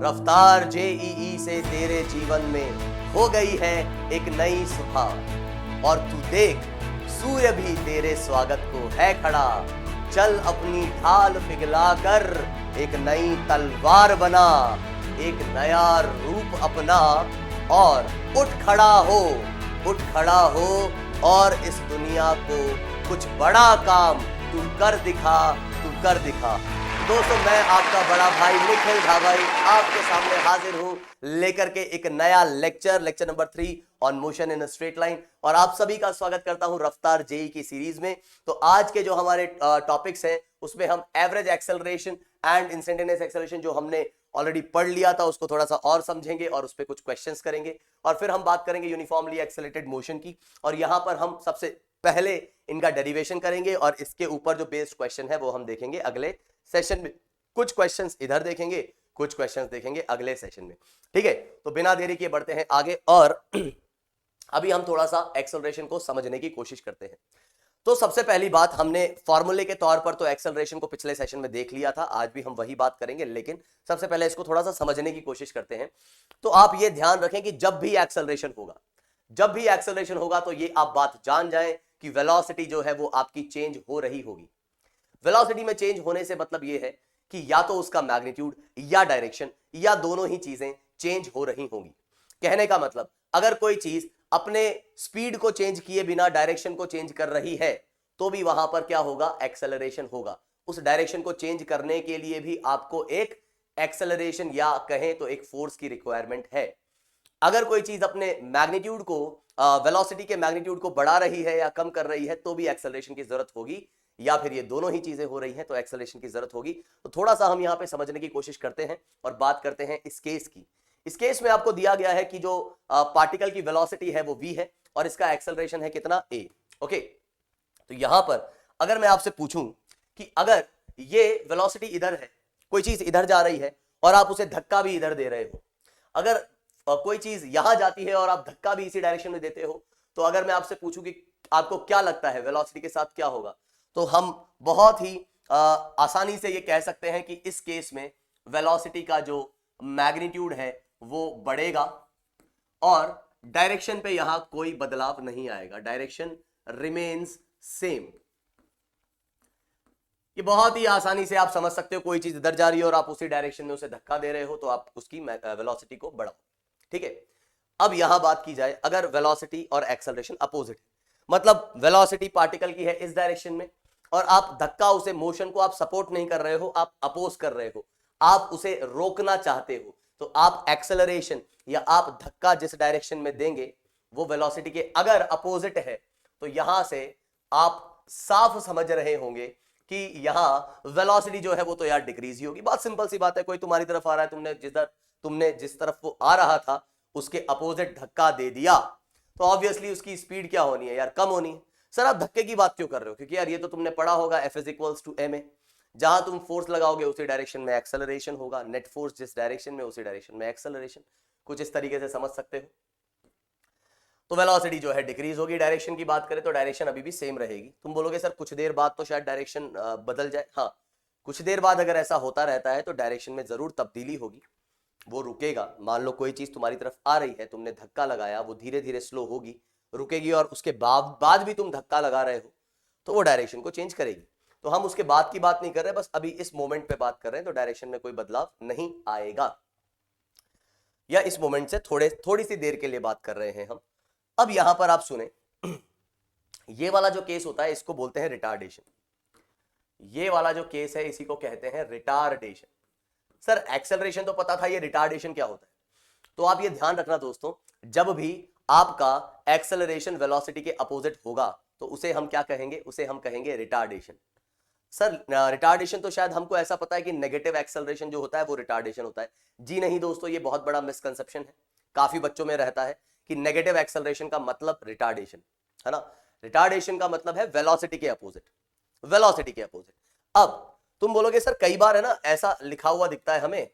रफ्तार जेईई से तेरे जीवन में हो गई है एक नई सुबह, और तू देख सूर्य भी तेरे स्वागत को है खड़ा। चल अपनी ढाल पिघला कर एक नई तलवार बना, एक नया रूप अपना और उठ खड़ा हो, उठ खड़ा हो और इस दुनिया को कुछ बड़ा काम तू कर दिखा, तू कर दिखा। दोस्तों, मैं आपका बड़ा भाई निखिल धावाई आपके सामने हाजिर हूं लेकर के एक नया lecture number 3 on motion in straight line, और आप सभी का स्वागत करता हूं रफ्तार जेई की सीरीज में। तो आज के जो हमारे टॉपिक्स हैं उसमें हम average acceleration and instantaneous acceleration जो हमने ऑलरेडी पढ़ लिया था उसको थोड़ा सा और समझेंगे और उस पर कुछ क्वेश्चंस करेंगे, और फिर हम बात करेंगे यूनिफॉर्मली एक्सेलरेटेड मोशन की, और यहां पर हम सबसे पहले इनका डेरिवेशन करेंगे और इसके ऊपर जो बेस्ड क्वेश्चन है वो हम देखेंगे अगले सेशन में। कुछ क्वेश्चंस इधर देखेंगे, कुछ क्वेश्चंस देखेंगे अगले सेशन में, ठीक है। तो बिना देरी किए बढ़ते हैं आगे, और अभी हम थोड़ा सा एक्सेलरेशन को समझने की कोशिश करते हैं। तो सबसे पहली बात, हमने फॉर्मूले के तौर पर तो एक्सेलरेशन को पिछले सेशन में देख लिया था, आज भी हम वही बात करेंगे, लेकिन सबसे पहले इसको थोड़ा सा समझने की कोशिश करते हैं। तो आप ये ध्यान रखें कि जब भी एक्सेलरेशन होगा तो ये आप बात जान जाएं कि वेलोसिटी जो है वो आपकी चेंज हो रही होगी। वेलोसिटी में चेंज होने से मतलब ये है कि या तो उसका मैग्नीट्यूड या डायरेक्शन या दोनों ही चीजें चेंज हो रही होंगी। कहने का मतलब, अगर कोई चीज अपने स्पीड को चेंज किए बिना डायरेक्शन को चेंज कर रही है तो भी वहां पर क्या होगा, एक्सेलरेशन होगा। उस डायरेक्शन को चेंज करने के लिए भी आपको एक एक्सेलरेशन या कहें तो एक फोर्स की रिक्वायरमेंट है। अगर कोई चीज अपने मैग्नीट्यूड को, वेलोसिटी के मैग्नीट्यूड को बढ़ा रही है या कम कर रही है तो भी एक्सेलरेशन की जरूरत होगी, या फिर ये दोनों ही चीजें हो रही हैं तो एक्सेलरेशन की जरूरत होगी। तो थोड़ा सा हम यहां पे समझने की कोशिश करते हैं और बात करते हैं इस केस की। इस केस में आपको दिया गया है कि जो पार्टिकल की वेलोसिटी है वो v है और इसका एक्सेलरेशन है कितना, a। ओके, तो यहां पर अगर मैं आपसे पूछूं कि अगर ये वेलोसिटी इधर है, कोई चीज इधर जा रही है और आप उसे धक्का भी इधर दे रहे हो, अगर कोई चीज यहां जाती है और आप धक्का भी इसी डायरेक्शन में देते हो, तो अगर मैं आपसे पूछूं कि आपको क्या लगता है वेलोसिटी के साथ क्या होगा, तो हम बहुत ही आसानी से ये कह सकते हैं कि इस केस में वेलोसिटी का जो मैग्नीट्यूड है वो बढ़ेगा और डायरेक्शन पे यहां कोई बदलाव नहीं आएगा, डायरेक्शन रिमेन्स सेम। ये बहुत ही आसानी से आप समझ सकते हो, कोई चीज इधर जा रही है और आप उसी डायरेक्शन में उसे धक्का दे रहे हो तो आप उसकी वेलोसिटी को बढ़ाओ, ठीक है। अब यहां बात की जाए, अगर वेलोसिटी और एक्सेलरेशन अपोजिट, मतलब वेलोसिटी पार्टिकल की है इस डायरेक्शन में और आप धक्का, उसे मोशन को आप सपोर्ट नहीं कर रहे हो, आप अपोज कर रहे हो, आप उसे रोकना चाहते हो, तो आप एक्सेलरेशन या आप धक्का जिस डायरेक्शन में देंगे वो वेलोसिटी के अगर अपोजिट है, तो यहां से आप साफ समझ रहे होंगे कि यहां वेलोसिटी जो है वो तो यार डिक्रीज ही होगी। बात सिंपल सी बात है, कोई तुम्हारी तरफ आ रहा है, तुमने जिस तरफ वो आ रहा था उसके अपोजिट धक्का दे दिया, तो ऑब्वियसली उसकी स्पीड क्या होनी है यार, कम होनी है। सर आप धक्के की बात क्यों कर रहे हो, क्योंकि यार ये तो तुमने पढ़ा होगा F = ma, जहां तुम फोर्स लगाओगे उसी डायरेक्शन में एक्सेलरेशन होगा, नेट फोर्स जिस डायरेक्शन में उसी डायरेक्शन में एक्सेलरेशन, कुछ इस तरीके से समझ सकते हो। तो वेलोसिटी जो है डिक्रीज होगी। डायरेक्शन की बात करें तो डायरेक्शन अभी भी सेम रहेगी। तुम बोलोगे सर कुछ देर बाद तो शायद डायरेक्शन बदल जाए, हाँ, कुछ देर बाद अगर ऐसा होता रहता है तो डायरेक्शन में जरूर तब्दीली होगी, वो रुकेगा। मान लो कोई चीज तुम्हारी तरफ आ रही है, तुमने धक्का लगाया, वो धीरे धीरे स्लो होगी, रुकेगी, और उसके बाद भी तुम धक्का लगा रहे हो तो वो डायरेक्शन को चेंज करेगी। तो हम उसके बाद की बात नहीं कर रहे, बस अभी इस मोमेंट पे बात कर रहे हैं, तो डायरेक्शन में कोई बदलाव नहीं आएगा, या इस मोमेंट से थोड़ी सी देर के लिए बात कर रहे हैं हम। अब यहां पर आप सुने, ये वाला जो केस होता है इसको बोलते हैं रिटार्डेशन। ये वाला जो केस है इसी को कहते हैं रिटार्डेशन। सर एक्सेलरेशन तो पता था, ये रिटार्डेशन क्या होता है? तो आप ये ध्यान रखना दोस्तों, जब भी आपका एक्सेलरेशन वेलोसिटी के अपोजिट होगा तो उसे हम क्या कहेंगे, उसे हम कहेंगे रिटार्डेशन। सर रिटार्डेशन तो शायद हमको ऐसा पता है कि नेगेटिव एक्सेलरेशन जो होता है वो रिटार्डेशन होता है। जी नहीं दोस्तों, ये बहुत बड़ा मिसकंसेप्शन है, काफी बच्चों में रहता है कि नेगेटिव एक्सेलरेशन का मतलब रिटार्डेशन है ना। रिटार्डेशन का मतलब है वेलोसिटी के अपोजिट, वेलोसिटी के अपोजिट। अब तुम बोलोगे सर कई बार है ना ऐसा लिखा हुआ दिखता है हमें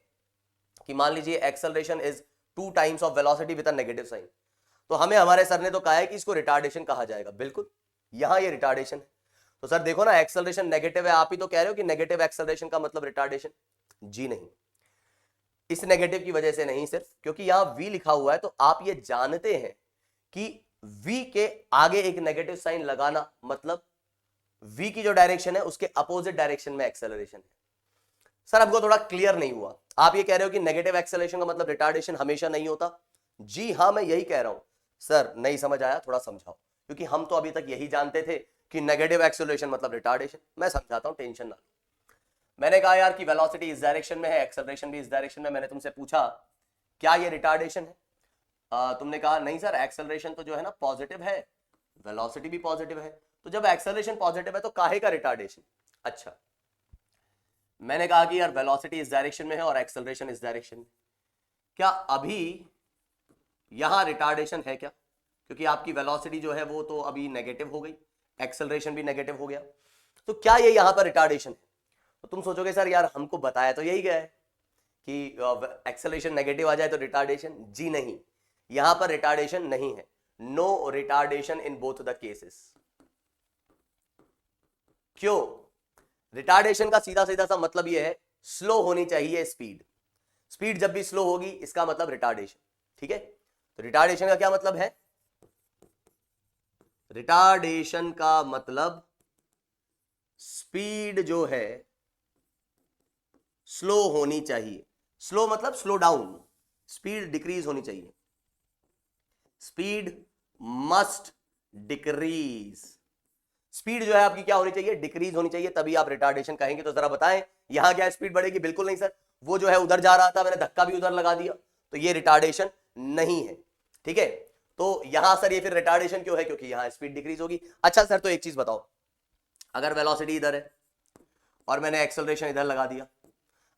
कि मान लीजिए acceleration is 2 times of velocity with a negative sign, तो हमें हमारे सर ने तो कहा है कि इसको रिटार्डेशन कहा जाएगा। बिल्कुल, यहां ये रिटार्डेशन है। तो सर देखो ना, एक्सेलरेशन नेगेटिव है, आप ही तो कह रहे हो कि नेगेटिव एक्सेलरेशन का मतलब रिटार्डेशन। जी नहीं, इस नेगेटिव की वजह से नहीं, सिर्फ क्योंकि यहां v लिखा हुआ है, तो आप ये जानते हैं कि v के आगे एक नेगेटिव साइन लगाना मतलब v की जो डायरेक्शन है उसके अपोजिट डायरेक्शन में एक्सेलरेशन है। सर आपको थोड़ा क्लियर नहीं हुआ, आप ये कह रहे हो कि नेगेटिव एक्सेलरेशन का मतलब रिटार्डेशन हमेशा नहीं होता। जी हां, मैं यही कह रहा हूं। सर नहीं समझ आया, थोड़ा समझाओ, क्योंकि हम तो अभी तक यही जानते थे कि नेगेटिव एक्सेलरेशन मतलब रिटार्डेशन। मैं समझाता हूं, टेंशन ना। मैंने कहा यार कि वेलोसिटी इस डायरेक्शन में है, एक्सेलरेशन भी इस डायरेक्शन में। मैंने तुमसे पूछा क्या ये रिटार्डेशन है? तुमने कहा नहीं सर, एक्सेलरेशन तो जो है ना पॉजिटिव है, वेलोसिटी भी पॉजिटिव है, तो जब एक्सेलरेशन पॉजिटिव है तो काहे का रिटार्डेशन? अच्छा, मैंने कहा कि यार वेलोसिटी इस डायरेक्शन में है और एक्सेलरेशन इस डायरेक्शन में, क्या अभी यहां रिटार्डेशन है क्या? क्योंकि आपकी वेलोसिटी जो है वो तो अभी नेगेटिव हो गई, एक्सेलरेशन भी नेगेटिव हो गया, तो क्या ये यहां पर रिटार्डेशन है? तो तुम सोचोगे सर यार हमको बताया तो यही गया है कि एक्सेलरेशन नेगेटिव आ जाए तो रिटार्डेशन। जी नहीं, यहां पर रिटार्डेशन नहीं है। No retardation in both the cases. क्यों? रिटार्डेशन का सीधा सीधा सा मतलब यह है स्लो होनी चाहिए स्पीड। स्पीड जब भी स्लो होगी इसका मतलब रिटार्डेशन। ठीक है, तो रिटार्डेशन का क्या मतलब है? रिटार्डेशन का मतलब स्पीड जो है स्लो होनी चाहिए। स्लो मतलब स्लो डाउन, स्पीड डिक्रीज होनी चाहिए। Speed must decrease. स्पीड जो है आपकी क्या होनी चाहिए? डिक्रीज होनी चाहिए, तभी आप रिटार्डेशन कहेंगे। तो जरा बताएं यहां क्या स्पीड बढ़ेगी? बिल्कुल नहीं सर, वो जो है उधर जा रहा था, मैंने धक्का भी उधर लगा दिया, तो ये रिटार्डेशन नहीं है। ठीक है, तो यहां सर ये फिर रिटार्डेशन क्यों है? क्योंकि यहां स्पीड डिक्रीज होगी। अच्छा सर, तो एक चीज बताओ, अगर वेलोसिटी इधर है और मैंने एक्सेलरेशन इधर लगा दिया,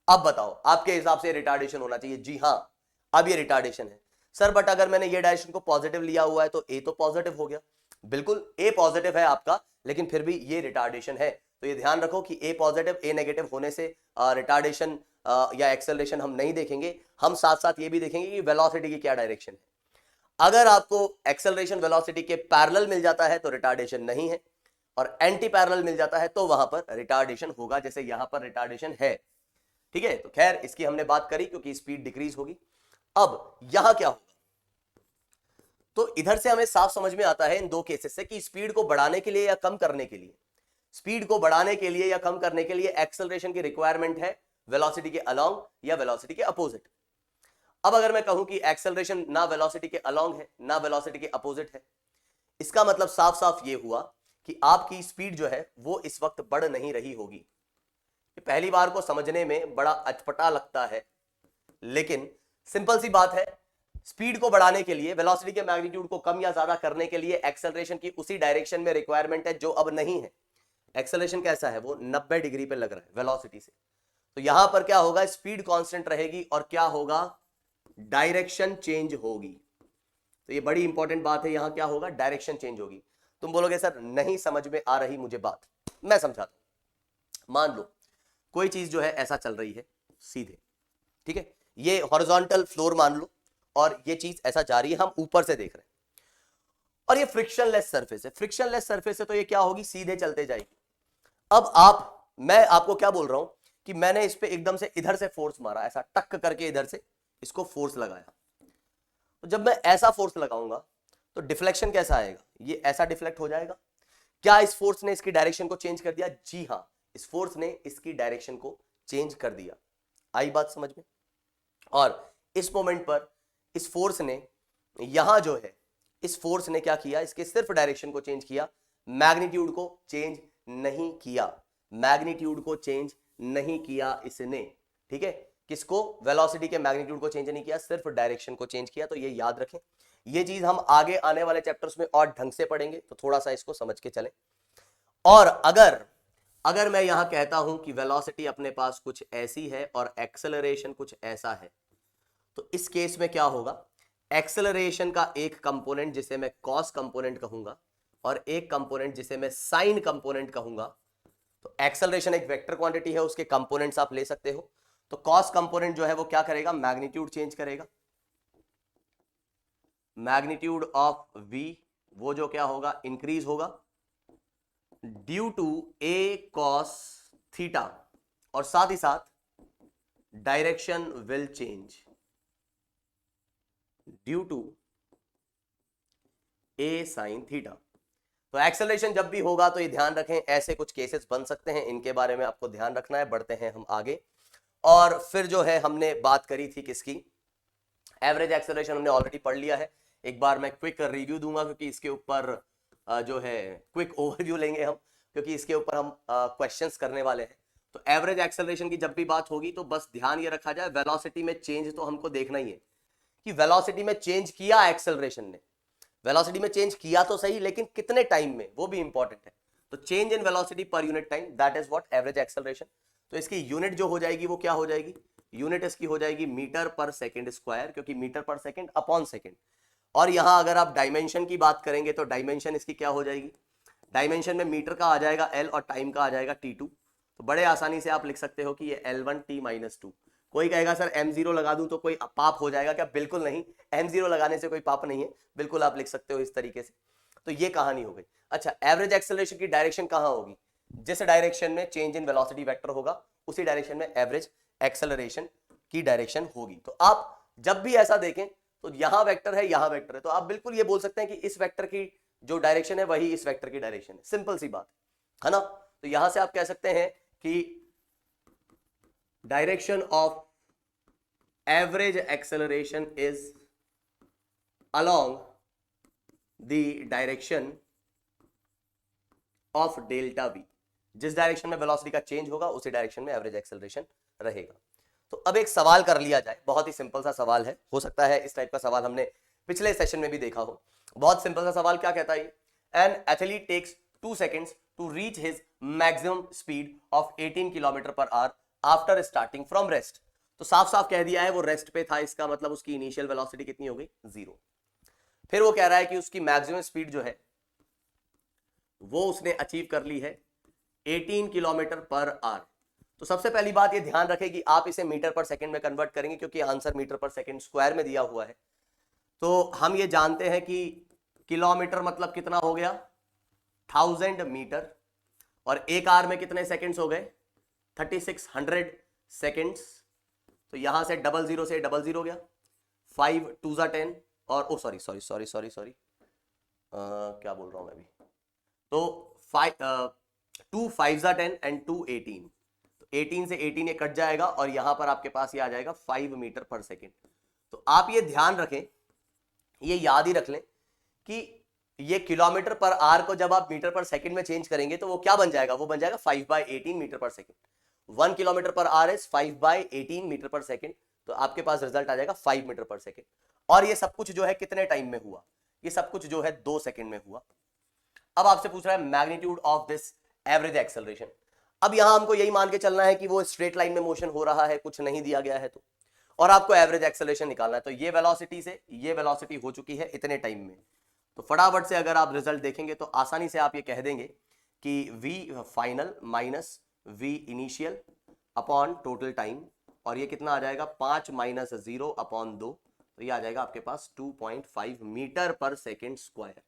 अब बताओ आपके हिसाब से रिटार्डेशन होना चाहिए? जी हां, अब ये रिटार्डेशन है। सर बट अगर मैंने ये डायरेक्शन को पॉजिटिव लिया हुआ है तो ए तो पॉजिटिव हो गया। बिल्कुल, ए पॉजिटिव है आपका, लेकिन फिर भी ये रिटार्डेशन है। तो ये ध्यान रखो कि ए पॉजिटिव ए नेगेटिव होने से रिटार्डेशन या एक्सेलरेशन हम नहीं देखेंगे। हम साथ साथ ये भी देखेंगे कि वेलोसिटी की क्या डायरेक्शन है। अगर आपको एक्सेलरेशन वेलोसिटी के पैरेलल मिल जाता है तो रिटार्डेशन नहीं है, और एंटी पैरेलल मिल जाता है तो वहां पर रिटार्डेशन होगा, जैसे यहां पर रिटार्डेशन है। ठीक है, तो खैर इसकी हमने बात करी क्योंकि स्पीड डिक्रीज होगी। अब यहां क्या होगा? तो इधर से हमें साफ समझ में आता है इन दो केसेस से कि स्पीड को बढ़ाने के लिए या कम करने के लिए, स्पीड को बढ़ाने के लिए या कम करने के लिए एक्सेलरेशन की रिक्वायरमेंट है वेलोसिटी के अलोंग या वेलोसिटी के अपोजिट। अब अगर मैं कहूं कि एक्सेलरेशन ना वेलोसिटी के अलोंग है ना वेलोसिटी के अपोजिट है, इसका मतलब साफ साफ ये हुआ कि आपकी स्पीड जो है वो इस वक्त बढ़ नहीं रही होगी। पहली बार को समझने में बड़ा अटपटा लगता है, लेकिन सिंपल सी बात है, स्पीड को बढ़ाने के लिए, वेलोसिटी के मैग्नीट्यूड को कम या ज्यादा करने के लिए एक्सेलरेशन की उसी डायरेक्शन में रिक्वायरमेंट है जो अब नहीं है। एक्सेलरेशन कैसा है? वो 90 डिग्री पे लग रहा है वेलोसिटी से। तो यहां पर क्या होगा? स्पीड कांस्टेंट रहेगी और क्या होगा? डायरेक्शन चेंज होगी। तो ये बड़ी इंपॉर्टेंट बात है, यहां क्या होगा? डायरेक्शन चेंज होगी। तुम बोलोगे सर नहीं समझ में आ रही मुझे बात, मैं समझाता हूं। मान लो कोई चीज जो है ऐसा चल रही है सीधे, ठीक है, ये हॉरिजॉन्टल फ्लोर मान लो, और ये चीज ऐसा जा रही है, हम ऊपर से देख रहे हैं, और ये फ्रिक्शनलेस सरफेस है। फ्रिक्शनलेस सरफेस है तो ये क्या होगी? सीधे चलते जाएगी। अब मैं आपको क्या बोल रहा हूं कि मैंने इस पे एकदम से इधर से फोर्स मारा, ऐसा टक करके इधर से इसको फोर्स लगाया। तो जब मैं ऐसा फोर्स लगाऊंगा तो डिफ्लेक्शन कैसा आएगा? ये ऐसा डिफ्लेक्ट हो जाएगा। क्या इस फोर्स ने इसकी डायरेक्शन को चेंज कर दिया? जी हां, इस फोर्स ने इसकी डायरेक्शन को चेंज कर दिया। आई बात समझ में? और इस मोमेंट पर इस फोर्स ने यहां जो है, इस फोर्स ने क्या किया? इसके सिर्फ डायरेक्शन को चेंज किया, मैग्नीट्यूड को चेंज नहीं किया। मैग्नीट्यूड को चेंज नहीं किया इसने। ठीक है, किसको? वेलोसिटी के मैग्नीट्यूड को चेंज नहीं किया, सिर्फ डायरेक्शन को चेंज किया। तो ये याद रखें, ये चीज हम आगे आने वाले चैप्टर्स में और ढंग से पढ़ेंगे, तो थोड़ा सा इसको समझ के चलें। और अगर मैं यहां कहता हूं कि वेलोसिटी अपने पास कुछ ऐसी है और एक्सेलरेशन कुछ ऐसा है, तो इस केस में क्या होगा? एक्सेलरेशन का एक कंपोनेंट जिसे मैं कॉस कंपोनेंट कहूंगा और एक कंपोनेंट जिसे मैं साइन कंपोनेंट कहूंगा। तो एक्सेलरेशन एक वेक्टर क्वांटिटी है, उसके कंपोनेंट्स आप ले सकते हो। तो कॉस कंपोनेंट जो है वो क्या करेगा? मैग्नीट्यूड चेंज करेगा। मैग्नीट्यूड ऑफ v वो जो क्या होगा? इंक्रीज होगा due to a cos theta, और साथ ही साथ direction will change due to a sine theta. तो एक्सेलरेशन जब भी होगा तो ये ध्यान रखें, ऐसे कुछ केसेस बन सकते हैं, इनके बारे में आपको ध्यान रखना है। बढ़ते हैं हम आगे। और फिर जो है हमने बात करी थी किसकी, एवरेज एक्सेलरेशन हमने ऑलरेडी पढ़ लिया है। एक बार मैं क्विक रिव्यू दूंगा क्योंकि इसके ऊपर जो है क्विक ओवरव्यू लेंगे हम, क्योंकि इसके ऊपर हम क्वेश्चंस करने वाले हैं। तो एवरेज एक्सेलरेशन की जब भी बात होगी तो बस ध्यान ये रखा जाए, वेलोसिटी में चेंज तो हमको देखना ही है कि वेलोसिटी में चेंज किया एक्सेलरेशन ने, वेलोसिटी में चेंज किया तो सही, लेकिन कितने टाइम में, वो भी इंपॉर्टेंट है। तो change in velocity per unit time, that is what average acceleration. तो इसकी यूनिट जो हो जाएगी वो क्या हो जाएगी, यूनिट इसकी हो जाएगी मीटर पर सेकंड स्क्वायर, क्योंकि metre per second upon second. और यहां अगर आप डायमेंशन की बात करेंगे तो डायमेंशन इसकी क्या हो जाएगी, डायमेंशन में मीटर का आ जाएगा L और टाइम का आ जाएगा T2। तो बड़े आसानी से आप लिख सकते हो कि ये L1 T-2। कोई कहेगा सर M0 लगा दूं तो कोई पाप हो जाएगा क्या, बिल्कुल नहीं, M0 लगाने से कोई पाप नहीं है, बिल्कुल आप लिख सकते हो इस तरीके से। तो ये कहानी हो गई। अच्छा, एवरेज एक्सेलरेशन की डायरेक्शन कहां होगी, जिस डायरेक्शन में चेंज इन वेलोसिटी वेक्टर होगा उसी डायरेक्शन में एवरेज एक्सेलरेशन की डायरेक्शन होगी। तो आप जब भी ऐसा देखें तो यहां वेक्टर है, यहां वेक्टर है, तो आप बिल्कुल ये बोल सकते हैं कि इस वेक्टर की जो डायरेक्शन है वही इस वेक्टर की डायरेक्शन है। सिंपल सी बात है ना। तो यहां से आप कह सकते हैं कि direction of average acceleration is along the direction of delta we. जिस डायरेक्शन में वेलोसिटी का चेंज होगा उसी डायरेक्शन में एवरेज एक्सेलरेशन रहेगा। तो अब एक सवाल कर लिया जाए, बहुत ही सिंपल सा सवाल है, हो सकता है इस टाइप का सवाल हमने पिछले सेशन में भी देखा हो। बहुत सिंपल सा सवाल, क्या कहता है, an athlete takes 2 seconds to reach his maximum speed of 18 kilometre per hour after starting from rest. तो साफ साफ कह दिया है वो रेस्ट पे था, इसका मतलब उसकी इनिशियल वेलोसिटी कितनी हो गई, 0। फिर वो कह रहा है कि उसकी मैक्सिमम स्पीड जो है वो उसने अचीव कर ली है 18 किलोमीटर पर आवर। तो सबसे पहली बात ये ध्यान रखें कि आप इसे मीटर पर सेकंड में कन्वर्ट करेंगे, क्योंकि answer metre per second square में दिया हुआ है। तो हम ये जानते हैं कि किलोमीटर मतलब कितना हो गया, 1000 मीटर, और एक आवर में कितने सेकंड्स हो गए, 3600 सेकंड्स। तो यहां से 00 से 00 गया, 5 2 10, और ओ सॉरी क्या बोल रहा हूं मैं अभी, तो 2 5 10 एंड 2 18। 18 से 18 ये कट जाएगा और यहां पर आपके पास ये आ जाएगा 5 मीटर पर सेकेंड। तो आप ये ध्यान रखें, ये याद ही रख लें कि ये किलोमीटर पर आवर को जब आप मीटर पर सेकेंड में चेंज करेंगे तो वो क्या बन जाएगा, वो बन जाएगा 5/18 metre per second. 1 kilometre per hour is 5/18 metre per second. तो आपके पास रिजल्ट आ जाएगा 5 मीटर पर सेकेंड। और ये सब कुछ जो है कितने टाइम में हुआ, ये सब कुछ जो है 2 सेकेंड में हुआ। अब आपसे पूछ रहा है magnitude of this average acceleration. अब यहां हमको यही मान के चलना है कि वो स्ट्रेट लाइन में मोशन हो रहा है, कुछ नहीं दिया गया है तो, और आपको एवरेज एक्सेलरेशन निकालना है। तो ये वेलोसिटी से ये वेलोसिटी हो चुकी है इतने टाइम में। तो फटाफट से अगर आप रिजल्ट देखेंगे तो आसानी से आप ये कह देंगे कि v final minus v initial upon total time, और ये कितना आ जाएगा 5 - 0 अपॉन 2। तो ये आ जाएगा आपके पास 2.5 मीटर पर सेकेंड स्क्वायर।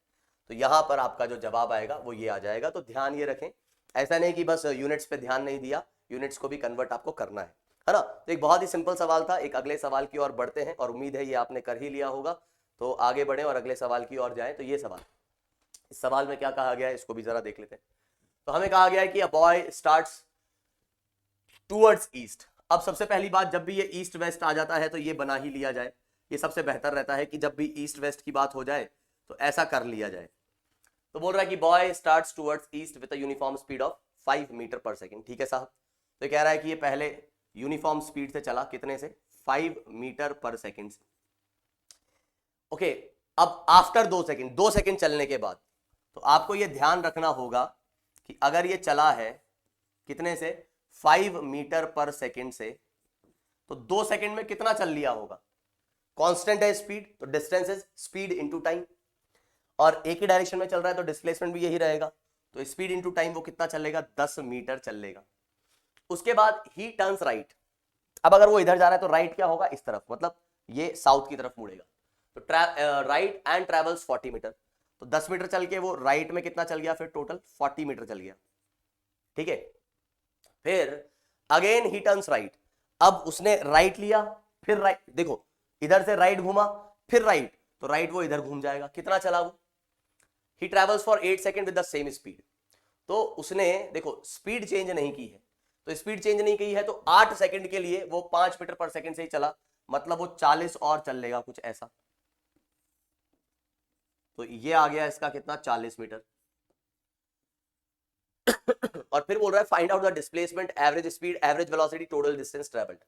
तो यहां पर आपका जो जवाब आएगा वो ये आ जाएगा। तो ध्यान ये रखें, ऐसा नहीं कि बस यूनिट्स पे ध्यान नहीं दिया, यूनिट्स को भी कन्वर्ट आपको करना है ना। तो एक बहुत ही सिंपल सवाल था। एक अगले सवाल की ओर बढ़ते हैं और उम्मीद है ये आपने कर ही लिया होगा। तो आगे बढ़े और अगले सवाल की ओर जाएं। तो ये सवाल, इस सवाल में क्या कहा गया है इसको भी जरा देख लेते हैं। तो हमें कहा गया है कि a boy starts towards east. अब सबसे पहली बात, जब भी ये ईस्ट वेस्ट आ जाता है तो ये बना ही लिया जाए, ये सबसे बेहतर रहता है कि जब भी ईस्ट वेस्ट की बात हो जाए तो ऐसा कर लिया जाए। तो बोल रहा है कि boy starts towards east with a uniform speed of 5 metre per second. ठीक है साहब। तो कह रहा है कि ये पहले यूनिफॉर्म स्पीड से चला, कितने से, 5 मीटर पर सेकेंड से। ओके, अब आफ्टर 2 सेकेंड, 2 सेकेंड चलने के बाद, तो आपको ये ध्यान रखना होगा कि अगर ये चला है कितने से, 5 मीटर पर सेकेंड से, तो 2 सेकेंड में कितना चल लिया होगा, कांस्टेंट है स्पीड, तो distance is speed into time, और एक ही डायरेक्शन में चल रहा है तो डिस्प्लेसमेंट भी यही रहेगा। तो स्पीड इनटू टाइम वो कितना चलेगा, 10 मीटर चलेगा। उसके बाद ही टर्न्स राइट। अब अगर वो इधर जा रहा है तो राइट क्या होगा, इस तरफ, मतलब ये साउथ की तरफ मुड़ेगा। तो राइट एंड ट्रेवल्स 40 मीटर। तो 10 मीटर चल के वो राइट में कितना चल गया, फिर टोटल 40 मीटर चल गया। ठीक है। फिर अगेन ही टर्न्स राइट। अब उसने राइट लिया, फिर राइट, देखो इधर से राइट घूमा, फिर राइट, तो राइट वो इधर घूम जाएगा। कितना चला वो? ही travels for 8 second with the same speed. तो उसने देखो स्पीड चेंज नहीं की है, तो स्पीड चेंज नहीं की है तो 8 सेकंड के लिए वो 5 मीटर पर सेकंड से ही चला, मतलब वो 40 और चल लेगा, कुछ ऐसा। तो ये आ गया इसका कितना, 40 मीटर। और फिर बोल रहा है find out the displacement, average speed, average velocity, total distance travelled.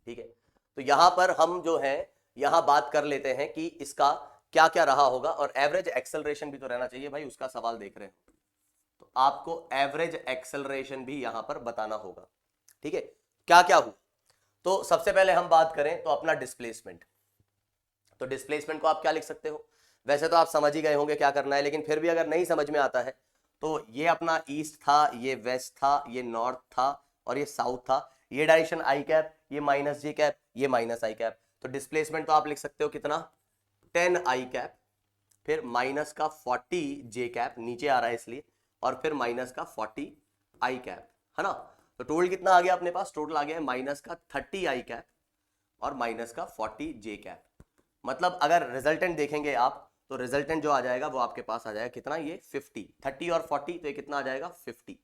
ठीक है, तो यहां पर हम जो है यहां बात कर लेते हैं कि इसका क्या क्या रहा होगा, और एवरेज एक्सेलरेशन भी तो रहना चाहिए भाई, उसका सवाल देख रहे हैं तो आपको एवरेज एक्सेलरेशन भी यहां पर बताना होगा। ठीक है, क्या क्या हुआ, तो सबसे पहले हम बात करें तो अपना डिस्प्लेसमेंट। तो डिस्प्लेसमेंट को आप क्या लिख सकते हो, वैसे तो आप समझ ही गए होंगे क्या करना है, लेकिन फिर भी अगर नहीं समझ में आता है तो ये अपना ईस्ट था, ये वेस्ट था, ये नॉर्थ था और ये साउथ था, ये डायरेक्शन आई कैप, ये माइनस जे कैप, ये माइनस आई कैप। तो डिस्प्लेसमेंट तो आप लिख सकते हो कितना, 10 आई कैप, फिर माइनस का 40 जे कैप, नीचे आ रहा है इसलिए, और फिर माइनस का 40 आई कैप, है ना। तो टोटल कितना आ गया अपने पास, टोटल आ गया है माइनस का 30 आई कैप और माइनस का 40 जे कैप। मतलब अगर रिजल्टेंट देखेंगे आप तो रिजल्टेंट जो आ जाएगा वो आपके पास आ जाएगा कितना, ये 50, 30 और 40, तो ये कितना आ जाएगा 50।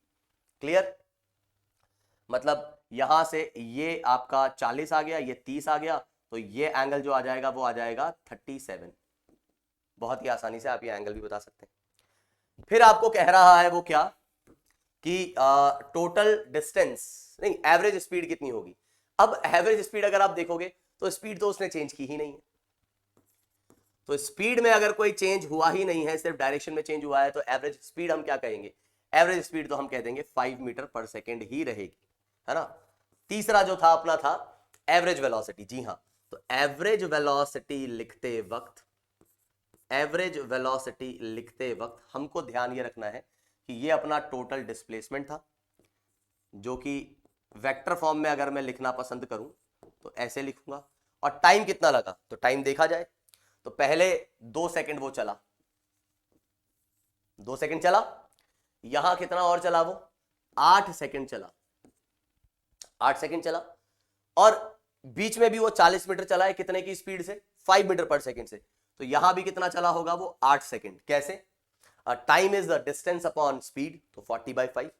क्लियर, मतलब यहां से ये आपका 40 आ गया, ये 30 आ गया, तो ये एंगल जो आ जाएगा वो आ जाएगा 37। बहुत ही आसानी से आप ये एंगल भी बता सकते हैं। फिर आपको कह रहा है वो क्या कि टोटल डिस्टेंस नहीं, एवरेज स्पीड कितनी होगी। अब एवरेज स्पीड अगर आप देखोगे तो स्पीड तो उसने चेंज की ही नहीं है, तो स्पीड में अगर कोई चेंज हुआ ही नहीं है, सिर्फ डायरेक्शन में चेंज हुआ है, तो एवरेज स्पीड हम क्या कहेंगे, एवरेज स्पीड तो हम कह देंगे 5 मीटर पर सेकेंड ही रहेगी, है ना। तीसरा जो था अपना था एवरेज वेलोसिटी। जी हाँ, तो एवरेज वेलोसिटी लिखते वक्त, एवरेज वेलोसिटी लिखते वक्त हमको ध्यान ये रखना है कि ये अपना टोटल डिस्प्लेसमेंट था, जो कि वेक्टर फॉर्म में अगर मैं लिखना पसंद करूं तो ऐसे लिखूंगा। और टाइम कितना लगा, तो टाइम देखा जाए तो पहले 2 सेकंड वो चला, 2 सेकंड चला, यहां कितना और चला वो, 8 सेकंड चला, 8 सेकंड चला, और बीच में भी वो 40 मीटर चला है, कितने की स्पीड से, 5 मीटर पर सेकंड से, तो यहां भी कितना चला होगा वो 8 सेकंड। कैसे, time is the distance upon speed, तो 40/5,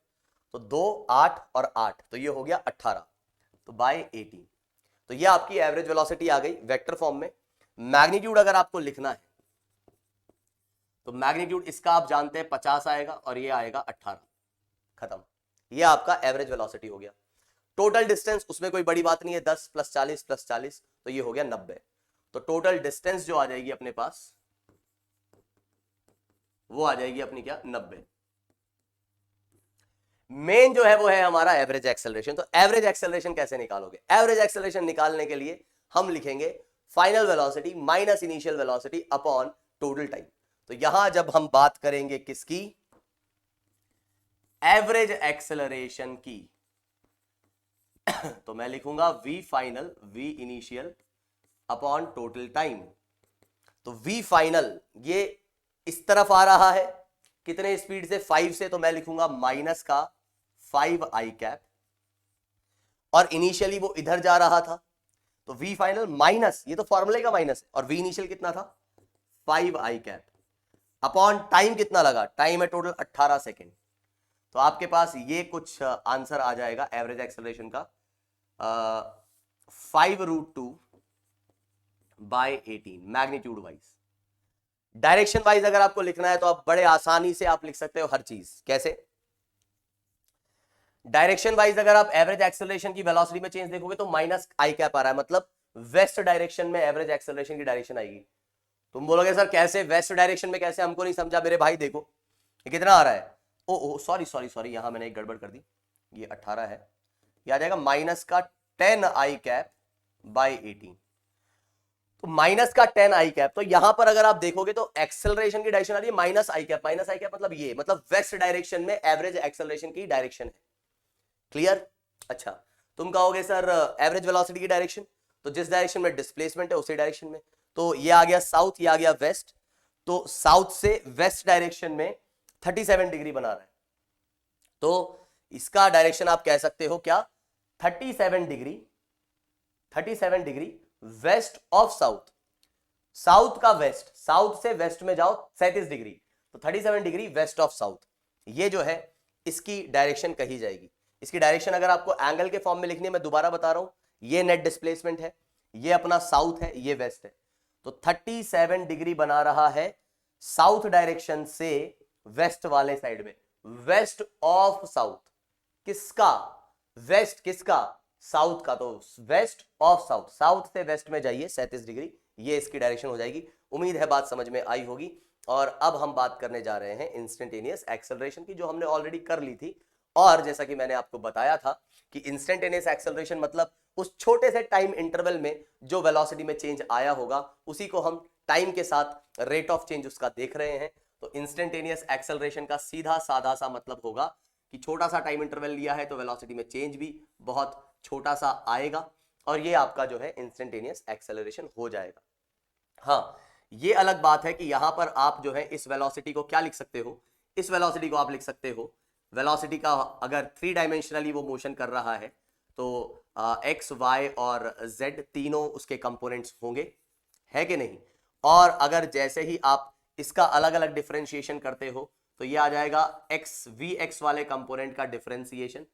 तो 2, 8 और 8, तो ये हो गया 18, तो बाय 18। तो ये आपकी एवरेज वेलोसिटी आ गई वेक्टर फॉर्म में। मैग्नीट्यूड अगर आपको लिखना है तो मैग्नीट्यूड इसका आप जानते हैं 50 आएगा और ये आएगा 18, खत्म। ये आपका एवरेज वेलोसिटी हो गया। टोटल डिस्टेंस उसमें कोई बड़ी बात नहीं है, 10 + 40 + 40, तो ये हो गया 90। तो टोटल डिस्टेंस जो आ जाएगी अपने पास वो आ जाएगी अपनी क्या, 90। मेन जो है वो है हमारा एवरेज एक्सेलरेशन। तो एवरेज एक्सेलरेशन कैसे निकालोगे, एवरेज एक्सेलरेशन निकालने के लिए हम लिखेंगे final velocity minus initial velocity upon total time. तो यहां जब हम बात करेंगे किसकी, एवरेज एक्सेलरेशन की, तो मैं लिखूंगा v final v initial upon total time. तो v फाइनल ये इस तरफ आ रहा है, कितने स्पीड से, 5 से, तो मैं लिखूंगा माइनस का 5 आई कैप, और इनिशियली वो इधर जा रहा था, तो v फाइनल माइनस, ये तो फॉर्मूले का माइनस है, और v इनिशियल कितना था 5 आई कैप, अपॉन टाइम कितना लगा, टाइम है टोटल 18 सेकेंड। तो आपके पास ये कुछ आंसर आ जाएगा एवरेज एक्सेलरेशन का, 5√2/18 मैग्नीट्यूड वाइज। डायरेक्शन वाइज अगर आपको लिखना है तो आप बड़े आसानी से आप लिख सकते हो हर चीज। कैसे, डायरेक्शन वाइज अगर आप एवरेज एक्सेलरेशन की वेलोसिटी में चेंज देखोगे तो माइनस आई कैप आ रहा है, मतलब वेस्ट डायरेक्शन में एवरेज एक्सेलरेशन की डायरेक्शन आएगी। तुम बोलोगे सर कैसे, वेस्ट डायरेक्शन में कैसे, हमको नहीं समझा। मेरे भाई देखो ये कितना आ रहा है, ओ सॉरी सॉरी सॉरी, यहां मैंने एक गड़बड़ कर दी, ये 18 है, ये आ जाएगा माइनस का 10 आई कैप बाई 18। तो माइनस का 10 आई कैप, तो यहां पर अगर आप देखोगे तो एक्सेलरेशन की डायरेक्शन आ रही है माइनस आई कैप। माइनस आई कैप मतलब ये, मतलब वेस्ट डायरेक्शन में एवरेज एक्सेलरेशन की डायरेक्शन है। क्लियर, अच्छा तुम कहोगे सर एवरेज वेलोसिटी की डायरेक्शन, तो जिस डायरेक्शन में डिस्प्लेसमेंट है उसी डायरेक्शन में, तो ये आ गया साउथ, ये आ गया वेस्ट, तो साउथ से वेस्ट डायरेक्शन में 37 डिग्री बना रहा है, तो इसका डायरेक्शन आप कह सकते हो क्या, 37 degree 37 degree west of south, south का वेस्ट, साउथ से वेस्ट में जाओ 37 डिग्री, तो 37 डिग्री वेस्ट ऑफ साउथ, ये जो है इसकी डायरेक्शन कही जाएगी। इसकी डायरेक्शन अगर आपको एंगल के फॉर्म में लिखनी है, मैं दोबारा बता रहा हूं, ये नेट डिस्प्लेसमेंट है, ये अपना साउथ है, ये वेस्ट है, तो 37 डिग्री बना रहा है साउथ डायरेक्शन से वेस्ट वाले साइड में, वेस्ट ऑफ साउथ, किसका, वेस्ट किसका, साउथ का, तो वेस्ट ऑफ साउथ, साउथ से वेस्ट में जाइए 37 डिग्री, ये इसकी डायरेक्शन हो जाएगी। उम्मीद है बात समझ में आई होगी। और अब हम बात करने जा रहे हैं इंस्टेंटेनियस एक्सेलरेशन की, जो हमने ऑलरेडी कर ली थी। और जैसा कि मैंने आपको बताया था कि इंस्टेंटेनियस एक्सेलरेशन मतलब उस छोटे से टाइम इंटरवल में जो वेलोसिटी में चेंज आया होगा उसी को हम टाइम के साथ रेट ऑफ चेंज उसका देख रहे हैं। तो इंस्टेंटेनियस एक्सेलरेशन का सीधा साधा सा मतलब होगा कि छोटा सा टाइम इंटरवल लिया है तो वेलोसिटी में चेंज भी बहुत छोटा सा आएगा, और ये आपका जो है इंस्टेंटेनियस एक्सेलरेशन हो जाएगा। हाँ, ये अलग बात है कि यहां पर आप जो है इस वेलोसिटी को क्या लिख सकते हो, इस वेलोसिटी को आप लिख सकते हो, वेलोसिटी का अगर 3 डायमेंशनली वो मोशन कर रहा है तो एक्स वाई और जेड तीनों उसके कंपोनेंट्स होंगे, है कि नहीं। और अगर जैसे ही आप इसका अलग अलग डिफरेंशिएशन करते हो तो ये आ जाएगा एक्स वी एक्स वाले कंपोनेंट का डिफरेंशिएशन,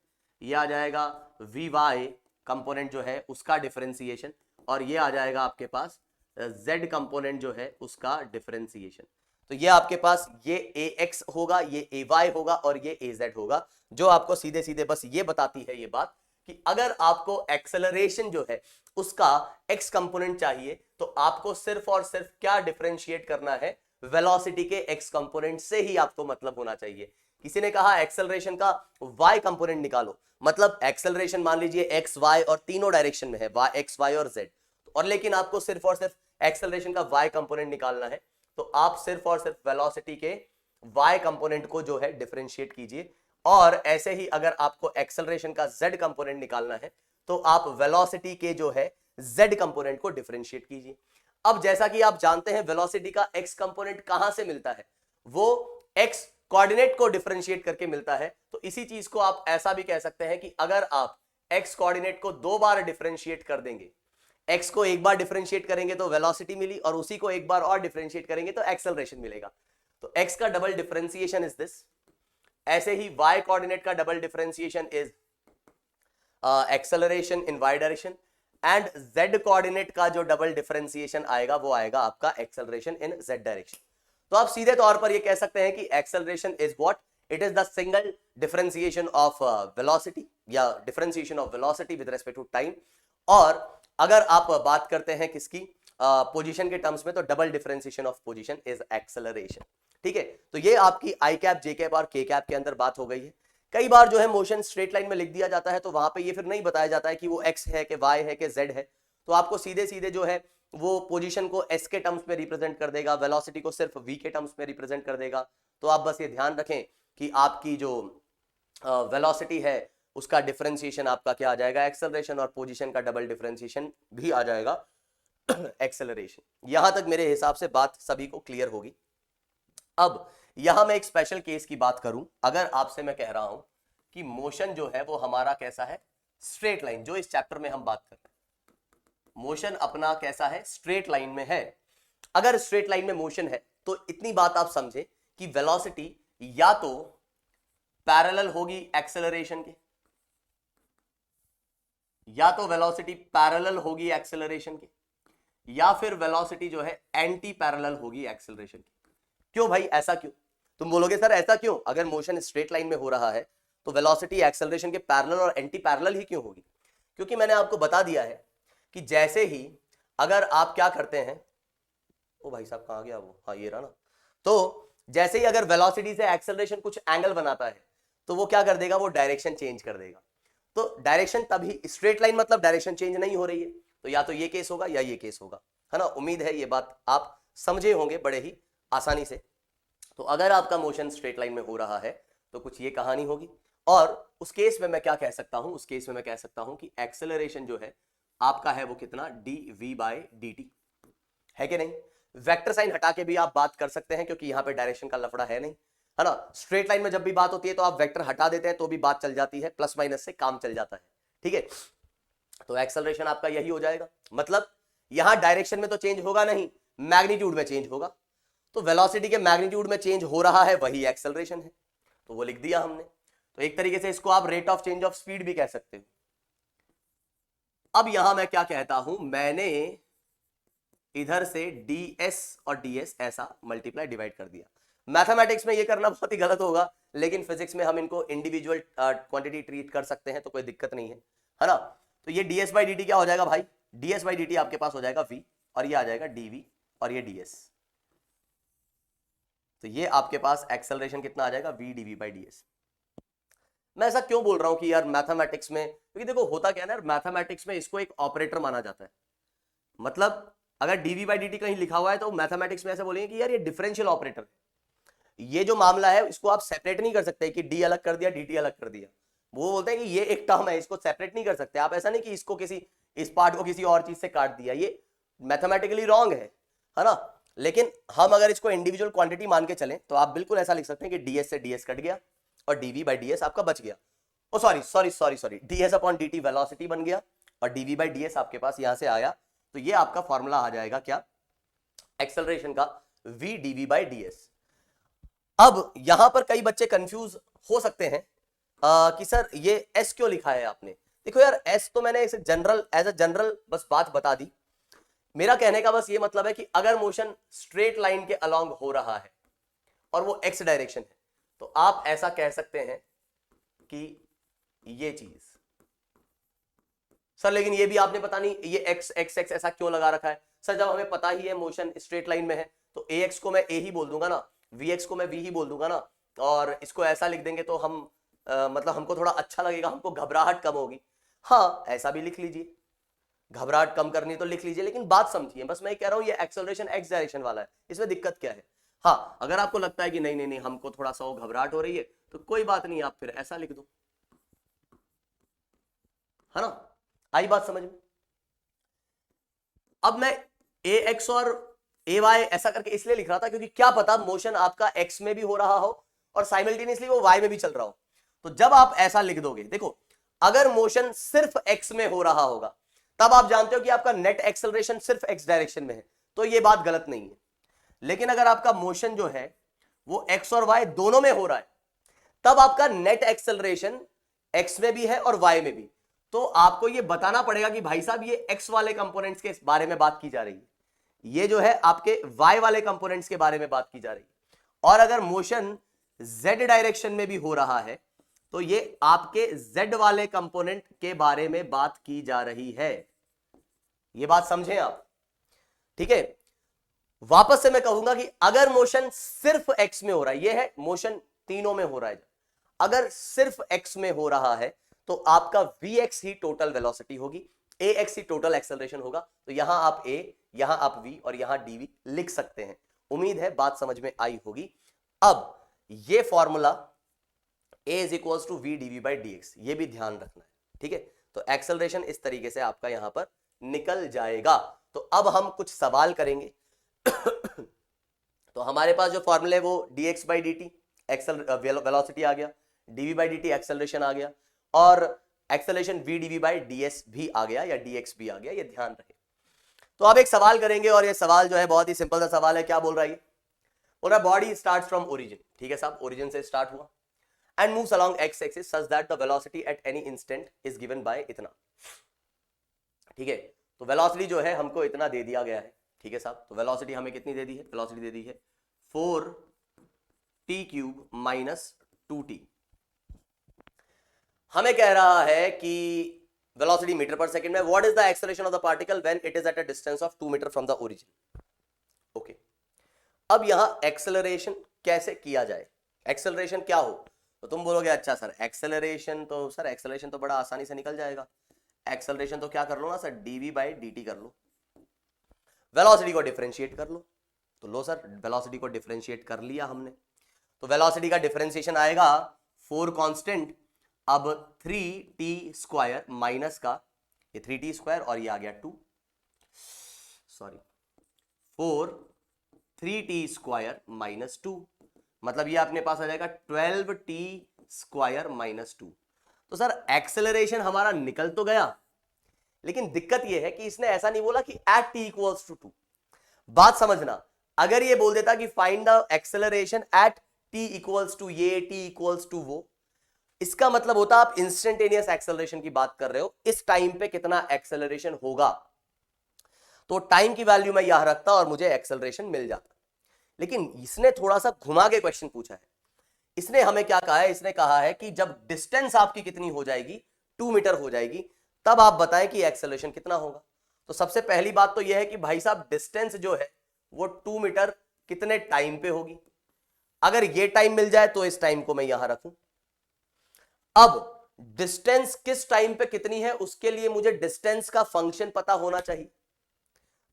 ये आ जाएगा वी वाई कंपोनेंट जो है उसका डिफरेंशिएशन, और ये आ जाएगा आपके पास z कंपोनेंट जो है उसका डिफरेंशिएशन। तो ये आपके पास ये ax होगा, ये ay होगा और ये az होगा, जो आपको सीधे सीधे बस ये बताती है ये बात कि अगर आपको एक्सेलरेशन जो है उसका x कंपोनेंट चाहिए तो आपको सिर्फ और सिर्फ क्या डिफरेंशिएट करना है, वेलोसिटी के x कंपोनेंट से ही आपको मतलब होना चाहिए। किसी ने कहा एक्सेलरेशन का y कंपोनेंट निकालो, मतलब एक्सेलरेशन मान लीजिए x y और तीनों डायरेक्शन में है, x y और z, और लेकिन आपको सिर्फ और सिर्फ एक्सेलरेशन का y कंपोनेंट निकालना है, तो आप सिर्फ और सिर्फ वेलोसिटी के y कंपोनेंट को जो है डिफरेंशिएट कीजिए। और ऐसे ही अगर आपको एक्सेलरेशन का z कंपोनेंट निकालना है तो आप वेलोसिटी के जो है z कंपोनेंट को डिफरेंशिएट कीजिए। अब जैसा कि आप जानते हैं वेलोसिटी का x कंपोनेंट कहां से मिलता है, वो x कोऑर्डिनेट को डिफरेंशिएट करके मिलता है। तो इसी चीज को आप ऐसा भी कह सकते हैं कि अगर आप x कोऑर्डिनेट को 2 बार डिफरेंशिएट कर देंगे, x को एक बार डिफरेंशिएट करेंगे तो वेलोसिटी मिली, और उसी को एक बार और डिफरेंशिएट करेंगे तो एक्सेलरेशन मिलेगा। तो x का डबल डिफरेंशिएशन इज दिस, ऐसे ही y कोऑर्डिनेट का double differentiation is acceleration in y direction, and z coordinate का जो डबल डिफरेंशिएशन आएगा वो आएगा आपका एक्सेलरेशन इन z डायरेक्शन। तो आप सीधे तौर पर ये कह सकते हैं कि acceleration is what, it is the single differentiation of velocity या differentiation of velocity with respect to time. और अगर आप बात करते हैं किसकी पोजीशन के टर्म्स में, तो double differentiation of position is acceleration. ठीक है, तो ये आपकी आई कैप, जे कैप और के कैप के अंदर बात हो गई है। कई बार जो है मोशन स्ट्रेट लाइन में लिख दिया जाता है तो वहां पे ये फिर नहीं बताया जाता है कि वो एक्स है कि वाई है कि जेड है, तो आपको सीधे सीधे जो है वो पोजीशन को एस के टर्म्स में रिप्रेजेंट कर देगा, वेलोसिटी को सिर्फ वी के टर्म्स में रिप्रेजेंट कर देगा। तो आप बस ये ध्यान रखें कि आपकी जो वेलोसिटी है उसका डिफरेंशिएशन आपका क्या आ जाएगा, एक्सेलरेशन, और पोजीशन का डबल डिफरेंशिएशन भी आ जाएगा एक्सेलरेशन। यहां तक मेरे हिसाब से बात सभी को क्लियर होगी। अब यहां मैं एक स्पेशल केस की बात करूं, अगर आपसे मैं कह रहा हूं कि मोशन जो है वो हमारा कैसा है, स्ट्रेट लाइन, जो इस चैप्टर में हम बात कर रहे हैं, मोशन अपना कैसा है, स्ट्रेट लाइन में है। अगर स्ट्रेट लाइन में मोशन है तो इतनी बात आप समझे कि वेलोसिटी या तो पैरेलल होगी एक्सेलरेशन के, या तो वेलोसिटी पैरेलल होगी एक्सेलरेशन के, या फिर वेलोसिटी जो है एंटी पैरेलल होगी एक्सेलरेशन की। क्यों भाई, ऐसा क्यों? तुम बोलोगे सर ऐसा क्यों, अगर मोशन स्ट्रेट लाइन में हो रहा है तो वेलोसिटी एक्सेलरेशन के पैरेलल और एंटी पैरेलल ही क्यों होगी? क्योंकि मैंने आपको बता दिया है कि जैसे ही अगर आप क्या करते हैं, ओ भाई साहब कहां गया वो, हाँ ये रहा ना, तो जैसे ही अगर वेलोसिटी से एक्सेलरेशन कुछ एंगल बनाता है तो वो क्या कर देगा, वो डायरेक्शन चेंज कर देगा। तो डायरेक्शन तभी, स्ट्रेट लाइन मतलब डायरेक्शन चेंज नहीं हो रही है, तो या तो ये केस होगा या ये केस होगा, है ना। उम्मीद है ये बात आप समझे होंगे बड़े ही आसानी से। तो अगर आपका मोशन स्ट्रेट लाइन में हो रहा है तो कुछ ये कहानी होगी, और उस केस में मैं क्या कह सकता हूं, उस केस में मैं कह सकता हूं कि एक्सेलरेशन जो है आपका है वो कितना, dv/dt, है कि नहीं। वेक्टर साइन हटा के भी आप बात कर सकते हैं क्योंकि यहां पे डायरेक्शन का लफड़ा है नहीं, है ना। स्ट्रेट लाइन में जब भी बात होती है तो आप वेक्टर हटा देते हैं तो भी बात चल जाती है, प्लस माइनस से काम चल जाता है, ठीक है। तो एक्सेलरेशन आपका यही हो जाएगा, मतलब यहां डायरेक्शन में तो चेंज होगा नहीं, मैग्नीट्यूड में चेंज होगा। तो वेलोसिटी के मैग्नीट्यूड में चेंज हो रहा है, वही एक्सेलरेशन है, तो वो लिख दिया हमने। तो एक तरीके से इसको आप rate of change of speed भी कह सकते हो। अब यहां मैं क्या कहता हूं, मैंने इधर से ds और ds ऐसा मल्टीप्लाई डिवाइड कर दिया। मैथमेटिक्स में ये करना बहुत ही गलत होगा, लेकिन फिजिक्स में हम इनको इंडिविजुअल क्वांटिटी ट्रीट कर सकते हैं, तो कोई दिक्कत नहीं है ना। तो ये ds बाई dt क्या हो जाएगा भाई, ds बाई dt आपके पास हो जाएगा v, और ये आ जाएगा dv, और ये ds। तो ये आपके पास एक्सेलरेशन कितना आ जाएगा, v dv बाई ds। मैं ऐसा क्यों बोल रहा हूं कि यार मैथमेटिक्स में, क्योंकि देखो होता क्या है ना, मैथमेटिक्स में इसको एक ऑपरेटर माना जाता है। मतलब अगर dv बाई dt कहीं लिखा हुआ है तो मैथमेटिक्स में ऐसे बोलेंगे कि यार ये डिफरेंशियल ऑपरेटर है। ये जो मामला है इसको आप सेपरेट नहीं कर सकते कि d अलग कर दिया dt अलग कर दिया। वो बोलते हैं कि ये एक टर्म है, इसको सेपरेट नहीं कर सकते आप। ऐसा नहीं कि इसको किसी, इस पार्ट को किसी और चीज से काट दिया, ये मैथमेटिकली रॉन्ग है ना। लेकिन हम अगर इसको इंडिविजुअल क्वांटिटी मान के चलें तो आप बिल्कुल ऐसा लिख सकते हैं कि ds से ds कट गया और dv बाई ds आपका बच गया। Oh sorry ds upon dt velocity बन गया, और dv बाई ds आपके पास यहां से आया। तो ये आपका फॉर्मूला आ जाएगा क्या, एक्सेलरेशन का, v dv बाई ds। अब यहां पर कई बच्चे कंफ्यूज हो सकते हैं कि सर ये s क्यों लिखा है आपने। देखो यार s तो मैंने इसे जनरल, एज अ जनरल बस बात बता दी। मेरा कहने का बस ये मतलब है कि अगर मोशन स्ट्रेट लाइन के अलोंग हो रहा है और वो x डायरेक्शन है, तो आप ऐसा कह सकते हैं कि ये चीज, सर लेकिन ये भी आपने पता नहीं ये x x x ऐसा क्यों लगा रखा है। सर जब हमें पता ही है मोशन स्ट्रेट लाइन में है, तो ax को मैं a ही बोल दूंगा ना, vx को मैं v ही बोल दूंगा ना, और इसको ऐसा लिख देंगे तो हम मतलब हमको थोड़ा अच्छा लगेगा, हमको घबराहट कम होगी। हाँ ऐसा भी लिख लीजिए, घबराहट कम करनी तो लिख लीजिए, लेकिन बात समझिए। बस मैं कह रहा हूं ये एक्सेलरेशन x डायरेक्शन वाला है, इसमें दिक्कत क्या है। हाँ अगर आपको लगता है कि नहीं नहीं नहीं हमको थोड़ा सा घबराहट हो रही है, तो कोई बात नहीं, आप फिर ऐसा लिख दो, है ना। आई बात समझ में। अब मैं ax और ay ऐसा करके इसलिए लिख रहा था क्योंकि क्या पता मोशन आपका x में भी हो रहा हो और साइमल्टेनियसली वो y में भी चल रहा हो। तो जब आप ऐसा लिख दोगे, देखो अगर मोशन सिर्फ x में हो रहा होगा तब आप जानते हो कि आपका नेट एक्सेलरेशन सिर्फ x डायरेक्शन में है, तो ये बात गलत नहीं है। लेकिन अगर आपका मोशन जो है वो x और y दोनों में हो रहा है, तब आपका नेट एक्सेलरेशन x में भी है और y में भी। तो आपको ये बताना पड़ेगा कि भाई साहब ये x वाले कंपोनेंट्स के बारे में बात की जा रही है, ये जो है आपके y वाले कंपोनेंट्स के बारे में बात की जा रही है। और अगर मोशन z डायरेक्शन में भी हो रहा है, तो ये आपके z वाले कंपोनेंट के बारे में बात की जा रही है। ये बात समझें आप, ठीक है। वापस से मैं कहूंगा कि अगर मोशन सिर्फ x में हो रहा है, ये है मोशन तीनों में हो रहा है, अगर सिर्फ x में हो रहा है तो आपका vx ही टोटल वेलोसिटी होगी, ax ही टोटल एक्सेलरेशन होगा। तो यहां आप a, यहां आप v और यहां dv लिख सकते हैं। उम्मीद है बात समझ में आई होगी। अब ये formula a is equals to v dv by dx, ये भी ध्यान रखना है, ठीक है। तो एक्सेलरेशन इस तरीके से आपका यहां पर निकल जाएगा। तो अब हम कुछ सवाल करेंगे। तो हमारे पास जो फॉर्मूला है वो dx बाई dt वेलोसिटी आ गया, dv बाई dt एक्सेलरेशन आ गया, और acceleration v dv by ds भी आ गया या dx भी आ गया, ये ध्यान रहे। तो अब एक सवाल करेंगे, और ये सवाल जो है बहुत ही सिंपल सा सवाल है। क्या बोल रहा है, बोल रहा है बॉडी स्टार्ट्स फ्रॉम ओरिजिन, ठीक है साहब, ओरिजिन से स्टार्ट हुआ and moves along x axis such that the velocity at any instant is given by इतना, ठीक है। तो वेलोसिटी जो है हमको इतना दे दिया गया है, ठीक है साहब। तो वेलोसिटी हमें कितनी दे दी है, वेलोसिटी दे दी है 4t क्यूब माइनस 2t। हमें कह रहा है कि वेलोसिटी मीटर पर सेकंड में, what is the acceleration of the particle when it is at a distance of 2 metre from the origin. Okay, अब यहां एक्सेलरेशन कैसे किया जाए, एक्सेलरेशन क्या हो। तो तुम बोलोगे अच्छा सर एक्सेलरेशन तो बड़ा आसानी से निकल जाएगा। एक्सेलरेशन तो क्या कर लो ना सर, dv बाई dt कर लो, वेलोसिटी को डिफरेंशिएट कर लो। तो लो सर वेलोसिटी को डिफरेंशिएट कर लिया हमने, तो वेलोसिटी का डिफरेंशिएशन आएगा 4 कांस्टेंट, अब 3t स्क्वायर माइनस का ये 3t स्क्वायर और ये आ गया 2, सॉरी 4 3t स्क्वायर माइनस 2, मतलब ये अपने पास आ जाएगा 12t स्क्वायर माइनस 2। तो सर एक्सेलरेशन हमारा निकल तो गया, लेकिन दिक्कत यह है कि इसने ऐसा नहीं बोला कि एट t इक्वल्स टू 2। बात समझना, अगर ये बोल देता कि find the acceleration at t equals to ये, t इक्वल्स टू वो, इसका मतलब होता आप इंस्टेंटेनियस एक्सेलरेशन की बात कर रहे हो, इस टाइम पे कितना एक्सेलरेशन होगा, तो टाइम की वैल्यू मैं यहां रखता और मुझे एक्सेलरेशन मिल जाता। लेकिन इसने थोड़ा सा घुमा के क्वेश्चन पूछा है। इसने हमें क्या कहा है, इसने कहा है कि जब डिस्टेंस आपकी कितनी हो जाएगी, 2 मीटर हो जाएगी, तब आप बताएं कि एक्सेलरेशन कितना होगा। तो सबसे पहली बात तो यह है कि भाई साहब डिस्टेंस जो है वो 2 मीटर कितने टाइम पे होगी। अगर ये टाइम मिल जाए तो इस टाइम को मैं यहां रखूं। अब डिस्टेंस किस टाइम पे कितनी है, उसके लिए मुझे डिस्टेंस का फंक्शन पता होना चाहिए।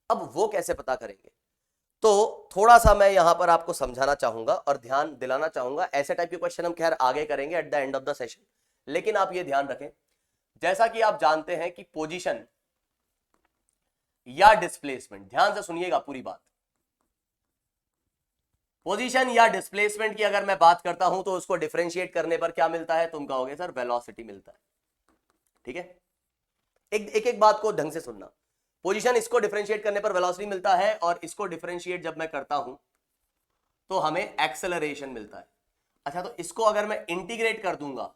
अब वो कैसे पता करेंगे, तो थोड़ा सा मैं यहां पर आपको समझाना चाहूंगा और ध्यान दिलाना चाहूंगा। ऐसे टाइप के क्वेश्चन हम खैर आगे करेंगे at the end of the session, लेकिन आप ये ध्यान रखें, जैसा कि आप जानते हैं कि पोजीशन या डिस्प्लेसमेंट, ध्यान से सुनिएगा पूरी बात, पोजीशन या डिस्प्लेसमेंट की अगर मैं बात करता हूं तो उसको डिफरेंशिएट करने पर क्या मिलता है, तुम कहोगे सर वेलोसिटी मिलता है। ठीक है, एक बात को ढंग से सुनना, पोजीशन इसको डिफरेंशिएट करने पर वेलोसिटी मिलता है और इसको डिफरेंशिएट जब मैं करता हूं तो हमें एक्सेलरेशन मिलता है। अच्छा, तो इसको अगर मैं इंटीग्रेट कर दूंगा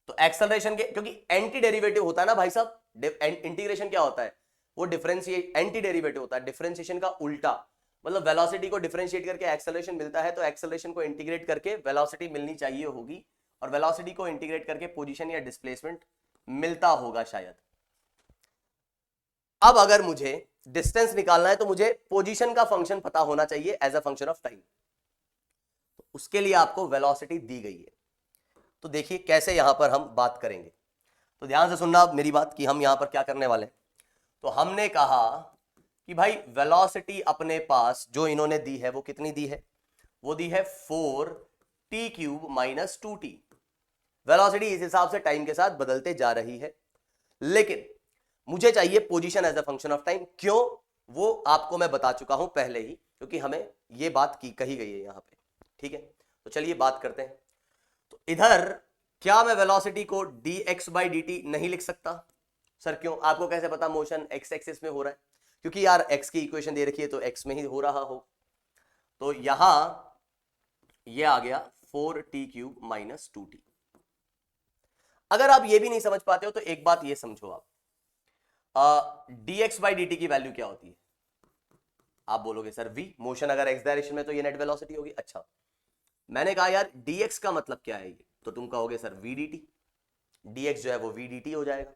तो एक्सेलरेशन के, क्योंकि एंटी डेरिवेटिव होता है ना भाई साहब, इंटीग्रेशन क्या होता है, वो डिफरेंशिएट, एंटी डेरिवेटिव होता है, डिफरेंशिएशन का उल्टा, मतलब वेलोसिटी को डिफरेंशिएट करके एक्सेलरेशन मिलता है, तो एक्सेलरेशन को इंटीग्रेट करके वेलोसिटी मिलनी चाहिए होगी, और वेलोसिटी को इंटीग्रेट करके पोजीशन या डिस्प्लेसमेंट मिलता होगा शायद। अब अगर मुझे डिस्टेंस निकालना है तो मुझे पोजीशन का फंक्शन पता होना चाहिए as a function of time, तो उसके लिए आपको वेलोसिटी दी गई है। तो देखिए कैसे यहां पर हम बात करेंगे, तो ध्यान से सुनना मेरी बात कि हम यहां पर क्या करने वाले हैं। तो हमने कहा कि भाई वेलोसिटी अपने पास जो इन्होंने दी है वो कितनी दी है, वो दी है 4t³ - 2t। वेलोसिटी इस हिसाब से टाइम के साथ बदलते जा रही है, लेकिन मुझे चाहिए position as a function of time. क्यों, वो आपको मैं बता चुका हूं पहले ही, क्योंकि हमें ये बात की कही गई है यहां पे। ठीक है, तो चलिए बात करते हैं। तो इधर क्या मैं वेलोसिटी को dx/dt नहीं लिख सकता? सर क्यों, आपको कैसे पता मोशन x एक्सिस में हो रहा है? क्योंकि यार x की इक्वेशन दे रखी है तो x में ही हो रहा हो। तो यहां ये आ गया 4t³ - 2t। अगर आप ये भी नहीं समझ पाते हो तो एक बात ये समझो, आप dx/dt की वैल्यू क्या होती है? आप बोलोगे सर v, मोशन अगर x डायरेक्शन में तो ये नेट वेलोसिटी होगी। अच्छा, मैंने कहा यार dx का मतलब क्या है ये, तो तुम कहोगे सर v dt, dx जो है वो v dt हो जाएगा।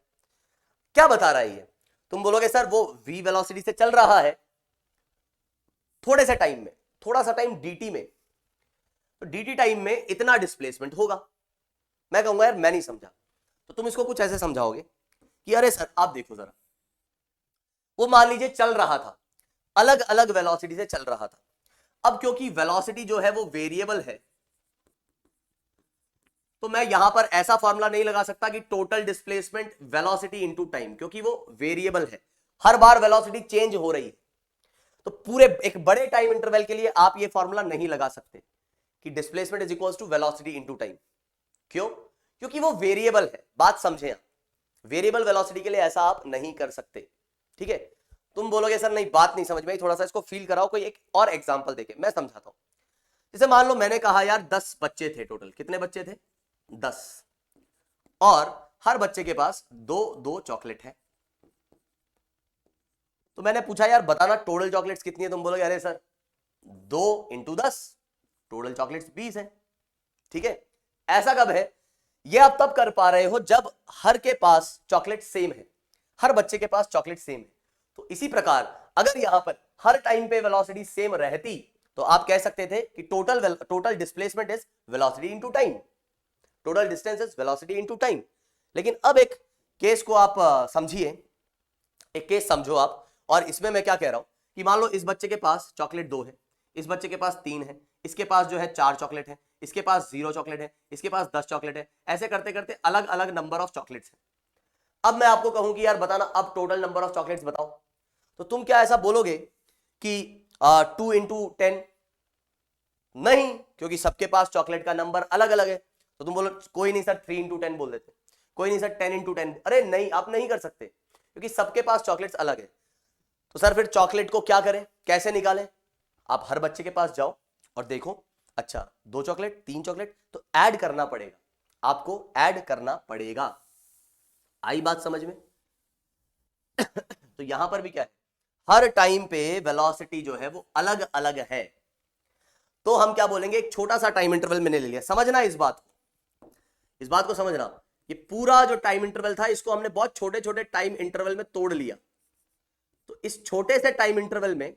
क्या बता रहा है ये, तुम बोलोगे सर वो v वेलोसिटी से चल रहा है थोड़े से टाइम में, थोड़ा सा टाइम dt में, तो dt टाइम में इतना डिस्प्लेसमेंट होगा। मैं कहूंगा यार मैं नहीं समझा, तो तुम इसको कुछ ऐसे समझाओगे कि अरे सर आप देखो जरा, वो मान लीजिए चल रहा था, अलग अलग वेलोसिटी से चल रहा था। अब क्योंकि वेलोसिटी जो है वो वेरिएबल है, तो मैं यहां पर ऐसा फॉर्मूला नहीं लगा सकता कि total displacement velocity into time, क्योंकि वो वेरिएबल है, हर बार वेलोसिटी चेंज हो रही है। तो पूरे एक बड़े टाइम इंटरवल के लिए आप ये फॉर्मूला नहीं लगा सकते कि displacement is equals to velocity into time. क्यों, क्योंकि वो वेरिएबल है। बात समझे आप, वेरिएबल वेलोसिटी के लिए ऐसा आप नहीं कर सकते। ठीक है, तुम बोलोगे सर नहीं बात नहीं समझ में आई, थोड़ा सा इसको फील कराओ, कोई एक और एग्जांपल देके मैं समझाता हूं। जैसे मान लो मैंने कहा यार 10 बच्चे थे टोटल, कितने बच्चे थे? 10, और हर बच्चे के पास 2-2 चॉकलेट है। तो मैंने पूछा यार बताना टोटल चॉकलेट्स कितनी है, तुम बोलोगे अरे सर 2 × 10, टोटल चॉकलेट्स 20 है। ठीक है, ऐसा कब है, ये आप तब कर पा रहे हो जब हर के पास चॉकलेट सेम है, हर बच्चे के पास चॉकलेट सेम है। तो इसी प्रकार अगर यहां पर हर टाइम पे वेलोसिटी सेम रहती तो आप कह सकते थे कि total displacement is velocity into time, total distance is velocity into time. लेकिन अब एक केस को आप समझिए, एक केस समझो आप, और इसमें मैं क्या कह रहा हूं कि मान लो इस बच्चे के पास चॉकलेट 2 है, इस बच्चे के पास 3 है, इसके पास जो है 4 चॉकलेट है, इसके पास 0 चॉकलेट है, इसके पास 10 चॉकलेट है, ऐसे करते करते अलग अलग नंबर ऑफ चॉकलेट्स है। अब मैं आपको कहूं कि यार बताना अब टोटल नंबर ऑफ चॉकलेट्स बताओ, तो तुम क्या ऐसा बोलोगे कि 2 × 10? नहीं, क्योंकि सबके पास चॉकलेट का नंबर अलग अलग है। तो तुम बोलो कोई नहीं सर 3 × 10 बोल देते। कोई नहीं सर 10 इंटू 10, अरे नहीं आप नहीं कर सकते क्योंकि सबके पास चॉकलेट्स अलग है। तो सर फिर चॉकलेट को क्या करें, कैसे निकालें? आप हर बच्चे के पास जाओ और देखो, अच्छा 2 चॉकलेट 3 चॉकलेट, तो ऐड करना पड़ेगा, आपको ऐड करना पड़ेगा। आई बात समझ में? तो यहां पर भी क्या है, हर टाइम पे वेलोसिटी जो है वो अलग अलग है। तो हम क्या बोलेंगे, एक छोटा सा टाइम इंटरवल मैंने ले लिया, समझना इस बात को समझना। ये पूरा जो टाइम इंटरवल था इसको हमने बहुत छोटे छोटे टाइम इंटरवल में तोड़ लिया। तो इस छोटे से टाइम इंटरवल में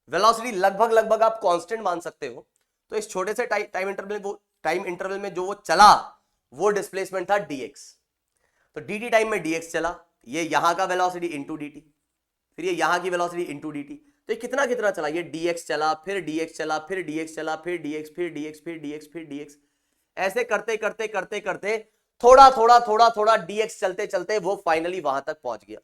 वेलोसिटी लगभग लगभग आप कांस्टेंट मान सकते हो। तो इस छोटे से टाइम इंटरवल में जो वो चला वो डिस्प्लेसमेंट था dx। तो dt टाइम में dx चला, ये यहां का वेलोसिटी इंटू dt, फिर ये यहां की वेलोसिटी इंटू dt। तो ये कितना कितना चला, ये dx चला, फिर dx चला, फिर dx चला, फिर dx, फिर dx, फिर dx, फिर dx, ऐसे करते करते करते करते थोड़ा थोड़ा थोड़ा थोड़ा dx चलते चलते वो फाइनली वहां तक पहुंच गया,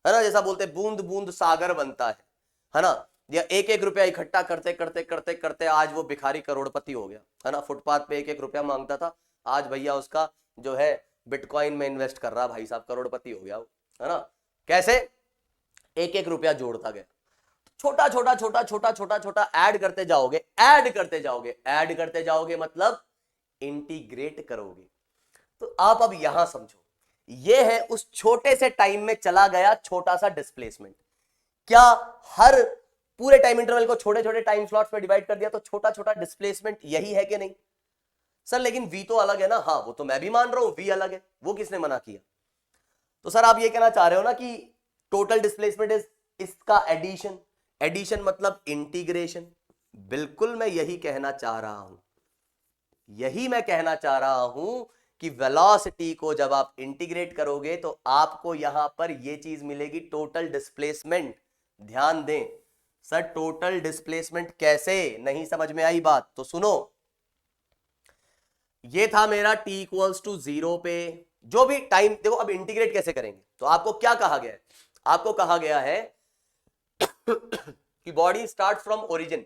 है ना। जैसा बोलते बूंद बूंद सागर बनता है ना। या एक एक रुपया इकट्ठा करते करते करते करते आज वो भिखारी करोड़पति हो गया, है ना। फुटपाथ पे एक एक रुपया मांगता था, आज भैया उसका जो है बिटकॉइन में इन्वेस्ट कर रहा, भाई साहब करोड़पति हो गया, है ना। कैसे? एक एक रुपया जोड़ता गया, छोटा छोटा छोटा छोटा छोटा छोटा ऐड करते जाओगे, ऐड करते जाओगे, ऐड करते जाओगे, मतलब इंटीग्रेट करोगे। तो आप अब यहां समझो, ये है उस छोटे से टाइम में चला गया छोटा सा डिस्प्लेसमेंट। क्या हर पूरे टाइम इंटरवल को छोटे छोटे टाइम स्लॉट्स में डिवाइड कर दिया तो छोटा छोटा डिस्प्लेसमेंट यही है कि नहीं? सर लेकिन v तो अलग है ना। हाँ वो तो मैं भी मान रहा हूं v अलग है, वो किसने मना किया? तो सर आप ये कहना चाह रहे हो ना कि टोटल डिस्प्लेसमेंट इज इसका एडिशन, एडिशन मतलब इंटीग्रेशन। बिल्कुल मैं यही कहना चाह रहा हूं, यही मैं कहना चाह रहा हूं कि वेलोसिटी को जब आप इंटीग्रेट करोगे तो आपको यहां पर यह चीज मिलेगी, टोटल डिस्प्लेसमेंट। ध्यान दें सर, टोटल डिस्प्लेसमेंट कैसे? नहीं समझ में आई बात तो सुनो। ये था मेरा t इक्वल्स टू 0 पे जो भी टाइम, देखो अब इंटीग्रेट कैसे करेंगे। तो आपको क्या कहा गया है? आपको कहा गया है कि बॉडी स्टार्ट फ्रॉम ओरिजिन,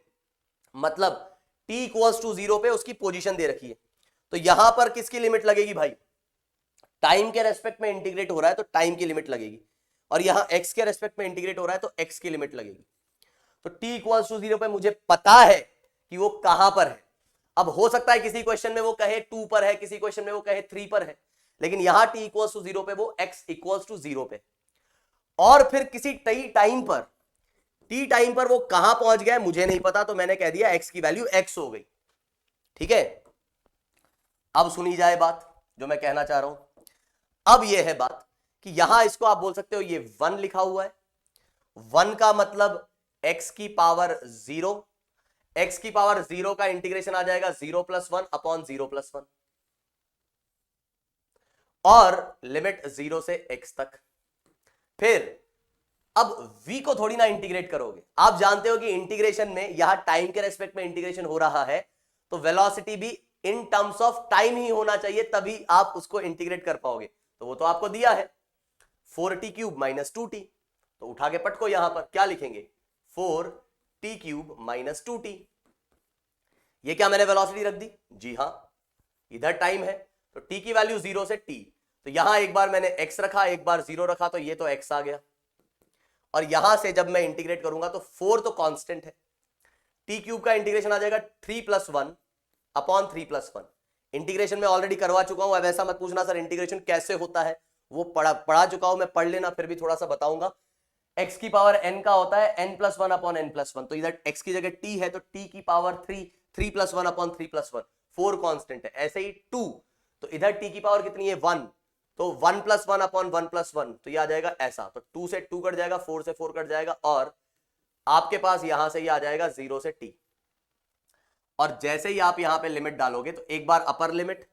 मतलब t इक्वल्स टू 0 पे उसकी पोजीशन दे रखी है। तो यहां पर किसकी लिमिट लगेगी भाई? टाइम के रेस्पेक्ट में इंटीग्रेट हो रहा है तो टाइम की लिमिट लगेगी, और यहां x के रेस्पेक्ट में इंटीग्रेट हो रहा है तो x की लिमिट लगेगी। तो t इक्वल्स टू 0 पे मुझे पता है कि वो कहां पर है। अब हो सकता है किसी क्वेश्चन में वो कहे 2 पर है, किसी क्वेश्चन में वो कहे 3 पर है, लेकिन यहां t इक्वल्स टू 0 पे वो x इक्वल्स टू 0 पे, और फिर किसी t टाइम पर वो कहां पहुंच गया मुझे नहीं पता, तो मैंने कह दिया x की वैल्यू x हो गई। ठीक है, अब सुनी जाए बात जो मैं कहना चाह रहा हूं। अब यह है बात कि यहां इसको आप बोल सकते हो ये 1 लिखा हुआ है, 1 का मतलब x की पावर 0, x की पावर 0 का इंटीग्रेशन आ जाएगा 0 + 1 अपॉन 0 + 1, और लिमिट 0 से x तक। फिर अब v को थोड़ी ना इंटीग्रेट करोगे, आप जानते हो कि इंटीग्रेशन में यहां टाइम के रेस्पेक्ट में इंटीग्रेशन हो रहा है, तो वेलोसिटी भी इन टर्म्स ऑफ टाइम ही होना चाहिए, तभी आप उसको इंटीग्रेट कर पाओगे। तो वो तो आपको दिया है 4t³ - 2t, तो उठा के पटको, यहां पर क्या लिखेंगे 4t³ - 2t। ये क्या मैंने वेलोसिटी रख दी? जी हां, इधर टाइम है तो t की वैल्यू 0 से t, तो यहां एक बार मैंने x रखा, एक बार 0 रखा, तो ये तो x आ गया। और यहां से जब मैं इंटीग्रेट करूंगा तो 4 तो कांस्टेंट है, t³ का इंटीग्रेशन आ जाएगा 3 + 1 अपॉन 3 + 1। इंटीग्रेशन में ऑलरेडी करवा चुका हूं, अब ऐसा मत पूछना सर इंटीग्रेशन कैसे होता है, वो पढ़ा चुका हूं मैं, पढ़ लेना, फिर भी थोड़ा सा बताऊंगा। x की पावर n का होता है n + 1 अपॉन n + 1, तो इधर x की जगह t है तो t की पावर 3 + 1 अपॉन 3 + 1, 4 कांस्टेंट है। ऐसे ही 2, तो इधर t की पावर कितनी है 1, तो 1 + 1 अपॉन 1 + 1, तो ये आ जाएगा ऐसा, तो 2 से 2 कट जाएगा, 4 से 4 कट जाएगा, और आपके पास यहां से ये आ जाएगा 0 से t। और जैसे ही आप यहां पे लिमिट डालोगे तो एक बार अपर लिमिट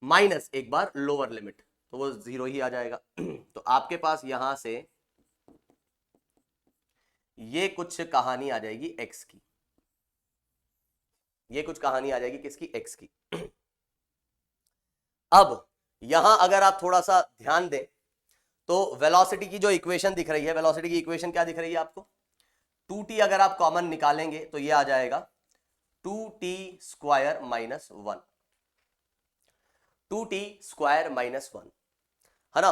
माइनस एक बार लोअर लिमिट, तो वो 0 ही आ जाएगा। तो आपके पास यहां से ये कुछ कहानी आ जाएगी x की, ये कुछ कहानी आ जाएगी किसकी? x की। अब यहां अगर आप थोड़ा सा ध्यान दें तो वेलोसिटी की जो इक्वेशन दिख रही है, वेलोसिटी की इक्वेशन क्या दिख रही है आपको? 2t अगर आप कॉमन निकालेंगे तो ये आ जाएगा 2t² - 1, 2t² - 1, है ना।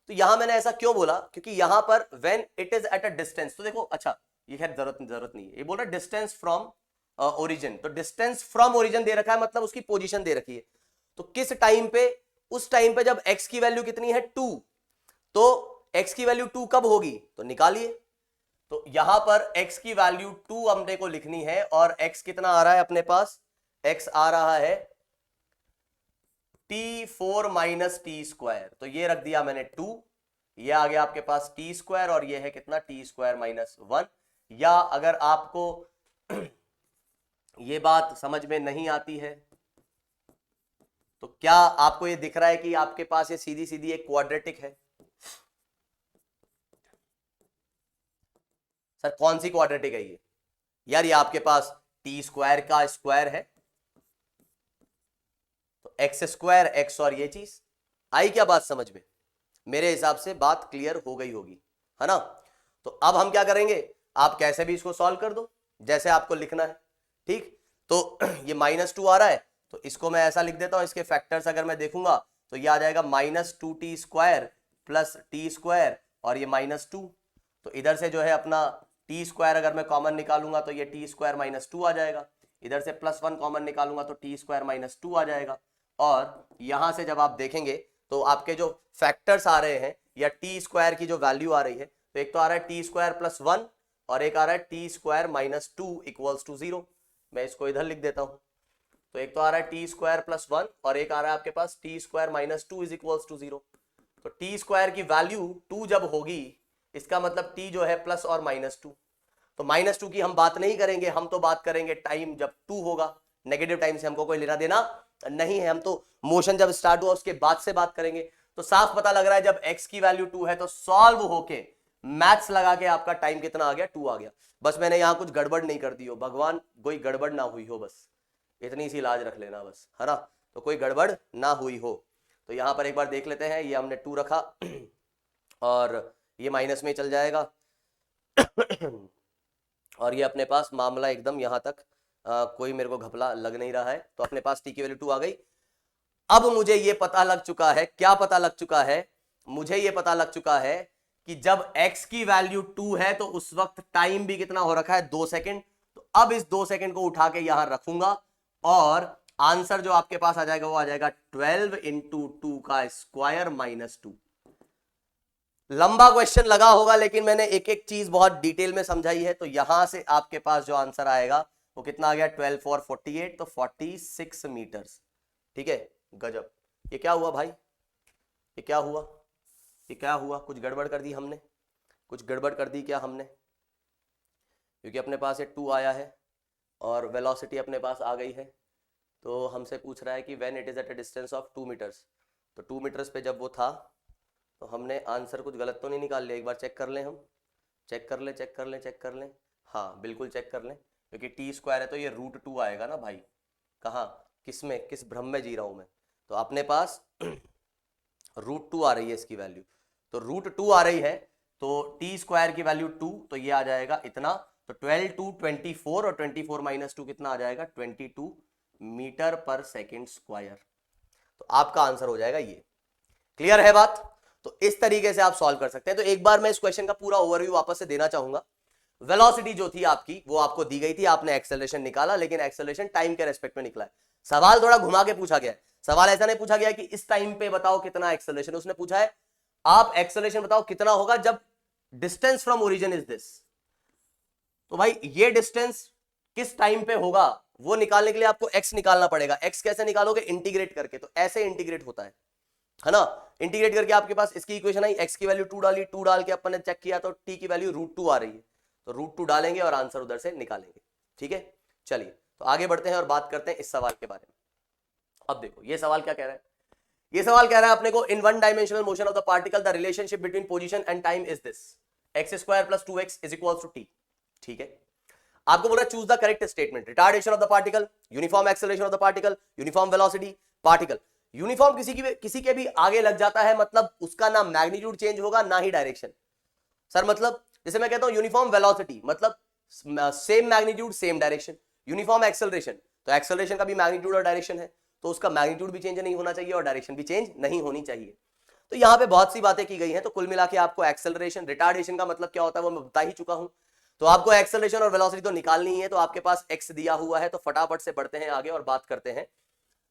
तो यहां मैंने ऐसा क्यों बोला, क्योंकि यहां पर when it is at a distance, तो देखो अच्छा ये खैर जरूरत नहीं है, ये बोल रहा है डिस्टेंस फ्रॉम ओरिजिन, तो डिस्टेंस फ्रॉम ओरिजिन दे रखा है, मतलब उसकी पोजीशन दे रखी है। तो किस टाइम पे, उस टाइम पे जब x की वैल्यू कितनी है 2, तो x की वैल्यू 2 कब होगी, तो निकालिए। तो यहां पर x की वैल्यू 2 हमने को लिखनी है, और x कितना आ रहा है अपने पास, x आ रहा है t4 - t², तो ये रख दिया मैंने 2, ये आ गया आपके पास t², और ये है कितना t² - 1। या अगर आपको ये बात समझ में नहीं आती है, तो क्या आपको ये दिख रहा है कि आपके पास ये सीधी सीधी एक क्वाड्रेटिक है, सर कौन सी क्वाड्रेटिक है ये, यार ये आपके पास t² का स्क्वायर है, तो x² x, और ये चीज आई क्या बात समझ में, मेरे हिसाब से बात क्लियर हो गई होगी, है ना। तो अब हम क्या करेंगे, आप कैसे भी इसको सॉल्व कर दो जैसे आपको लिखना है, ठीक। तो ये -2 आ रहा है, तो इसको मैं ऐसा लिख देता हूं, इसके फैक्टर्स अगर मैं देखूंगा तो ये आ जाएगा -2t² + t², और ये -2, तो इधर से जो है अपना t² अगर मैं कॉमन निकालूंगा तो ये t² - 2 आ जाएगा, इधर से +1 कॉमन निकालूंगा तो t² - 2 आ जाएगा। और यहां से जब आप देखेंगे तो आपके जो फैक्टर्स आ रहे हैं या t² की जो वैल्यू आ रही है, तो एक तो आ रहा है t² + 1, और एक आ रहा है t² - 2 = 0। मैं इसको इधर लिख देता हूं, तो एक तो आ रहा है t² + 1, और एक आ रहा है आपके पास t² - 2 = 0। तो t² की वैल्यू 2 जब होगी, इसका मतलब t जो है प्लस और -2, तो -2 की हम बात नहीं करेंगे, हम तो बात करेंगे टाइम जब 2 होगा, नेगेटिव टाइम से हमको कोई लेना देना नहीं है, हम तो मोशन जब स्टार्ट हुआ उसके बाद से बात करेंगे। तो साफ पता लग रहा है जब x की वैल्यू 2 है तो सॉल्व होके मैथ्स लगा के आपका टाइम कितना आ गया, 2 आ गया। बस मैंने यहां कुछ गड़बड़ नहीं कर दी हो, भगवान कोई गड़बड़ ना हुई हो, बस इतनी सी लाज रख लेना बस, है ना, तो कोई गड़बड़ ना हुई हो। तो यहां पर एक बार देख लेते हैं, ये हमने 2 रखा और ये माइनस में चल जाएगा और ये अपने पास मामला एकदम यहां तक कोई मेरे को घपला लग नहीं रहा है, तो अपने पास t की वैल्यू 2 आ गई। अब मुझे ये पता लग चुका है, क्या पता लग चुका है, मुझे ये पता लग चुका है कि जब x की वैल्यू 2 है तो उस वक्त टाइम भी कितना हो रखा है, 2 सेकंड। तो अब इस 2 सेकंड को उठा के यहां रखूंगा, और आंसर जो आपके पास आ जाएगा वो आ जाएगा 12 × 2 का स्क्वायर -2। लंबा क्वेश्चन लगा होगा, लेकिन मैंने एक एक चीज बहुत डिटेल में समझाई है। तो यहां से आपके पास जो आंसर आएगा वो कितना आ गया, 12 × 4 = 48, तो 46 मीटर्स, ठीक है। गजब, ये क्या हुआ भाई, ये क्या हुआ, ये क्या हुआ, कुछ गड़बड़ कर दी हमने, कुछ गड़बड़ कर दी क्या हमने, क्योंकि अपने पास ये 2 आया है और वेलोसिटी अपने पास आ गई है, तो हमसे पूछ रहा है कि when it is at a distance of 2 metres. तो 2 मीटर्स पे जब वो था तो हमने आंसर कुछ गलत तो नहीं निकाल लिया, एक बार चेक कर लें, हम चेक कर लें, चेक कर लें, चेक कर लें, हाँ बिल्कुल चेक कर लें, क्योंकि t² है तो ये √2 आएगा ना भाई, कहाँ किस में, किस भ्रम में जी रहा हूँ मैं। तो अपने पास √2 आ रही है इसकी वैल्यू, तो √2 आ रही है, तो t² की वैल्यू 2, तो ये आ जाएगा इतना, तो 12 × 2 = 24, और 24 - 2 कितना आ जाएगा, 22 मीटर पर सेकेंड स्क्वायर। तो आपका आंसर हो जाएगा ये। क्लियर है बात, तो इस तरीके से आप सॉल्व कर सकते हैं। तो एक बार मैं इस क्वेश्चन का पूरा ओवरव्यू वापस से देना चाहूंगा। वेलोसिटी जो थी आपकी वो आपको दी गई थी, आपने एक्सेलरेशन निकाला, लेकिन एक्सेलरेशन टाइम के रेस्पेक्ट में निकला है। सवाल थोड़ा घुमा के पूछा गया है, सवाल ऐसा नहीं पूछा गया कि इस टाइम पे बताओ कितना एक्सेलरेशन, उसने पूछा है आप एक्सेलरेशन बताओ कितना होगा जब distance from origin is this. तो भाई ये डिस्टेंस किस टाइम पे होगा वो निकालने के लिए आपको x निकालना पड़ेगा। x कैसे निकालोगे, इंटीग्रेट करके, तो ऐसे इंटीग्रेट होता है ना। इंटीग्रेट करके आपके पास इसकी इक्वेशन आई, x की वैल्यू 2 डाली, 2 डाल के अपन ने चेक किया तो t की वैल्यू √2 आ रही है, तो √2 डालेंगे और आंसर उधर से निकालेंगे, ठीक है। चलिए तो आगे बढ़ते हैं और बात करते हैं इस सवाल के बारे में। अब देखो ये सवाल क्या कह रहा है, ये सवाल कह रहा है अपने को, in one dimensional motion of the particle the relationship between position and time is this, x² + 2x = t, ठीक है। आपको बोल रहा है choose the correct statement, retardation of the particle, uniform acceleration of the particle, uniform velocity, particle uniform किसी के भी आगे लग जाता है, मतलब उसका ना मैग्नीट्यूड चेंज होगा ना ही डायरेक्शन। सर मतलब जैसे मैं कहता हूं यूनिफॉर्म वेलोसिटी मतलब same magnitude same direction, uniform acceleration तो एक्सेलरेशन का भी मैग्नीट्यूड और डायरेक्शन है, तो उसका मैग्नीट्यूड भी चेंज नहीं होना चाहिए और डायरेक्शन भी चेंज नहीं होनी चाहिए। तो यहाँ पे बहुत सी बातें की गई हैं। तो कुल मिला के आपको एक्सेलरेशन, रिटार्डेशन का मतलब क्या होता है वो मैं बता ही चुका हूं। तो आपको एक्सेलरेशन और वेलोसिटी तो निकालनी ही है। तो आपके पास x दिया हुआ है, तो फटाफट से बढ़ते हैं आगे और बात करते हैं।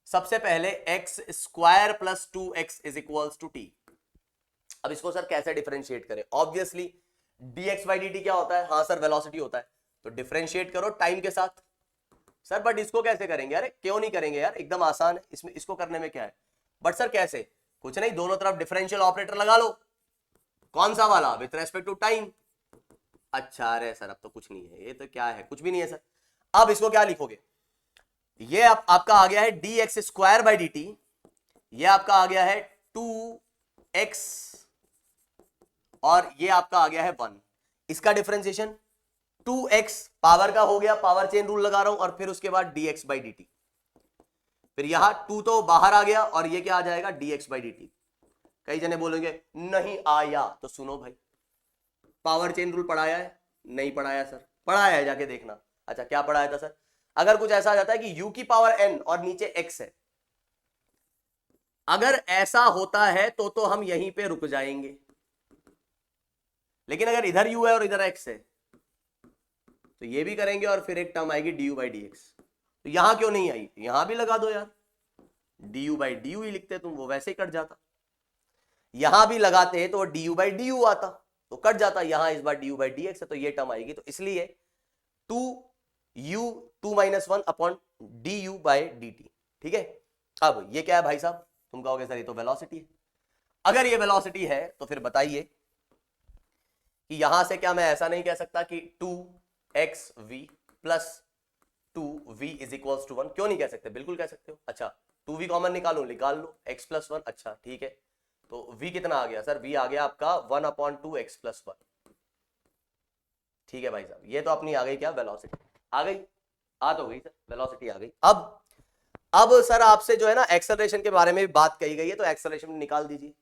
सबसे पहले x square plus 2x is equals to t. अब इसको सर कैसे डिफरेंशिएट करें? ऑब्वियसली dx बाई dt क्या होता है? हाँ सर वेलोसिटी होता है। तो डिफरेंशिएट करो टाइम के साथ। सर बट इसको कैसे करेंगे? अरे क्यों नहीं करेंगे यार, एकदम आसान है, इसमें इसको करने में क्या है? बट सर कैसे? कुछ नहीं, दोनों तरफ डिफरेंशियल ऑपरेटर लगा लो। कौन सा वाला? With respect to time. अच्छा अरे सर अब तो कुछ नहीं है, ये तो क्या है, कुछ भी नहीं है सर। अब इसको क्या लिखोगे? ये आपका आ गया है dx स्क्वायर बाई dt, ये आपका आ गया है 2x और ये आपका आ गया है 1। इसका डिफरेंशिएशन 2x पावर का हो गया, पावर चेन रूल लगा रहा हूं, और फिर उसके बाद dx बाई dt। फिर यहां 2 तो बाहर आ गया और ये क्या आ जाएगा? dx by dt। कई जने बोलेंगे नहीं आया, तो सुनो भाई, पावर चेन रूल पढ़ाया है? नहीं पढ़ाया सर। पढ़ाया है, जाके देखना। अच्छा क्या पढ़ाया था सर? अगर कुछ ऐसा आ जाता है कि u की पावर n और नीचे x है, अगर ऐसा होता है तो हम यहीं पे रुक जाएंगे। लेकिन अगर इधर u है और इधर x है तो ये भी करेंगे और फिर एक टर्म आएगी du बाई dx। तो यहां क्यों नहीं आई? यहां भी लगा दो यार, du बाई du ही लिखते तुम, वो वैसे ही कट जाता। यहां भी लगाते हैं तो du बाई du आता, तो कट जाता। यहां इस बार du बाई dx है तो ये टर्म आएगी। तो इसलिए 2u 2 - 1 upon du by dt। ठीक है। अब ये क्या है भाई साहब? तुम कहोगे सर ये तो वेलोसिटी है। अगर ये वेलोसिटी है तो फिर बताइए कि यहां से क्या मैं ऐसा नहीं कह सकता कि 2xv plus 2v is equals to 1? क्यों नहीं कह सकते? बिल्कुल कह सकते हो। अच्छा 2v कॉमन निकालो, निकाल लो, x प्लस 1। अच्छा ठीक है, तो v कितना आ गया सर? v आ गया आपका 1/2x प्लस 1। ठीक है भाई साहब, ये तो अपनी आ गई क्या? वेलोसिटी आ गई, आ तो गई सर, वेलोसिटी आ गई। अब सर आपसे जो है ना एक्सेलरेशन के बारे में भी बात कही गई है, तो एक्सेलरेशन निकाल दीजिए।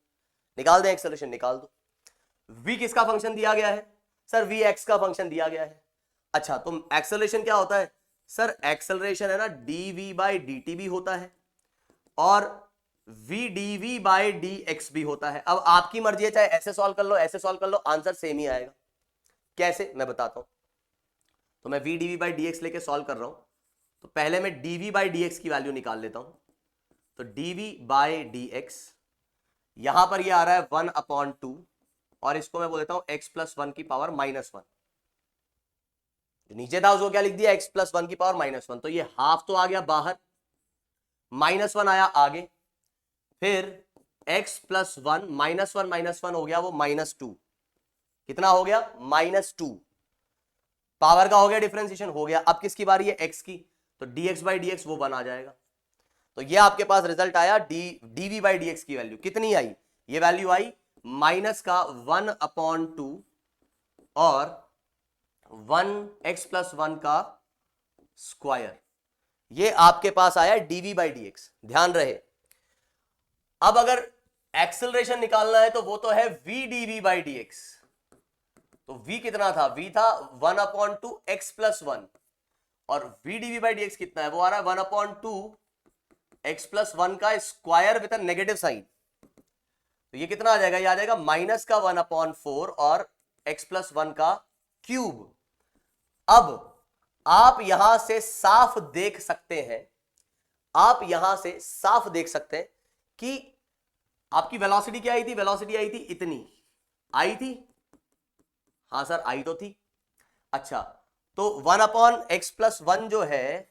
निकाल दें एक्सेलरेशन? निकाल दो। v किसका फंक्शन दिया गया है सर? v x का फंक्शन दिया गया है। अच्छा तो एक्सेलरेशन क्या होता है सर? एक्सेलरेशन है ना dv बाई dt भी होता है और v dv बाई dx भी होता है। अब आपकी मर्जी है, चाहे ऐसे सॉल्व कर लो, ऐसे सॉल्व कर लो, आंसर सेम ही आएगा। कैसे मैं बताता हूं। तो मैं v dv बाई dx लेके सॉल्व कर रहा हूं, तो पहले मैं dv बाई dx की वैल्यू निकाल लेता हूं। तो dv बाई dx यहां पर ये आ रहा है 1/2 और इसको मैं बोल देता हूं x प्लस 1 की पावर -1। जो नीचे था उसको क्या लिख दिया? x प्लस 1 की पावर -1। तो ये हाफ तो आ गया बाहर, -1 आया आगे, फिर x प्लस 1 -1 हो गया वो -2। कितना हो गया? -2। पावर का हो गया, डिफरेंशिएशन हो गया। अब किसकी बारी है? x की। तो dx बाई dx वो 1 आ जाएगा। तो ये आपके पास रिजल्ट आया। dv बाई dx की वैल्यू कितनी आई? ये वैल्यू आई माइनस का 1/2 और 1x प्लस 1 का स्क्वायर। ये आपके पास आया dv बाई dx। ध्यान रहे, अब अगर एक्सेलरेशन निकालना है तो वो तो है v dv बाई dx। तो v कितना था? v था 1/2 x प्लस 1 और v dv बाई dx कितना है? वो आ रहा है 1/2 x प्लस 1 का स्क्वायर विद नेगेटिव साइन। तो ये कितना आ जाएगा? ये आ जाएगा माइनस का 1/4 और x प्लस 1 का क्यूब। अब आप यहां से साफ देख सकते हैं, आप यहां से साफ देख सकते हैं कि आपकी वेलोसिटी क्या आई थी? वेलोसिटी आई थी इतनी, आई थी? हाँ सर आई तो थी। अच्छा तो 1/x प्लस 1 जो है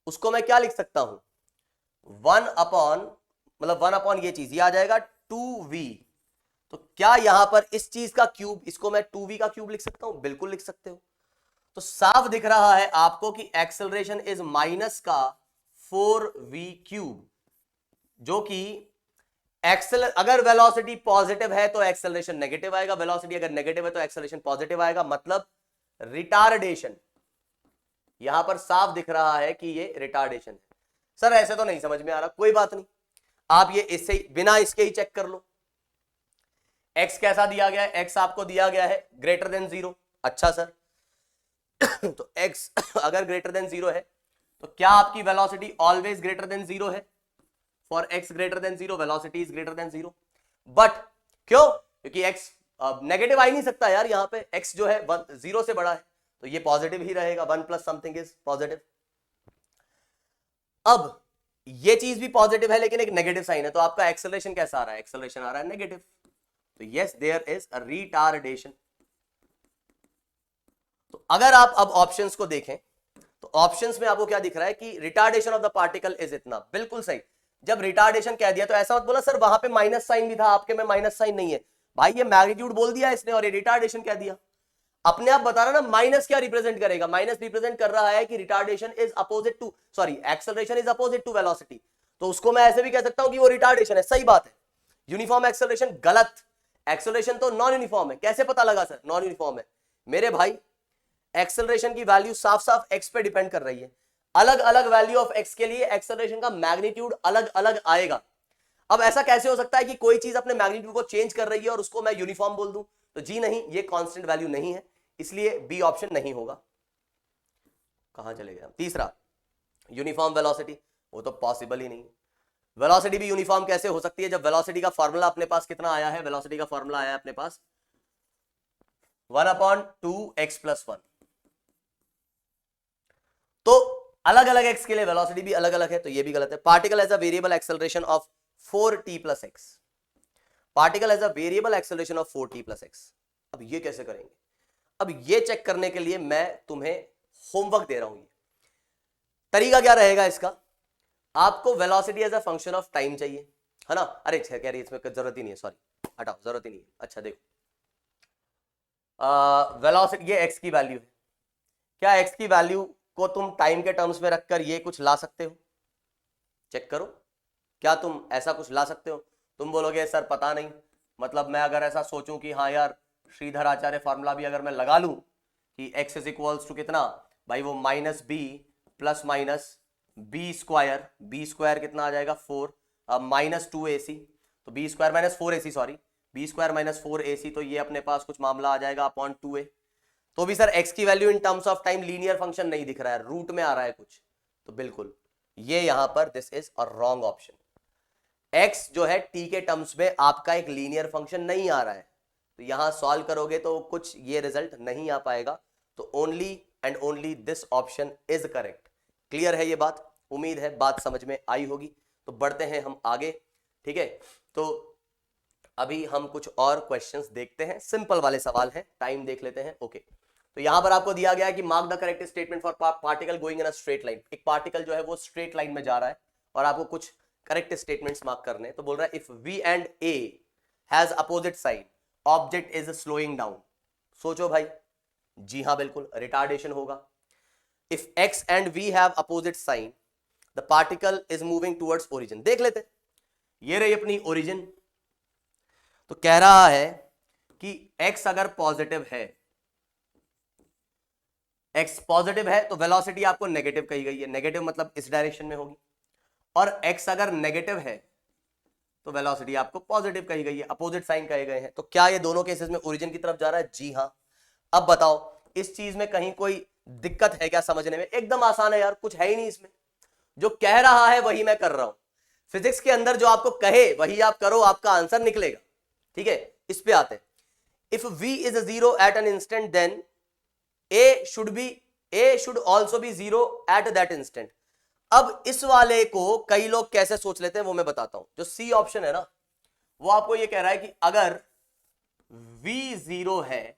उसको मैं क्या लिख सकता हूं? 1/, ये चीज, ये आ जाएगा 2v। तो क्या यहां पर इस चीज का क्यूब, इसको मैं 2v का क्यूब लिख सकता हूं? बिल्कुल लिख सकते हो। तो साफ दिख रहा है आपको कि एक्सेलरेशन इज माइनस का 4v क्यूब, जो कि अगर वेलोसिटी पॉजिटिव है तो एक्सेलरेशन नेगेटिव आएगा, वेलोसिटी अगर नेगेटिव है तो एक्सेलरेशन पॉजिटिव आएगा, मतलब रिटार्डेशन। यहां पर साफ दिख रहा है कि ये रिटार्डेशन है। सर ऐसे तो नहीं समझ में आ रहा, कोई बात नहीं, आप ये इससे बिना इसके ही चेक कर लो। x कैसा दिया गया है? x आपको दिया गया है ग्रेटर देन 0। अच्छा सर तो x अगर ग्रेटर देन 0 है तो क्या आपकी velocity always greater than zero है? For x greater than zero velocity is greater than zero. But क्यों? क्योंकि x नेगेटिव आ ही नहीं सकता यार, यहां पे x जो है जीरो से बड़ा है, तो ये पॉजिटिव ही रहेगा, 1 प्लस समथिंग इज पॉजिटिव। अब ये चीज भी पॉजिटिव है लेकिन एक नेगेटिव साइन है, तो आपका एक्सेलरेशन कैसा आ रहा है? एक्सेलरेशन आ रहा है नेगेटिव। तो yes there is a retardation. तो अगर आप अब ऑप्शंस को देखें तो ऑप्शंस में आपको क्या दिख रहा है कि retardation of the particle is इतना, बिल्कुल सही। जब रिटार्डेशन कह दिया तो ऐसा मत बोला सर वहां पे माइनस साइन भी था, आपके में माइनस साइन नहीं है। भाई ये मैग्नीट्यूड बोल दिया इसने और ये रिटार्डेशन कह दिया, अपने आप बता रहा ना माइनस क्या रिप्रेजेंट करेगा? माइनस रिप्रेजेंट कर रहा है कि retardation is opposite to, sorry acceleration is opposite to velocity. तो उसको मैं ऐसे भी कह सकता हूं कि वो रिटार्डेशन है, सही बात है। यूनिफॉर्म एक्सेलरेशन गलत, एक्सेलरेशन तो नॉन यूनिफॉर्म है। कैसे पता लगा सर नॉन यूनिफॉर्म है? मेरे भाई एक्सेलरेशन की वैल्यू साफ साफ एक्स पे डिपेंड कर रही है। अलग अलग वैल्यू ऑफ एक्स के लिए एक्सेलरेशन का मैग्नीट्यूड अलग अलग आएगा। अब ऐसा कैसे हो सकता है कि कोई चीज अपने मैग्नीट्यूड को चेंज कर रही है और उसको मैं यूनिफॉर्म बोल दूं? तो जी नहीं, ये कांस्टेंट वैल्यू नहीं है, इसलिए बी ऑप्शन नहीं होगा। कहां चले गए? तीसरा यूनिफॉर्म वेलोसिटी, वो तो पॉसिबल ही नहीं है। वेलोसिटी भी यूनिफॉर्म कैसे हो सकती है जब वेलोसिटी का फॉर्मूला अपने पास कितना आया है? वेलोसिटी का फॉर्मूला आया है अपने पास 1/2x+1। तो अलग अलग x के लिए वेलोसिटी भी अलग अलग है, तो ये भी गलत है। Particle as a variable acceleration of 4t+x, particle as a variable acceleration of 4t+x। अब ये कैसे करेंगे? अब ये चेक करने के लिए मैं तुम्हें होमवर्क दे रहा हूं। ये तरीका क्या रहेगा इसका? आपको velocity as a function of time चाहिए, है ना? अरे कह रही इसमें जरूरत ही नहीं है, सॉरी हटाओ, जरूरत ही नहीं है। अच्छा देखो, वेलोसिटी ये x की वैल्यू है, क्या x की वैल्यू को तुम टाइम के टर्म्स में रखकर ये कुछ ला सकते हो? चेक करो, क्या तुम ऐसा कुछ ला सकते हो? तुम बोलोगे सर पता नहीं, मतलब मैं अगर ऐसा सोचूं कि हाँ यार श्रीधर आचार्य फार्मूला भी अगर मैं लगा लूं कि x इज इक्वल्स टू कितना भाई, वो -b plus minus b square, b square कितना आ जाएगा 4, -2ac, तो b square minus 4ac, sorry b square minus 4ac, तो ये अपने पास कुछ मामला आ जाएगा अपॉन 2a। तो भी सर x की value in terms of time linear function नहीं दिख रहा है, रूट में आ रहा है कुछ, तो बिल्कुल ये यहां पर this is a wrong option. x जो है t के टर्म्स में आपका एक लीनियर फंक्शन नहीं आ रहा है, तो यहां सॉल्व करोगे तो कुछ ये रिजल्ट नहीं आ पाएगा। तो only and only this option is correct. Clear है ये बात? उम्मीद है बात समझ में आई होगी। तो बढ़ते हैं हम आगे, ठीक है? तो अभी हम कुछ और क्वेश्चंस देखते हैं, सिंपल वाले सवाल हैं, टाइम देख लेते हैं। ओके, तो यहां पर आपको दिया गया है कि mark the correct statement for particle going in a straight line. एक पार्टिकल जो है वो स्ट्रेट लाइन में जा रहा है और आपको कुछ करेक्ट स्टेटमेंट्स मार्क करने हैं। तो बोल रहा है if v and a has opposite sign object is slowing down. सोचो भाई, जी हां बिल्कुल रिटार्डेशन होगा। If x and v have opposite sign the particle is moving towards origin. देख लेते, ये रही अपनी ओरिजिन। तो कह रहा है कि x अगर पॉजिटिव है, x पॉजिटिव है तो वेलोसिटी आपको नेगेटिव कही गई है, नेगेटिव मतलब इस डायरेक्शन में होगी, और x अगर नेगेटिव है तो वेलोसिटी आपको पॉजिटिव कही गई है, अपोजिट साइन कहे गए हैं। तो क्या ये दोनों केसेस में ओरिजिन की तरफ जा रहा है? जी हां। अब बताओ इस चीज में कहीं कोई दिक्कत है क्या समझने में? एकदम आसान है यार, कुछ है ही नहीं इसमें। जो कह रहा है वही मैं कर रहा हूं। फिजिक्स के अंदर जो आपको कहे वही आप करो, आपका आंसर निकलेगा। ठीक है, इस पे आते हैं। If v is a zero at an instant then a should also be zero at that instant। अब इस वाले को कई लोग कैसे सोच लेते हैं वो मैं बताता हूं। जो सी ऑप्शन है ना, वो आपको ये कह रहा है कि अगर v 0 है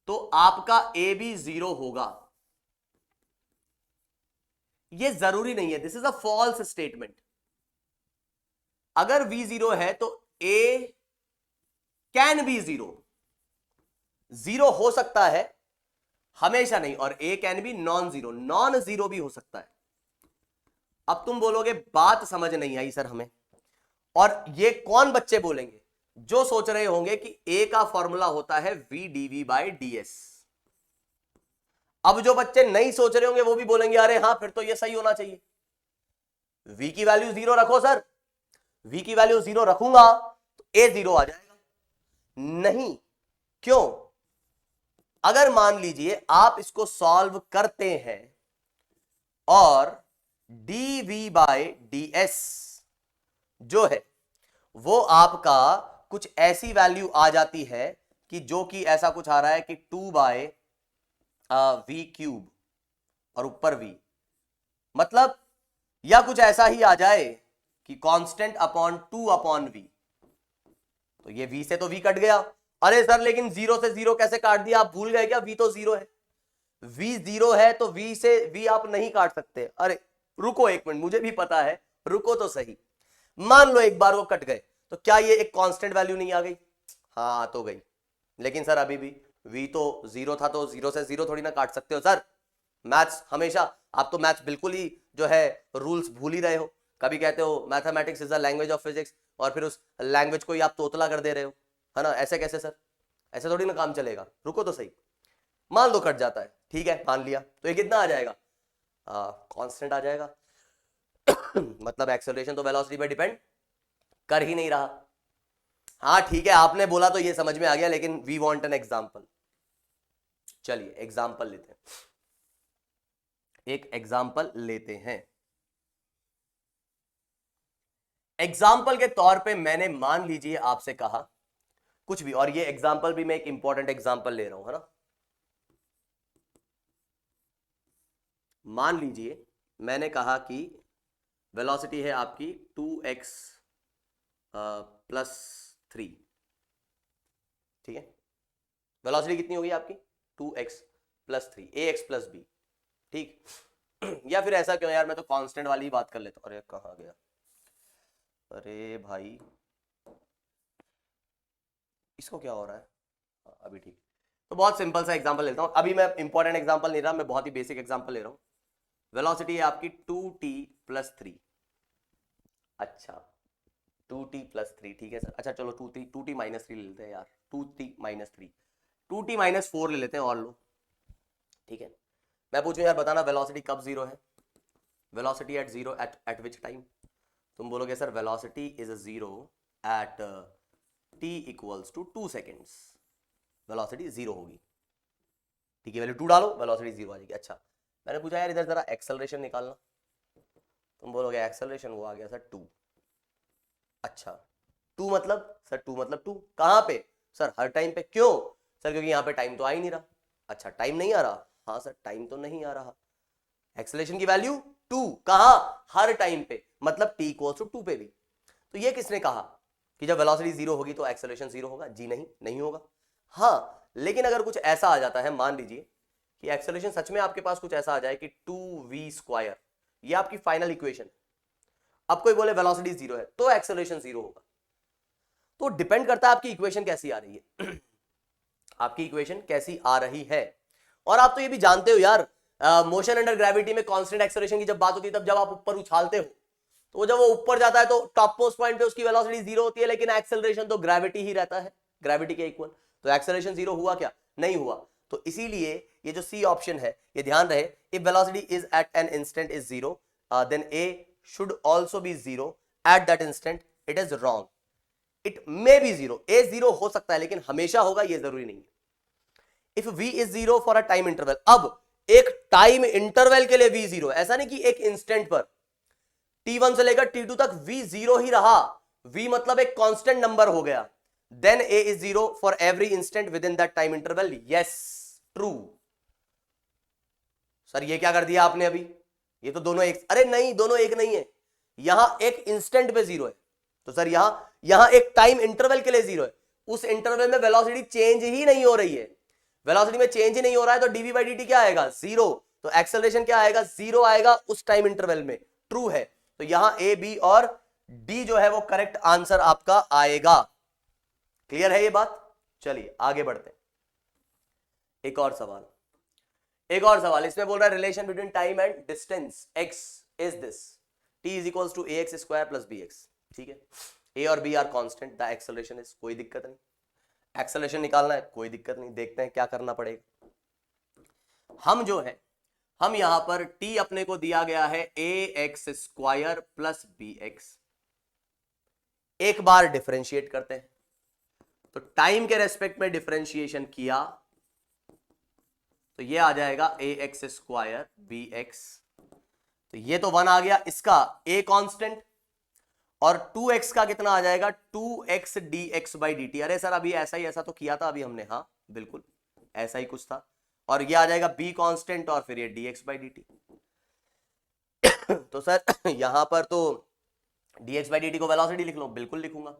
तो आपका a भी 0 होगा। ये जरूरी नहीं है, this is a false statement. अगर v 0 है तो a कैन बी 0, 0 हो सकता है, हमेशा नहीं, और a can be non zero, non zero भी हो सकता है। अब तुम बोलोगे बात समझ नहीं आई सर हमें, और ये कौन बच्चे बोलेंगे? जो सोच रहे होंगे कि a का फॉर्मूला होता है v dv/ds। अब जो बच्चे नहीं सोच रहे होंगे वो भी बोलेंगे अरे हाँ फिर तो ये सही होना चाहिए, v की वैल्यू 0 रखो सर, v की वैल्यू 0 रखूंगा तो a 0 आ जाएगा। नहीं, क्यों? अगर मान लीजिए आप इसको सॉल्व करते हैं और dv/ds जो है वो आपका कुछ ऐसी वैल्यू आ जाती है कि जो कि ऐसा कुछ आ रहा है कि 2/v³ और ऊपर v, मतलब या कुछ ऐसा ही आ जाए कि कांस्टेंट अपॉन 2/v। तो ये v से तो v कट गया। अरे सर लेकिन 0 से 0 कैसे काट दिया, आप भूल गए क्या? v तो 0 है, v 0 है तो v से v आप नहीं काट सकते। अरे रुको एक मिनट, मुझे भी पता है, रुको तो सही। मान लो एक बार वो कट गए तो क्या ये एक कांस्टेंट वैल्यू नहीं आ गई? हाँ आ तो गई, लेकिन सर अभी भी v तो 0 था, तो 0 से 0 थोड़ी ना काट सकते हो सर। मैथ्स हमेशा, आप तो मैथ्स बिल्कुल ही जो है रूल्स भूल ही रहे हो। कभी कहते हो mathematics is the language of physics, और फिर उस लैंग्वेज को ही आप तोतला कर दे रहे हो, है ना? ऐसे कैसे सर, ऐसे थोड़ी ना काम चलेगा। रुको तो सही, मान लो कट जाता है, ठीक है मान लिया, तो ये कितना आ जाएगा? कांस्टेंट आ जाएगा। मतलब एक्सेलरेशन तो वेलोसिटी पे डिपेंड कर ही नहीं रहा। हाँ ठीक है, आपने बोला तो ये समझ में आ गया, लेकिन वी वांट एन एग्जांपल। चलिए एग्जांपल लेते हैं, एक एग्जांपल लेते हैं। एग्जाम्पल के तौर पे मैंने मान लीजिए आपसे कहा कुछ भी, और ये एग्जाम्पल भी मैं एक इंपॉर्टेंट एग्जाम्पल ले रहा हूं, है ना? मान लीजिए मैंने कहा कि वेलोसिटी है आपकी 2x + 3, ठीक है? वेलोसिटी कितनी होगी आपकी? 2x + 3, ax + b, ठीक। या फिर ऐसा क्यों यार, मैं तो कांस्टेंट वाली ही बात कर लेता हूं। अरे कहां गया, अरे भाई इसको क्या हो रहा है? अभी ठीक। तो बहुत सिंपल सा एग्जांपल लेता हूं, अभी मैं इंपॉर्टेंट एग्जांपल ले रहा, मैं बहुत ही बेसिक एग्जांपल ले रहा हूं। वेलोसिटी है आपकी 2t + 3। अच्छा 2t + 3, ठीक है सर। अच्छा चलो 2t -3 ले लेते हैं यार, 2t - 3, 2t - 4 ले लेते हैं और लो, ठीक है? मैं पूछूं यार बताना वेलोसिटी कब 0 है? Velocity at 0 at which time? तुम बोलोगे sir velocity is 0 at t = 2 seconds, velocity 0 होगी, ठीक है? वैल्यू 2 डालो, वेलोसिटी 0 आ जाएगी। अच्छा मैंने पूछा यार इधर जरा एक्सेलरेशन निकालना, तुम बोलोगे एक्सेलरेशन वो आ गया सर 2। अच्छा 2 मतलब सर, 2 मतलब 2 कहां पे सर? हर टाइम पे। क्यों सर? क्योंकि यहां पे टाइम तो आ ही नहीं रहा। अच्छा टाइम नहीं आ रहा? हाँ सर टाइम तो नहीं आ रहा। एक्सेलरेशन की वैल्यू 2 कहां? हर टाइम पे, मतलब t = 2 पे भी। तो ये किसने कहा कि जब वेलोसिटी 0 होगी तो एक्सेलरेशन 0 होगा? जी नहीं, नहीं होगा। हाँ लेकिन अगर कुछ ऐसा आ जाता है, मान लीजिए कि एक्सेलरेशन सच में आपके पास कुछ ऐसा आ जाए कि 2v², ये आपकी फाइनल इक्वेशन, अब कोई बोले वेलोसिटी 0 है तो एक्सेलरेशन 0 होगा। तो डिपेंड करता है आपकी इक्वेशन कैसी आ रही है। आपकी इक्वेशन कैसी आ रही है। और आप तो ये भी जानते हो यार, मोशन अंडर ग्रेविटी में कांस्टेंट एक्सेलरेशन की जब बात होती है, तब जब आप ऊपर उछालते हो तो जब वो ऊपर जाता है तो टॉप मोस्ट पॉइंट पे उसकी वेलोसिटी 0 होती है, लेकिन एक्सेलरेशन तो ग्रेविटी ही रहता है, ग्रेविटी के इक्वल। तो एक्सेलरेशन 0 हुआ क्या? नहीं हुआ। तो इसीलिए ये जो सी ऑप्शन है, ये ध्यान रहे, if velocity is at an instant is 0 then a should also be 0 at that instant, it is wrong, it may be 0, a 0 हो सकता है लेकिन हमेशा होगा ये जरूरी नहीं है। if v is 0 for a time interval, अब एक टाइम इंटरवल के लिए v 0, ऐसा नहीं कि एक इंस्टेंट पर t1 से लेकर t2 तक v 0 ही रहा, v मतलब एक कांस्टेंट नंबर हो गया, then a is 0 for every instant within that time interval, yes true। Sir ये क्या कर दिया आपने अभी, ये तो दोनों एक, अरे नहीं दोनों एक नहीं है, यहां एक इंस्टेंट पे 0 है, तो सर यहां एक टाइम इंटरवल के लिए 0 है, उस इंटरवल में वेलोसिटी चेंज ही नहीं हो रही है, वेलोसिटी में चेंज ही नहीं हो रहा है, तो dv/dt क्या आएगा? 0। तो एक्सेलरेशन क्या आएगा? 0 आएगा उस टाइम इंटरवल में, ट्रू है। तो यहां ए बी और डी जो है वो करेक्ट आंसर आपका आएगा। क्लियर है ये बात? चलिए आगे बढ़ते हैं, एक और सवाल, एक और सवाल। इसमें बोल रहा है relation between time and distance x is this, t = ax² + bx, ठीक है? a और b are constant, the acceleration is, कोई दिक्कत नहीं, एक्सेलरेशन निकालना है, कोई दिक्कत नहीं, देखते हैं क्या करना पड़ेगा। हम जो है, हम यहां पर t अपने को दिया गया है ax² + bx, एक बार डिफरेंशिएट करते हैं, तो टाइम के रेस्पेक्ट में डिफरेंशिएशन किया तो ये आ जाएगा ax² bx तो ये तो 1 आ गया, इसका a कांस्टेंट, और 2x का कितना आ जाएगा 2x dx by D T. अरे सर अभी ऐसा ही ऐसा तो किया था अभी हमने, हाँ बिल्कुल ऐसा ही कुछ था। और ये आ जाएगा b कांस्टेंट और फिर ये dx बाई डी टी। तो सर यहां पर तो dx बाई डी टी को वेलोसिटी लिख लो, बिल्कुल लिखूंगा।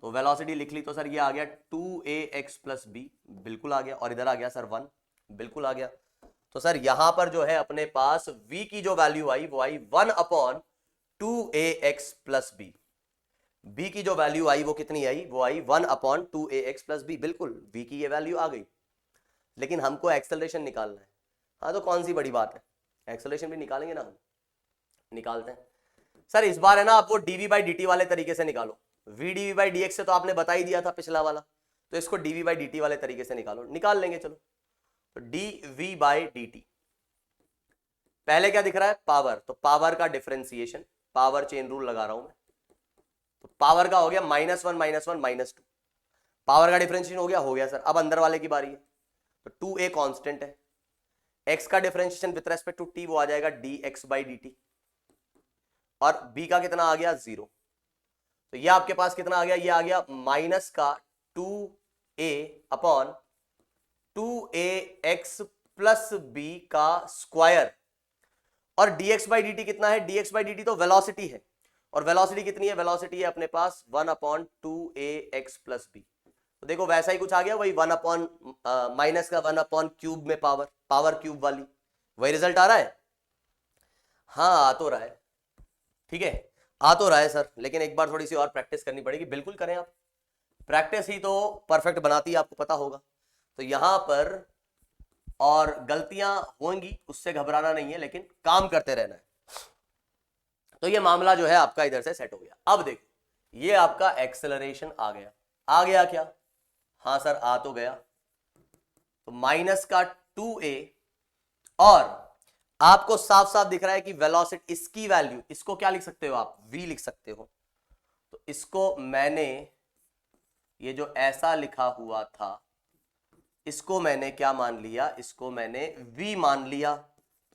तो वेलोसिटी लिख ली तो सर ये आ गया 2ax प्लस बी, बिल्कुल आ गया। और इधर आ गया सर 1, बिल्कुल आ गया। तो सर यहां पर जो है अपने पास v की जो वैल्यू आई वो आई 1/2ax प्लस बी। b की जो वैल्यू आई वो कितनी आई, वो आई 1/2ax प्लस बी। बिल्कुल v की ये वैल्यू आ गई, लेकिन हमको एक्सेलरेशन निकालना है। हाँ तो कौन सी बड़ी बात है, एक्सेलरेशन भी निकालेंगे ना हम, निकालते हैं। सर इस बार है ना आप वो dv बाई dt वाले तरीके से निकालो। v dv बाई dx से तो आपने बता ही दिया था पिछला वाला, तो इसको dv बाई dt वाले तरीके से निकालो, निकाल लेंगे चलो। तो dv बाई dt पहले क्या दिख रहा है, पावर, तो पावर का डिफरेंशिएशन, पावर चेन रूल लगा रहा हूं मैं। तो पावर का हो गया -1 -1 -2, पावर का डिफरेंशिएशन हो गया सर। अब अंदर वाले की बारी है, तो 2a कांस्टेंट है, x का differentiation with respect to t वो आ जाएगा dx बाई dt, और b का कितना आ गया 0। तो ये आपके पास कितना आ गया, ये आ गया माइनस का 2a upon 2ax plus b का स्क्वायर, और dx बाई dt कितना है, dx बाई dt तो वेलोसिटी है, और वेलोसिटी कितनी है, वेलोसिटी है अपने पास 1/2ax प्लस बी। तो देखो वैसा ही कुछ आ गया, वही 1 माइनस का 1 क्यूब में पावर, पावर क्यूब वाली वही रिजल्ट आ रहा है। हाँ आ तो रहा है, ठीक है आ तो रहा है सर, लेकिन एक बार थोड़ी सी और प्रैक्टिस करनी पड़ेगी। बिल्कुल करें आप, प्रैक्टिस ही तो परफेक्ट बनाती है, आपको पता होगा। तो यहां पर और गलतियां होंगी, उससे घबराना नहीं है, लेकिन काम करते रहना है। तो ये मामला जो है आपका इधर से सेट हो गया। अब देखो ये आपका एक्सेलरेशन आ गया, आ गया क्या, हाँ सर आ तो गया। तो माइनस का 2a, और आपको साफ साफ दिख रहा है कि वेलोसिटी, इसकी वैल्यू, इसको क्या लिख सकते हो आप, v लिख सकते हो। तो इसको मैंने, ये जो ऐसा लिखा हुआ था इसको मैंने क्या मान लिया, इसको मैंने v मान लिया।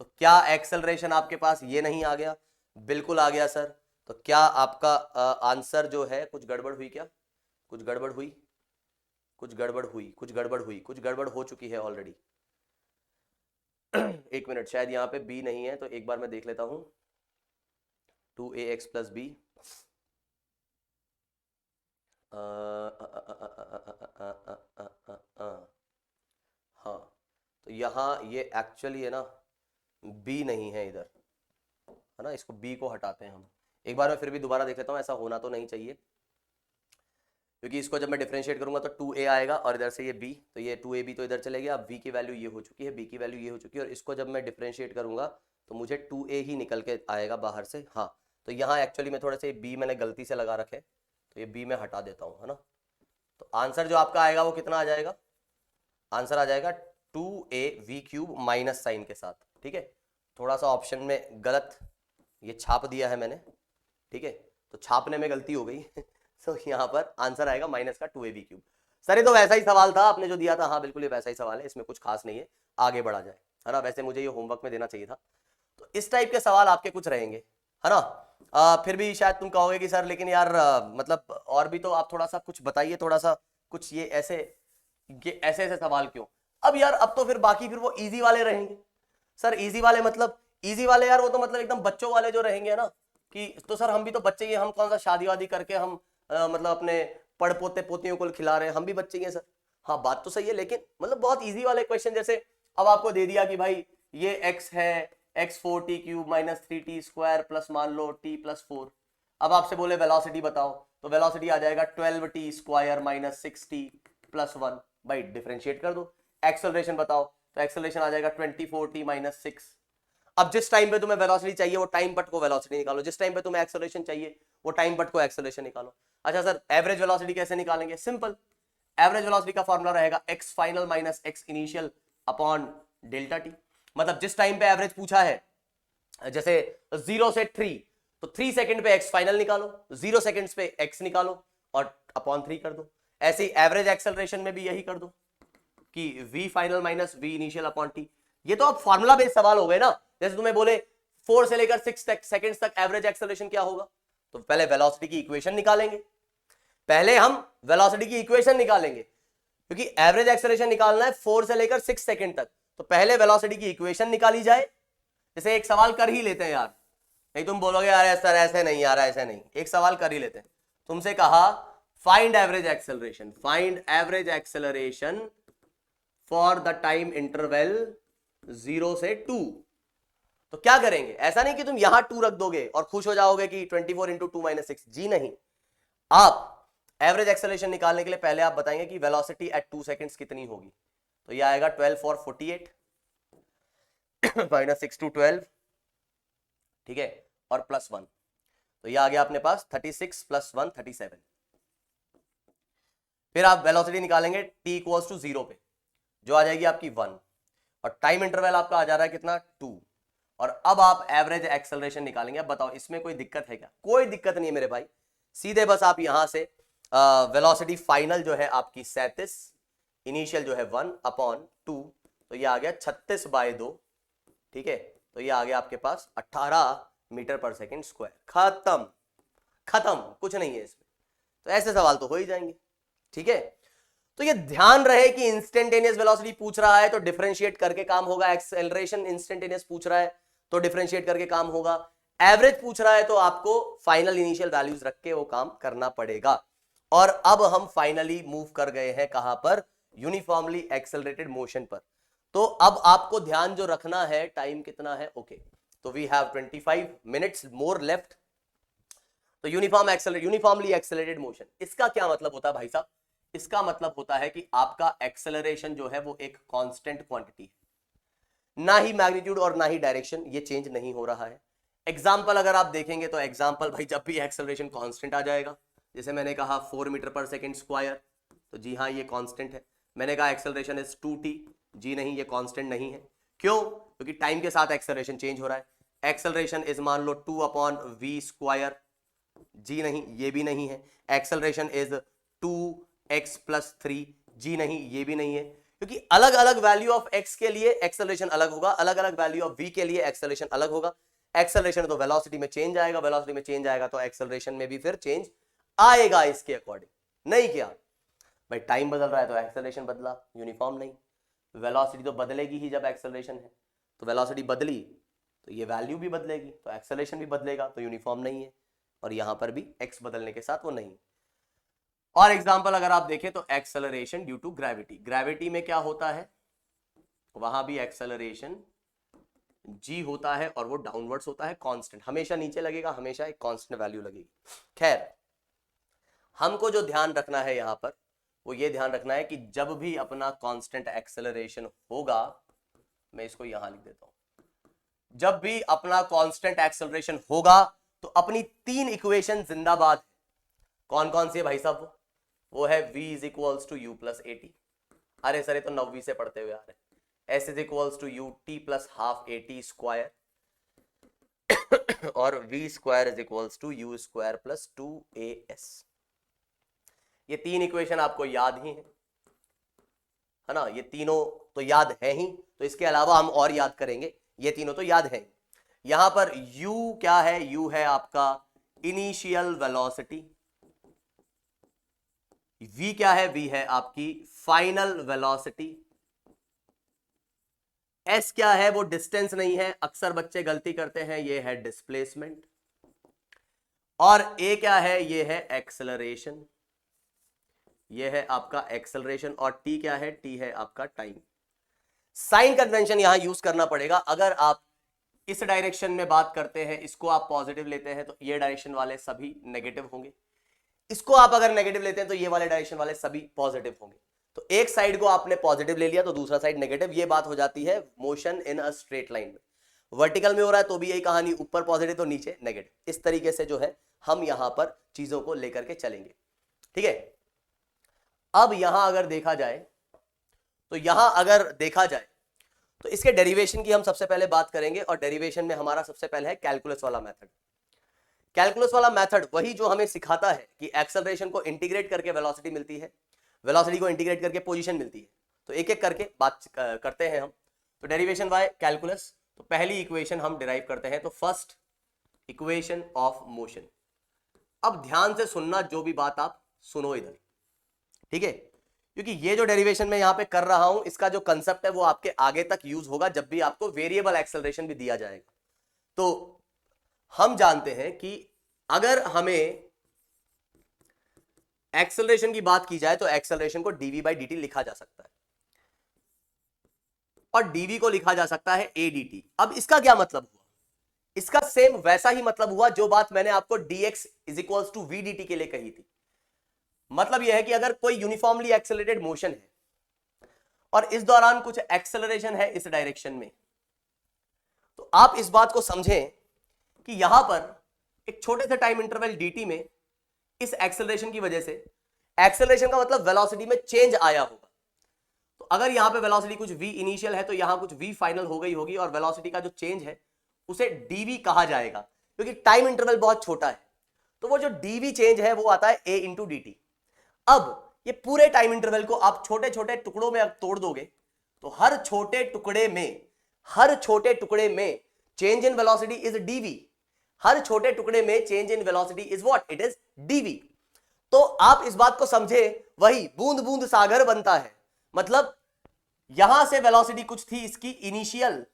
तो क्या एक्सेलरेशन आपके पास ये नहीं आ गया, बिल्कुल आ गया सर। तो क्या आपका आंसर जो है, कुछ गड़बड़ हुई क्या, कुछ गड़बड़ हुई, कुछ गड़बड़ हुई, कुछ गड़बड़ हुई, कुछ गड़बड़ हो चुकी है ऑलरेडी। एक मिनट, शायद यहाँ पे b नहीं है, तो एक बार मैं देख लेता हूं। 2ax प्लस बी, हाँ तो यहाँ ये एक्चुअली है ना b नहीं है इधर, है ना, इसको b को हटाते हैं हम। एक बार मैं फिर भी दोबारा देख लेता हूँ, ऐसा होना तो नहीं चाहिए, क्योंकि इसको जब मैं डिफरेंशिएट करूंगा तो 2a आएगा, और इधर से ये b, तो ये 2ab तो इधर चले गया। अब v की वैल्यू ये हो चुकी है, b की वैल्यू ये हो चुकी है, और इसको जब मैं डिफरेंशिएट करूंगा तो मुझे 2a ही निकल के आएगा बाहर से। हाँ तो यहाँ एक्चुअली में थोड़े से b मैंने गलती से लगा रखे, तो ये b मैं हटा देता हूँ, है ना। तो आंसर जो आपका आएगा वो कितना आ जाएगा, आंसर आ जाएगा 2a v³ माइनस साइन के साथ, ठीक है। थोड़ा सा ऑप्शन में गलत ये छाप दिया है मैंने, ठीक है, तो छापने में गलती हो गई। तो यहाँ पर आंसर आएगा माइनस का 2a v³ सर ये तो वैसा ही सवाल था आपने जो दिया था, हाँ बिल्कुल ये वैसा ही सवाल है, इसमें कुछ खास नहीं है, आगे बढ़ा जाए, है ना। वैसे मुझे ये होमवर्क में देना चाहिए था। तो इस टाइप के सवाल आपके कुछ रहेंगे, है ना। फिर भी शायद तुम कहोगे कि सर लेकिन यार मतलब और भी तो आप थोड़ा सा कुछ बताइए, थोड़ा सा कुछ, ये ऐसे सवाल क्यों। अब यार अब तो फिर बाकी फिर वो इजी वाले रहेंगे सर, इजी वाले मतलब इजी वाले यार, वो तो मतलब एकदम बच्चों वाले जो रहेंगे ना, कि तो सर हम भी तो बच्चे ही हैं, हम कौन सा शादी वादी करके हम मतलब अपने पड़ पोते पोतियों को खिला रहे हैं, हम भी बच्चे ही हैं सर। हाँ बात तो सही है, लेकिन मतलब बहुत इजी वाले क्वेश्चन, जैसे अब आपको दे दिया कि भाई ये x है x4t³ minus 3t square plus मान लो t प्लस 4। अब आपसे बोले वेलोसिटी बताओ, तो वेलोसिटी आ जाएगा 12t square minus 6t plus 1, भाई डिफरेंशिएट कर दो। एक्सेलरेशन बताओ, तो एक्सेलरेशन आ जाएगा 24t माइनस 6। अब जिस टाइम पे तुम्हें वेलोसिटी चाहिए वो टाइम बट को वेलोसिटी निकालो, जिस टाइम पे तुम्हें एक्सेलरेशन चाहिए वो टाइम बट को एक्सेलरेशन निकालो। अच्छा सर एवरेज वेलोसिटी कैसे निकालेंगे, सिंपल, एवरेज वेलोसिटी का फॉर्मूला रहेगा x final minus x initial upon delta T. मतलब जिस टाइम पे एवरेज पूछा है, जैसे 0 से 3, तो 3 सेकंड पे x फाइनल निकालो, 0 सेकंड्स पे x निकालो और अपॉन 3 कर दो। ऐसे ही एवरेज एक्सेलरेशन में भी यही कर दो कि v final minus v initial upon t। ये तो अब फॉर्मूला बेस्ड सवाल हो गए ना। जैसे तुम्हें बोले 4 से लेकर 6 सेकंड्स तक एवरेज एक्सेलरेशन क्या होगा? तो पहले वेलोसिटी की इक्वेशन निकालेंगे, पहले हम वेलोसिटी की इक्वेशन निकालेंगे, क्योंकि एवरेज एक्सेलरेशन निकालना है 4 से लेकर 6 सेकंड तक, तो पहले वेलोसिटी की इक्वेशन निकाली जाए। जैसे एक सवाल कर ही लेते हैं यार, नहीं तुम बोलोगे यार सर ऐसे नहीं यार, ऐसे नहीं, एक सवाल कर ही लेते हैं। तुमसे कहा find average acceleration, find average acceleration for the time interval 0 से 2, तो क्या करेंगे? ऐसा नहीं कि तुम यहां 2 रख दोगे और खुश हो जाओगे कि 24 इंटू 2 माइनस 6, जी नहीं। आप एवरेज एक्सेलरेशन निकालने के लिए पहले आप बताएंगे कि वेलोसिटी एट 2 सेकंड्स कितनी होगी, तो ये आएगा 12 और 48 माइनस 6 टू 12, ठीक है, और प्लस 1, तो ये आ गया अपने पास 36 प्लस 1 37। फिर आप वेलोसिटी निकालेंगे t इक्वल्स टू 0 पे, जो आ जाएगी आपकी 1, और टाइम इंटरवल आपका आ जा रहा है कितना? 2, और अब आप एवरेज एक्सेलरेशन निकालेंगे। अब बताओ इसमें कोई दिक्कत है क्या? कोई दिक्कत नहीं है मेरे भाई, सीधे बस आप यहां से वेलोसिटी फाइनल जो है आपकी 37, इनिशियल जो है 1 अपॉन 2, तो ये आ गया 36 बाय 2, ठीक है, तो ये आ गया आपके पास 18 मीटर पर सेकेंड स्क्वायर। खत्म, खत्म, कुछ नहीं है इसमें। तो ऐसे सवाल तो हो ही जाएंगे, ठीक है। तो ये ध्यान रहे कि इंस्टेंटेनियस वेलोसिटी पूछ रहा है तो डिफरेंशिएट करके काम होगा, एक्सेलरेशन इंस्टेंटेनियस पूछ रहा है तो डिफरेंशिएट करके काम होगा, एवरेज पूछ रहा है तो आपको फाइनल इनिशियल वैल्यूज रख के वो काम करना पड़ेगा। और अब हम फाइनली मूव कर गए हैं कहां पर? यूनिफॉर्मली एक्सेलरेटेड मोशन पर। तो अब आपको ध्यान जो रखना है, टाइम कितना है? ओके, तो we have 25 minutes more left. तो यूनिफॉर्मली एक्सेलरेटेड मोशन, इसका क्या मतलब होता है भाई साहब? इसका मतलब होता है कि आपका एक्सेलरेशन जो है वो एक कांस्टेंट क्वांटिटी है, ना ही मैग्नीट्यूड और ना ही डायरेक्शन, ये चेंज नहीं हो रहा है। एग्जाम्पल अगर आप देखेंगे तो एग्जाम्पल भाई जब भी एक्सेलरेशन कांस्टेंट आ जाएगा, जैसे मैंने कहा 4 मीटर पर सेकेंड स्क्वायर, तो जी हाँ ये कांस्टेंट है। मैंने कहा एक्सेलरेशन इज 2t, जी नहीं ये कांस्टेंट नहीं है। क्यों? क्योंकि टाइम के साथ एक्सेलरेशन चेंज हो रहा है। एक्सेलरेशन इज मान लो 2 अपॉन v स्क्वायर, जी नहीं ये भी नहीं है। एक्सेलरेशन इज 2x प्लस 3, जी नहीं ये भी नहीं है, क्योंकि अलग अलग वैल्यू ऑफ x के लिए एक्सेलरेशन अलग होगा, अलग अलग वैल्यू ऑफ v के लिए एक्सेलरेशन अलग होगा। एक्सेलरेशन तो वेलोसिटी में चेंज आएगा, वेलोसिटी में चेंज आएगा तो एक्सेलरेशन में भी फिर चेंज आएगा इसके अकॉर्डिंग। नहीं क्या भाई, टाइम बदल रहा है तो एक्सेलरेशन बदला, यूनिफॉर्म नहीं। वेलोसिटी तो बदलेगी ही जब एक्सेलरेशन है, तो वेलोसिटी बदली तो ये वैल्यू भी बदलेगी, तो एक्सेलरेशन भी बदलेगा, तो यूनिफॉर्म नहीं है। और यहां पर भी x बदलने के साथ वो नहीं। और एग्जांपल अगर आप देखें तो acceleration due to gravity, gravity में क्या होता है? वहां भी एक्सेलरेशन g होता है और वो डाउनवर्ड्स होता है, कांस्टेंट, हमेशा नीचे लगेगा, हमेशा एक कांस्टेंट वैल्यू लगेगी। खैर, हमको जो ध्यान रखना है यहां पर वो ये ध्यान रखना है कि जब भी अपना कांस्टेंट एक्सेलरेशन होगा, मैं इसको यहां लिख देता हूं, जब भी अपना कांस्टेंट एक्सेलरेशन होगा तो अपनी 3 इक्वेशन जिंदाबाद है। कौन कौन सी है भाई साहब? वो है v is equals to u plus a t, अरे सर ये तो 9वीं से पढ़ते हुए आ रहे हैं। s is equals to u T plus half A T square, और v square is equals to u square plus 2as। ये 3 इक्वेशन आपको याद ही है ना, ये तीनों तो याद है ही, तो इसके अलावा हम और याद करेंगे, ये तीनों तो याद है। यहां पर u क्या है? u है आपका इनिशियल वेलोसिटी, v क्या है? v है आपकी फाइनल वेलोसिटी, s क्या है? वो डिस्टेंस नहीं है, अक्सर बच्चे गलती करते हैं, ये है डिस्प्लेसमेंट, और a क्या है? ये है एक्सेलरेशन, ये है आपका एक्सेलरेशन, और t क्या है? t है आपका टाइम। साइन कन्वेंशन यहां यूज करना पड़ेगा। अगर आप इस डायरेक्शन में बात करते हैं, इसको आप पॉजिटिव लेते हैं तो ये डायरेक्शन वाले सभी नेगेटिव होंगे, इसको आप अगर नेगेटिव लेते हैं तो ये वाले डायरेक्शन वाले सभी पॉजिटिव होंगे। तो एक साइड को आपने पॉजिटिव ले लिया तो दूसरा साइड नेगेटिव, ये बात हो जाती है motion in a straight line में। वर्टिकल में हो रहा है तो भी यही कहानी, ऊपर पॉजिटिव तो नीचे नेगेटिव। इस तरीके से जो है हम यहां पर चीजों को लेकर के चलेंगे, ठीक है। अब यहां अगर देखा जाए तो इसके डेरिवेशन की हम सबसे पहले बात करेंगे, और डेरिवेशन में हमारा सबसे पहले है कैलकुलस वाला मेथड। कैलकुलस वाला मेथड वही जो हमें सिखाता है कि एक्सेलरेशन को इंटीग्रेट करके वेलोसिटी मिलती है, वेलोसिटी को इंटीग्रेट करके पोजीशन मिलती है। तो एक एक करके बात करते हैं हम। तो डेरिवेशन बाय कैलकुलस, तो पहली इक्वेशन हम डिराइव करते हैं। तो फर्स्ट इक्वेशन ऑफ मोशन। अब ध्यान से सुनना, जो भी बात आप सुनो इधर, ठीक है, क्योंकि ये जो डेरिवेशन मैं यहां पे कर रहा हूं, इसका जो कंसेप्ट है वो आपके आगे तक यूज होगा जब भी आपको वेरिएबल एक्सेलरेशन भी दिया जाएगा। तो हम जानते हैं कि अगर हमें एक्सेलरेशन की बात की जाए तो एक्सेलरेशन को dv बाई dt लिखा जा सकता है और dv को लिखा जा सकता है a dt। अब इसका क्या मतलब हुआ? इसका सेम वैसा ही मतलब हुआ जो बात मैंने आपको dx is equals to v dt के लिए कही थी। मतलब यह है कि अगर कोई यूनिफॉर्मली एक्सेलरेटेड मोशन है और इस दौरान कुछ एक्सेलरेशन है इस डायरेक्शन में, तो आप इस बात को समझें कि यहां पर एक छोटे से टाइम इंटरवल dt में इस एक्सेलरेशन की वजह से, एक्सेलरेशन का मतलब वेलोसिटी में चेंज आया होगा। तो अगर यहां पे वेलोसिटी कुछ v इनिशियल है तो यहां कुछ v फाइनल हो गई होगी और वेलोसिटी का जो चेंज है उसे dv कहा जाएगा, क्योंकि टाइम इंटरवल बहुत छोटा है। तो वो जो dv चेंज है वो आता है a इंटू dt। अब ये पूरे टाइम इंटरवल को आप छोटे छोटे टुकड़ों में तोड़ दोगे तो हर छोटे टुकड़े में change in velocity is dv। हर छोटे टुकड़े में change in velocity is what? It is dv। तो आप इस बात को समझे, वही बूंद बूंद सागर बनता है। मतलब यहां से वेलोसिटी कुछ थी इसकी इनिशियल,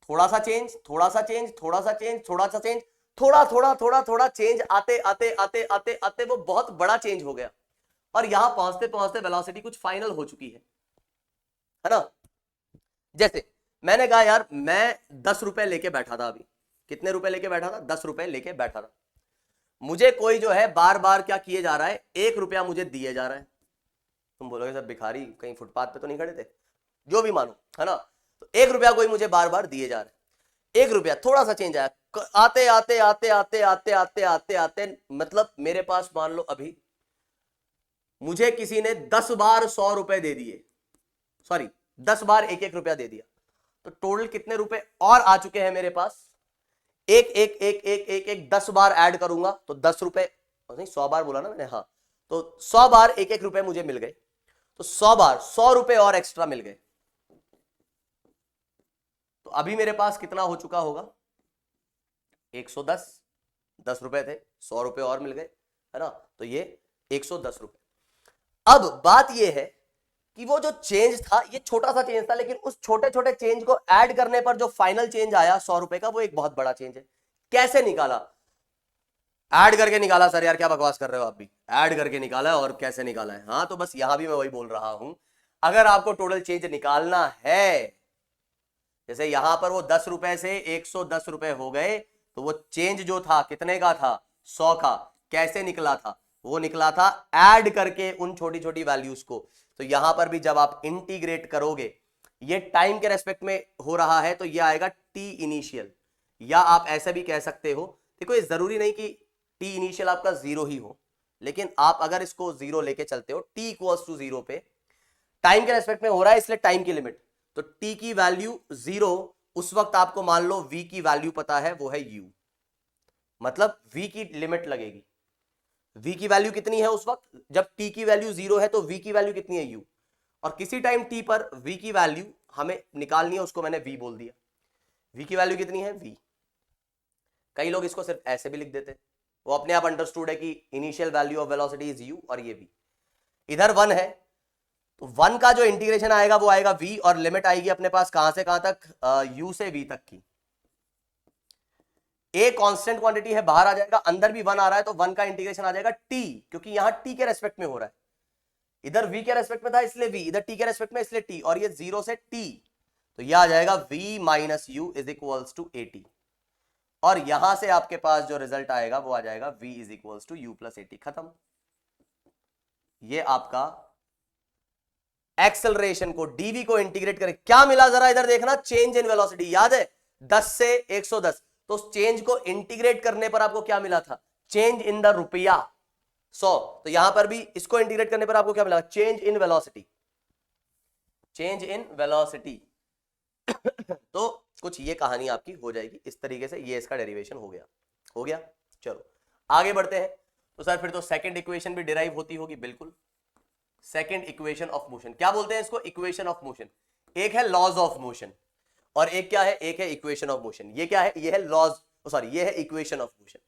थोड़ा सा चेंज, थोड़ा सा चेंज, थोड़ा सा चेंज, थोड़ा सा चेंज, थोड़ा थोड़ा थोड़ा थोड़ा चेंज आते आते आते आते आते वो बहुत बड़ा चेंज हो गया और यहां पहुंचते पहुंचते वेलोसिटी कुछ फाइनल हो चुकी है ना। जैसे मैंने कहा यार मैं 10 रुपए लेके बैठा था, अभी कितने रुपए लेके बैठा था? 10 रुपए लेके बैठा था। मुझे कोई जो है बार बार क्या किए जा रहा है, 1 रुपया मुझे दिए जा रहा है। तुम बोलोगे सर भिखारी कहीं फुटपाथ पे तो नहीं खड़े थे, जो भी मानो, है ना। तो 1 रुपया कोई मुझे बार बार दिए जा रहा है। 1 रुपया, थोड़ा सा चेंज आया, आते आते आते आते आते आते आते आते मतलब मेरे पास मान लो अभी मुझे किसी ने 10 बार 100 रुपए दे दिए, सॉरी 10 बार 1-1 रुपया दे दिया, तो टोटल कितने रुपए और आ चुके हैं मेरे पास? एक एक एक एक एक एक 10 बार ऐड करूंगा तो 10 रुपए, नहीं 100 बार बोला ना मैंने, हाँ, तो 100 बार 1-1 रुपए मुझे मिल गए, तो 100 बार 100 रुपए और एक्स्ट्रा मिल गए। तो अभी मेरे पास कितना हो चुका होगा? 110। 10 रुपए थे, 100 रुपए और मिल गए, है ना, तो ये 110 रुपए। अब बात ये है कि वो जो चेंज था ये छोटा सा चेंज था, लेकिन उस छोटे छोटे चेंज को ऐड करने पर जो फाइनल चेंज आया 100 रुपए का, वो एक बहुत बड़ा चेंज है। कैसे निकाला? ऐड करके निकाला। सर यार क्या बकवास कर रहे हो आप भी, ऐड करके निकाला है और कैसे निकाला है? हाँ तो बस यहां भी मैं वही बोल रहा हूं, अगर आपको टोटल चेंज निकालना है, जैसे यहां पर वो 10 रुपए से 110 रुपए हो गए, तो वो चेंज जो था कितने का था? 100 का। कैसे निकला था? वो निकला था ऐड करके उन छोटी छोटी वैल्यूज को। तो यहां पर भी जब आप इंटीग्रेट करोगे, ये टाइम के रेस्पेक्ट में हो रहा है, तो ये आएगा टी इनिशियल, या आप ऐसे भी कह सकते हो, देखो ये जरूरी नहीं कि टी इनिशियल आपका 0 ही हो, लेकिन आप अगर इसको 0 लेके चलते हो, टी इक्वल्स टू 0 पे, टाइम के रेस्पेक्ट में हो रहा है इसलिए टाइम की लिमिट, तो t की वैल्यू 0, उस वक्त आपको मान लो v की वैल्यू पता है, वो है u, मतलब v की लिमिट लगेगी। v की वैल्यू कितनी है उस वक्त जब t की वैल्यू 0 है, तो v की वैल्यू कितनी है? u। और किसी टाइम t पर v की वैल्यू हमें निकालनी है, उसको मैंने v बोल दिया। v की वैल्यू कितनी है? v। कई लोग इसको सिर्फ ऐसे भी लिख देते, वो अपने आप अंडरस्टूड है कि initial value of velocity is u और ये v। इधर 1 है, तो 1 का जो इंटीग्रेशन आएगा वो आएगा v, और लिमिट आएगी अपने पास कहां से कहां तक? u से v तक की। a कांस्टेंट क्वांटिटी है, बाहर आ जाएगा, अंदर भी 1 आ रहा है, तो 1 का इंटीग्रेशन आ जाएगा t, क्योंकि यहां t के रेस्पेक्ट में हो रहा है, इधर v के रेस्पेक्ट में था इसलिए v, इधर t के रेस्पेक्ट में इसलिए t, और ये 0 से t, तो यह आ जाएगा v minus u is equals to at। और यहां से आपके पास जो रिजल्ट आएगा वो आ जाएगा v is equals to u plus at। खत्म। ये आपका एक्सेलरेशन को, dv को इंटीग्रेट करें, क्या मिला जरा इधर देखना, चेंज इन वेलोसिटी, याद है 10 से 110, तो उस चेंज को इंटीग्रेट करने पर आपको क्या मिला था? चेंज इन द रुपया 100। तो यहां पर भी इसको इंटीग्रेट करने पर आपको क्या मिला? Change in velocity, change in velocity. तो कुछ ये कहानी आपकी हो जाएगी इस तरीके से, ये इसका डेरिवेशन हो गया। चलो आगे बढ़ते हैं। तो सर फिर तो सेकंड इक्वेशन भी डिराइव होती होगी, बिल्कुल। सेकंड इक्वेशन ऑफ मोशन, क्या बोलते हैं इसको? Equation of motion. एक है लॉज ऑफ मोशन और एक क्या है, एक है इक्वेशन ऑफ मोशन। ये क्या है, ये है लॉज, सॉरी ये है इक्वेशन ऑफ मोशन।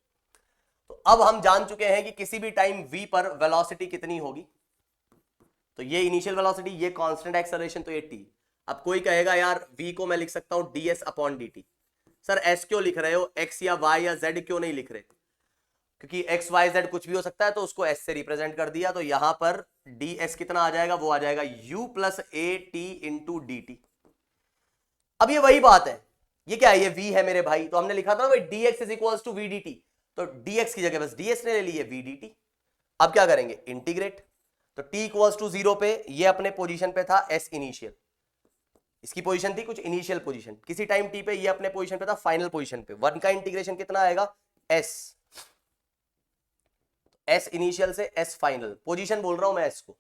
तो अब हम जान चुके हैं कि किसी भी टाइम v पर वेलोसिटी कितनी होगी, तो ये इनिशियल वेलोसिटी, ये कांस्टेंट एक्सेलरेशन, तो ये t। अब कोई कहेगा यार v को मैं लिख सकता हूं ds upon dt। Sir s क्यों लिख रहे हो, x या y या z क्यों नहीं लिख रहे? क्योंकि x y z कुछ भी हो सकता है, तो उसको s से रिप्रेजेंट कर दिया, तो यहां पर ds कितना आ जाएगा, वो आ जाएगा u plus a T into D T. अब ये वही बात है, ये क्या है, ये v है मेरे भाई, तो हमने लिखा था ना भाई dx is equals to vdt, तो dx की जगह बस ds ने ले ली है vdt। अब क्या करेंगे, इंटीग्रेट, तो t इक्वल्स टू 0 पे ये अपने पोजीशन पे था s इनिशियल, इसकी पोजीशन थी कुछ इनिशियल पोजीशन, किसी टाइम t पे ये अपने पोजीशन पे था फाइनल पोजीशन पे। 1 का इंटीग्रेशन कितना आएगा, s, s इनिशियल से s फाइनल, पोजीशन बोल रहा हूं मैं s को,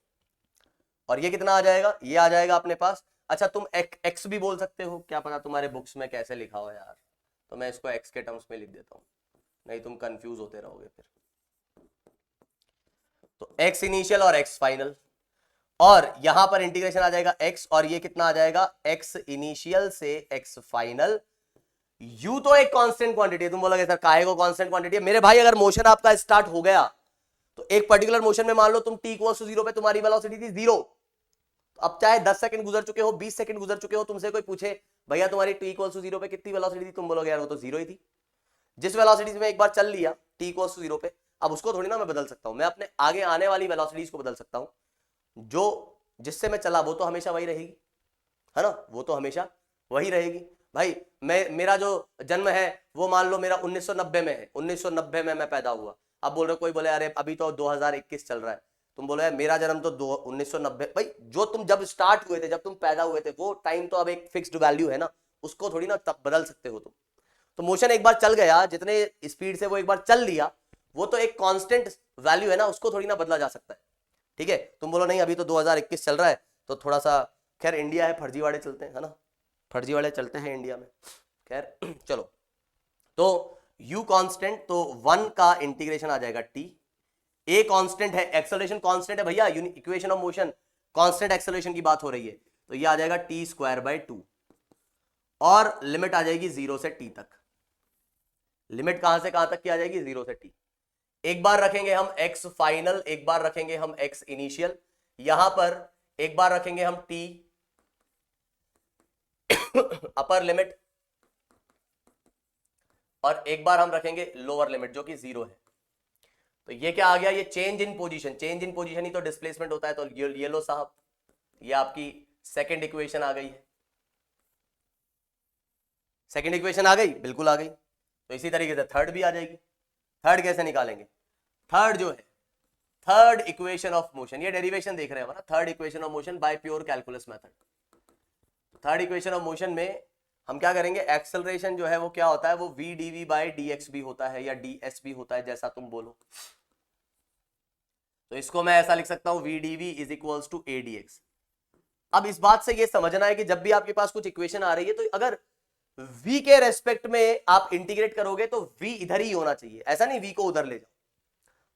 और ये कितना आ जाएगा, ये आ जाएगा अपने पास। अच्छा तुम x भी बोल सकते हो, क्या पता तुम्हारे बुक्स में कैसे लिखा हो यार, तो मैं इसको x के टर्म्स में लिख देता हूं, नहीं तुम कंफ्यूज होते रहोगे फिर। तो x इनिशियल और x फाइनल, और यहां पर इंटीग्रेशन आ जाएगा x, और ये कितना आ जाएगा, x इनिशियल से x फाइनल। u तो एक कांस्टेंट क्वांटिटी है, तुम बोलोगे सर काहे को कांस्टेंट क्वांटिटी है? मेरे भाई अगर मोशन आपका स्टार्ट हो गया तो एक पर्टिकुलर मोशन में मान लो तुम t इक्वल्स टू 0 पे तुम्हारी वेलोसिटी थी 0, तो अब चाहे 10 सेकंड गुजर चुके हो, 20 सेकंड गुजर चुके हो, तुमसे कोई पूछे भैया तुम्हारी t इक्वल्स टू 0 पे कितनी वेलोसिटी थी, तुम बोलोगे यार वो तो 0 ही थी। जिस वेलोसिटी में एक बार चल लिया t इक्वल्स टू 0 पे, अब उसको थोड़ी ना मैं बदल सकता हूं, मैं अपने आगे आने वाली वेलोसिटीज को बदल सकता हूं, जो जिससे मैं चला वो तो हमेशा वही रहेगी, है ना, वो तो हमेशा वही रहेगी। भाई मेरा जो जन्म है वो मान लो मेरा 1990 में है, 1990 में मैं पैदा हुआ। अब बोल रहे कोई बोले अरे अभी तो 2021 चल रहा है, तुम बोलो यार मेरा जन्म तो 1990, भाई जो तुम जब स्टार्ट हुए थे, जब तुम पैदा हुए थे, वो टाइम तो अब एक फिक्स्ड वैल्यू है ना, उसको थोड़ी ना तब बदल सकते हो तुम। तो मोशन एक बार चल गया, जितने स्पीड से वो एक बार चल लिया, वो तो एक कांस्टेंट वैल्यू है ना, उसको थोड़ी ना बदला जा सकता है। ठीक है, तुम बोलो नहीं अभी तो 2021 चल रहा है, तो थोड़ा सा, खैर इंडिया है, फर्जीवाड़े चलते हैं, है ना, फर्जीवाड़े चलते हैं इंडिया में, खैर चलो। तो u कांस्टेंट, तो 1 का इंटीग्रेशन आ जाएगा t, a कांस्टेंट है, एक्सेलरेशन कांस्टेंट है भैया, equation of motion constant acceleration की बात हो रही है, तो ये आ जाएगा t स्क्वायर बाय 2, और लिमिट आ जाएगी 0 से t तक। लिमिट कहां से कहां तक की आ जाएगी, 0 से t। एक बार रखेंगे हम x फाइनल, एक बार रखेंगे हम x इनिशियल, यहां पर एक बार रखेंगे हम t अपर लिमिट, और एक बार हम रखेंगे लोअर लिमिट जो कि 0 है। तो ये क्या आ गया, ये change in position, change in position ही तो डिस्प्लेसमेंट होता है, तो ये लो साहब, ये आपकी सेकंड इक्वेशन आ गई है। सेकंड इक्वेशन आ गई, बिल्कुल आ गई। तो इसी तरीके से थर्ड भी आ जाएगी। थर्ड कैसे निकालेंगे, थर्ड जो है, थर्ड इक्वेशन ऑफ मोशन, ये डेरिवेशन देख रहे हैं हमारा, third equation of motion by pure calculus method. Third equation of motion में हम क्या करेंगे, एक्सेलरेशन जो है वो क्या होता है, वो v dv बाय dx भी होता है, या ds भी होता है, जैसा तुम बोलो। तो इसको मैं ऐसा लिख सकता हूं, v dv is equals to a dx। अब इस बात से ये समझना है कि जब भी आपके पास कुछ इक्वेशन आ रही है, तो अगर v के रेस्पेक्ट में आप इंटीग्रेट करोगे तो v इधर ही होना चाहिए, ऐसा नहीं v को उधर ले जाओ।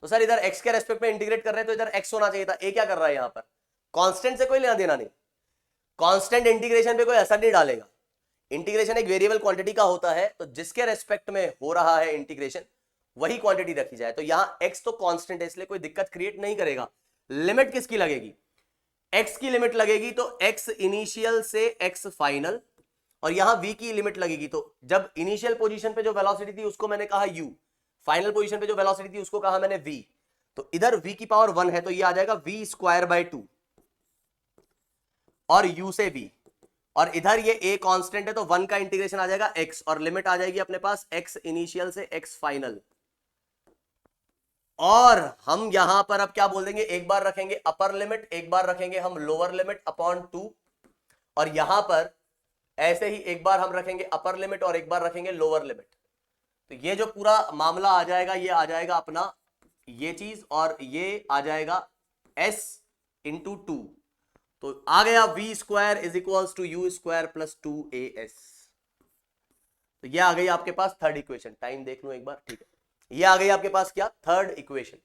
तो सर इधर x के रेस्पेक्ट में इंटीग्रेट कर रहे हैं तो इधर x होना चाहिए था, a क्या कर रहा है यहां पर, कांस्टेंट से कोई लेना देना नहीं, कांस्टेंट इंटीग्रेशन पे कोई असर नहीं डालेगा। इंटीग्रेशन एक वेरिएबल क्वांटिटी का होता है, तो जिसके रेस्पेक्ट में हो रहा है इंटीग्रेशन वही क्वांटिटी रखी जाए। तो यहां x तो कांस्टेंट है, इसलिए कोई दिक्कत क्रिएट नहीं करेगा। लिमिट किसकी लगेगी, x की लिमिट लगेगी, तो x इनिशियल से x फाइनल, और यहां v की लिमिट लगेगी। तो जब इनिशियल पोजीशन पे जो वेलोसिटी थी उसको मैंने कहा u, फाइनल पोजीशन पे जो वेलोसिटी थी उसको कहा मैंने v, तो इधर v की पावर 1 है, तो ये आ जाएगा v स्क्वायर बाय 2, और u से v, और इधर ये a कांस्टेंट है, तो 1 का इंटीग्रेशन आ जाएगा x, और लिमिट आ जाएगी अपने पास x इनिशियल से x फाइनल। और हम यहां पर अब क्या बोल देंगे, एक बार रखेंगे अपर लिमिट, एक बार रखेंगे हम लोअर लिमिट अपॉन 2, और यहां पर ऐसे ही एक बार हम रखेंगे अपर लिमिट और एक बार रखेंगे लोअर लिमिट। तो ये जो पूरा मामला आ जाएगा, ये आ जाएगा अपना ये चीज, और ये आ जाएगा s इंटू 2, तो आ गया v square is equals to u square plus 2as। तो ये आ गई आपके पास थर्ड इक्वेशन, टाइम देख लो एक बार, ठीक है, ये आ गई आपके पास क्या, थर्ड इक्वेशन।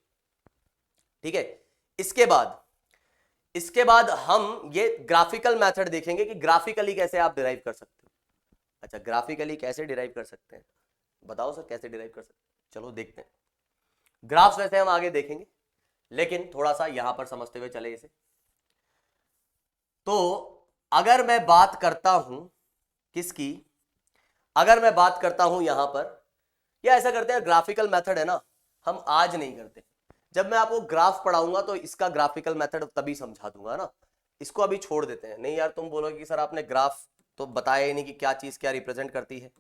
ठीक है, इसके बाद हम ये ग्राफिकल मेथड देखेंगे कि ग्राफिकली कैसे आप डिराइव कर सकते हो। अच्छा, ग्राफिकली कैसे डिराइव कर सकते हैं, बताओ सर कैसे डिराइव कर सकते हैं। चलो देखते हैं, ग्राफ्स वैसे हम आगे देखेंगे, लेकिन थोड़ा सा यहां पर समझते हुए चले इसे। तो अगर मैं बात करता हूं किसकी, अगर मैं बात करता हूं यहां पर, या ऐसा करते हैं, ग्राफिकल मेथड है ना, हम आज नहीं करते, जब मैं आपको ग्राफ पढ़ाऊंगा तो इसका ग्राफिकल मेथड तभी समझा दूंगा ना, इसको अभी छोड़ देते हैं। नहीं यार, तुम बोलोगे कि सर आपने ग्राफ तो बताया ही नहीं कि क्या चीज क्या रिप्रेजेंट करती है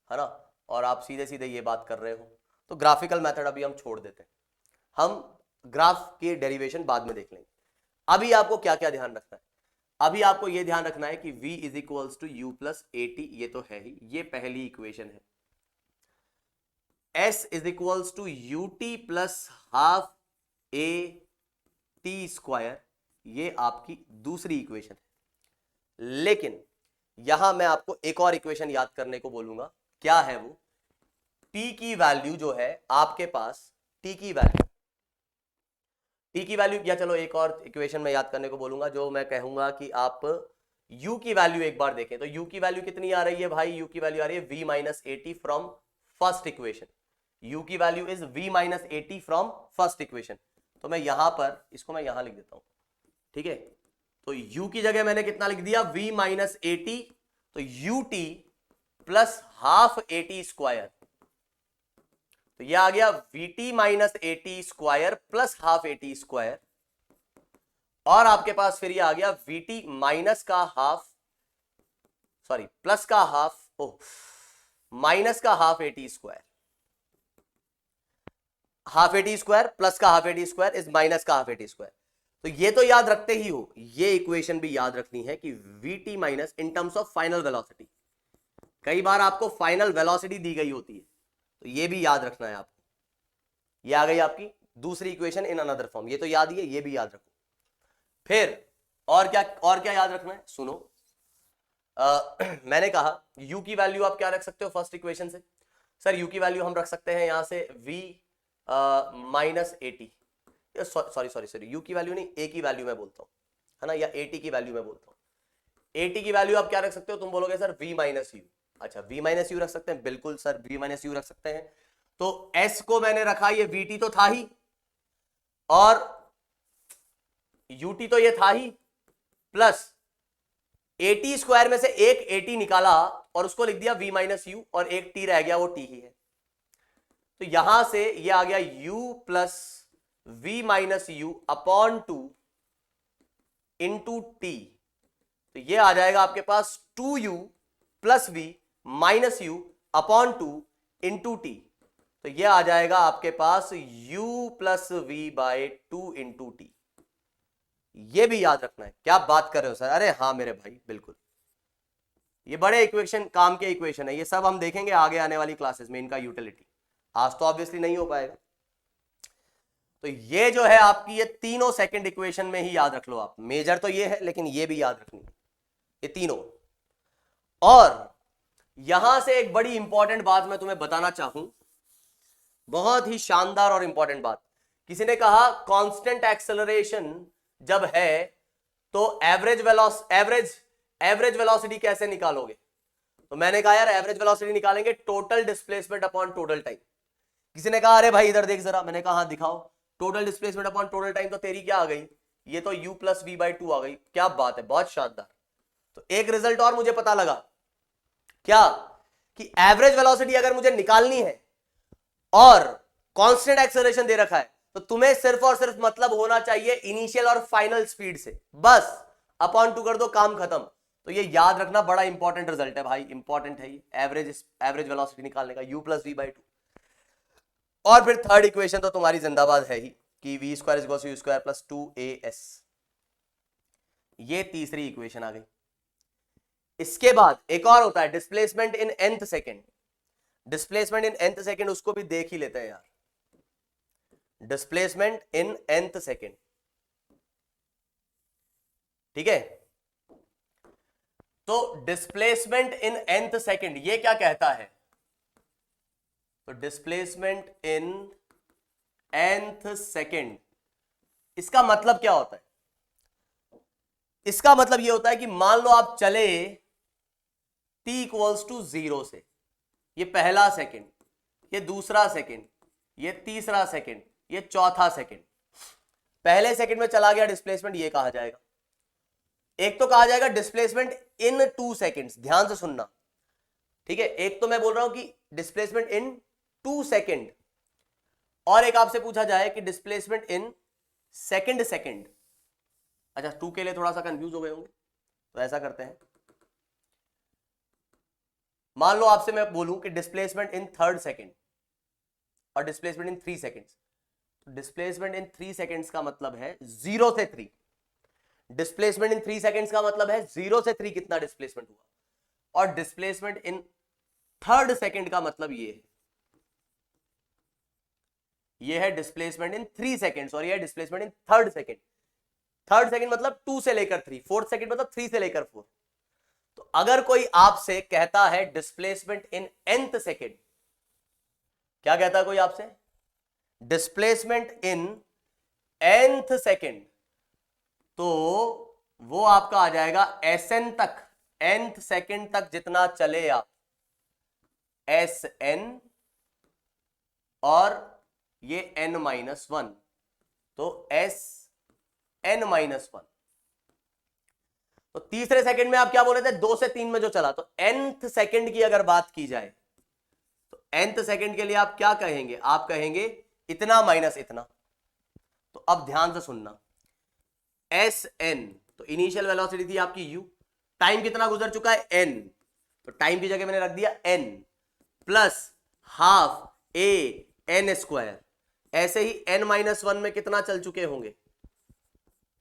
ना, और आप सीधे सीधे ये बात कर रहे हो, तो ग्राफिकल मेथड अभी हम छोड़ देते हैं, हम ग्राफ की डेरिवेशन बाद में देख लेंगे। अभी आपको क्या क्या ध्यान रखना है, अभी आपको यह ध्यान रखना है कि v is equals to u plus a t, ये तो है ही, ये पहली इक्वेशन है। s is equals to u T plus half A T square, ये आपकी दूसरी इक्वेशन है। लेकिन यहां मैं आपको एक और इक्वेशन याद करने को बोलूंगा, क्या है वो, t की वैल्यू जो है आपके पास, t की वैल्यू, या चलो एक और इक्वेशन में याद करने को बोलूंगा, जो मैं कहूंगा कि आप u की वैल्यू एक बार देखें। तो u की वैल्यू कितनी आ रही है भाई, u की वैल्यू आ रही है v minus A T from first equation, u की value is v minus A T from first equation. तो मैं यहां पर इसको मैं यहां लिख देता हूं, ठीक है। तो u की जगह मैंने कितना लिख दिया, v माइनस ए टी, तो U T plus half A T square, तो यह आ गया V T minus A T square plus half A T square, और आपके पास फिर यह आ गया वी टी माइनस का हाफ, सॉरी प्लस का हाफ, ओ माइनस का half A T square, half A T square plus का half A T square is minus का हाफ ए टी स्क्वायर। तो ये तो याद रखते ही हो, ये इक्वेशन भी याद रखनी है कि we T minus in terms of final velocity, कई बार आपको फाइनल वेलोसिटी दी गई होती है, तो ये भी याद रखना है आपको। ये आ गई आपकी दूसरी इक्वेशन इन अनदर फॉर्म, ये तो याद ही है, ये भी याद रखो। फिर और क्या याद रखना है, सुनो, मैंने कहा u की वैल्यू आप क्या रख सकते हो फर्स्ट इक्वेशन से, सर u की वैल्यू हम रख सकते हैं यहां से v minus A T, sorry u की वैल्यू नहीं, a की वैल्यू मैं बोलता हूं, है ना, या ए टी की वैल्यू मैं बोलता हूं। ए टी की वैल्यू आप क्या रख सकते हो, तुम बोलोगे सर v माइनस यू, अच्छा v माइनस यू रख सकते हैं, बिल्कुल सर v माइनस यू रख सकते हैं। तो s को मैंने रखा, ये vt तो था ही, और ut तो ये था ही, प्लस ए टी स्क्वायर में से एक ए टी निकाला और उसको लिख दिया v माइनस यू, और एक t रह गया, वो t ही है। तो यहां से ये आ गया u plus v minus u upon 2 into t, तो ये आ जाएगा आपके पास 2u plus v minus u upon 2 into t, तो ये आ जाएगा आपके पास u plus v by 2 into t. ये भी याद रखना है। क्या बात कर रहे हो सर, अरे हाँ मेरे भाई बिल्कुल, ये बड़े इक्वेशन, काम के इक्वेशन है, ये सब हम देखेंगे आगे आने वाली क्लासेस में इनका यूटिलिटी, आज तो ऑब्वियसली नहीं हो पाएगा। तो ये जो है आपकी, ये तीनों सेकंड इक्वेशन में ही याद रख लो आप, मेजर तो ये है लेकिन ये भी याद रखनी है, ये तीनों। और यहां से एक बड़ी इंपॉर्टेंट बात मैं तुम्हें बताना चाहूं, बहुत ही शानदार और इंपॉर्टेंट बात। किसी ने कहा कांस्टेंट एक्सेलरेशन जब है तो एवरेज वेलोसिटी कैसे निकालोगे, तो मैंने कहा यार एवरेज वेलोसिटी निकालेंगे total displacement upon total time. किसी ने कहा अरे भाई इधर देख जरा, मैंने कहा हाँ दिखाओ, total displacement upon total time, तो तेरी क्या आ गई, ये तो u प्लस वी बाई 2 आ गई। क्या बात है, बहुत शानदार। तो एक रिजल्ट और मुझे पता लगा, क्या, कि एवरेज वेलोसिटी अगर मुझे निकालनी है और कांस्टेंट एक्सेलरेशन दे रखा है, तो तुम्हें सिर्फ और सिर्फ मतलब होना चाहिए इनिशियल और फाइनल स्पीड से, बस अपॉन 2 कर दो, काम खत्म। तो ये याद रखना, बड़ा इंपॉर्टेंट रिजल्ट है भाई, इंपॉर्टेंट है ये, एवरेज वेलोसिटी निकालने का, u प्लस वी बाई 2। और फिर थर्ड इक्वेशन तो तुम्हारी जिंदाबाद है ही, कि v square equals to u square plus 2as, ये तीसरी इक्वेशन आ गई। इसके बाद एक और होता है displacement in nth second, displacement in nth second, उसको भी देख ही लेते हैं यार, डिस्प्लेसमेंट इन nth सेकेंड, ठीक है। तो डिस्प्लेसमेंट इन nth सेकेंड ये क्या कहता है, तो डिस्प्लेसमेंट इन nth सेकेंड, इसका मतलब क्या होता है, इसका मतलब ये होता है कि मान लो आप चले t इक्वल्स टू 0 से। ये पहला सेकंड, ये दूसरा सेकंड, ये तीसरा सेकंड, ये चौथा सेकंड। पहले सेकंड में चला गया डिस्प्लेसमेंट, ये कहा जाएगा। एक तो कहा जाएगा डिस्प्लेसमेंट इन 2 सेकंड्स, ध्यान से सुनना, ठीक है। एक तो मैं बोल रहा हूं कि डिस्प्लेसमेंट इन 2 सेकंड, और एक आपसे पूछा जाए कि डिस्प्लेसमेंट इन सेकंड सेकंड। अच्छा, 2 के लिए थोड़ा सा कंफ्यूज हो गए होंगे, तो ऐसा करते हैं, मान लो आपसे मैं बोलूं कि डिस्प्लेसमेंट इन 3rd सेकंड और displacement in 3 seconds. Displacement in 3 seconds का मतलब है 0 से 3। डिस्प्लेसमेंट इन 3 सेकंड्स का मतलब है 0 से 3 कितना डिस्प्लेसमेंट हुआ, और डिस्प्लेसमेंट इन 3rd सेकंड का मतलब ये है डिस्प्लेसमेंट इन 3 सेकंड्स, और ये है displacement in 3rd second. 3rd second मतलब 2 से लेकर 3, 4th सेकंड मतलब 3 से लेकर 4। तो अगर कोई आपसे कहता है डिस्प्लेसमेंट इन nth सेकंड, क्या कहता है कोई आपसे, डिस्प्लेसमेंट इन nth सेकंड, तो वो आपका आ जाएगा Sn तक, nth सेकंड तक जितना चले आप, Sn, और ये n-1, तो Sn-1। तो तीसरे सेकंड में आप क्या बोल रहे थे, 2 से 3 में जो चला, तो nth सेकंड की अगर बात की जाए तो nth सेकंड के लिए आप क्या कहेंगे, आप कहेंगे इतना माइनस इतना। तो अब ध्यान से सुनना, Sn, तो इनिशियल वेलोसिटी थी आपकी u, टाइम कितना गुजर चुका है n, तो टाइम की जगह मैंने रख दिया n plus half a n square. ऐसे ही n-1 में कितना चल चुके होंगे,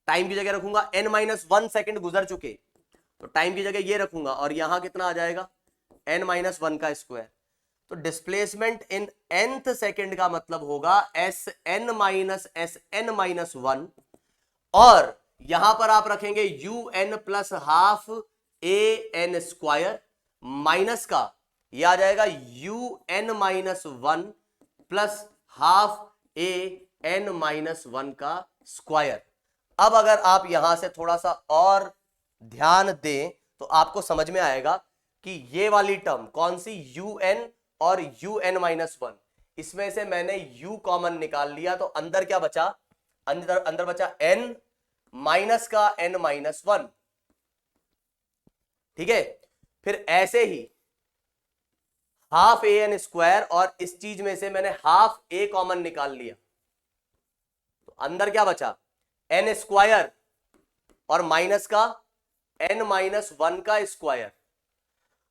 टाइम की जगह रखूंगा n-1 सेकंड गुजर चुके, तो टाइम की जगह ये रखूंगा, और यहां कितना आ जाएगा n-1 का स्क्वायर। तो डिस्प्लेसमेंट इन nth सेकंड का मतलब होगा Sn-Sn-1, और यहां पर आप रखेंगे un plus half a n square, minus का ये आ जाएगा un-1 plus half a n-1 का स्क्वायर। अब अगर आप यहां से थोड़ा सा और ध्यान दें तो आपको समझ में आएगा कि ये वाली टर्म कौन सी, un और un-1, इसमें से मैंने u कॉमन निकाल लिया, तो अंदर क्या बचा, अंदर बचा n माइनस का n-1, ठीक है। फिर ऐसे ही हाफ ए एन स्क्वायर, और इस चीज में से मैंने हाफ a कॉमन निकाल लिया, तो अंदर क्या बचा, n स्क्वायर और माइनस का n-1 का स्क्वायर।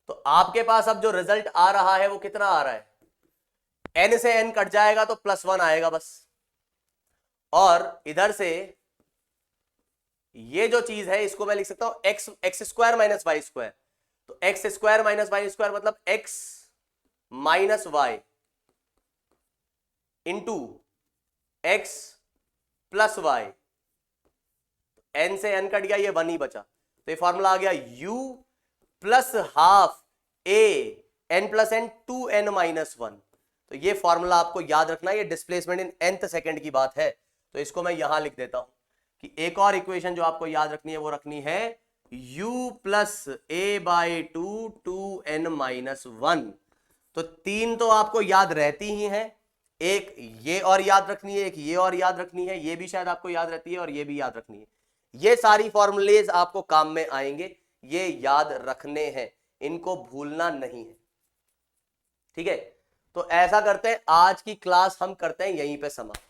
तो आपके पास अब जो रिजल्ट आ रहा है वो कितना आ रहा है, n से n कट जाएगा तो +1 आएगा बस, और इधर से ये जो चीज है इसको मैं लिख सकता हूं x square minus y square. तो x square minus y square मतलब x minus y into x plus y, n से n कट गया, ये 1 ही बचा, तो ये फॉर्मूला आ गया u plus half a n plus n 2n-1। तो ये फॉर्मूला आपको याद रखना, ये डिस्प्लेसमेंट इन nth सेकंड की बात है, तो इसको मैं यहां लिख देता हूं कि एक और इक्वेशन जो आपको याद रखनी है वो रखनी है u plus a by 2n-1। तो 3 तो आपको याद रहती ही है, एक ये और याद रखनी है, एक ये और याद रखनी है, ये भी शायद आपको याद रहती है, और ये भी याद रखनी है। ये सारी फॉर्मूलेज आपको काम में आएंगे, ये याद रखने हैं, इनको भूलना नहीं है, ठीक है। तो ऐसा करते हैं, आज की क्लास हम करते हैं यहीं पे समाप्त।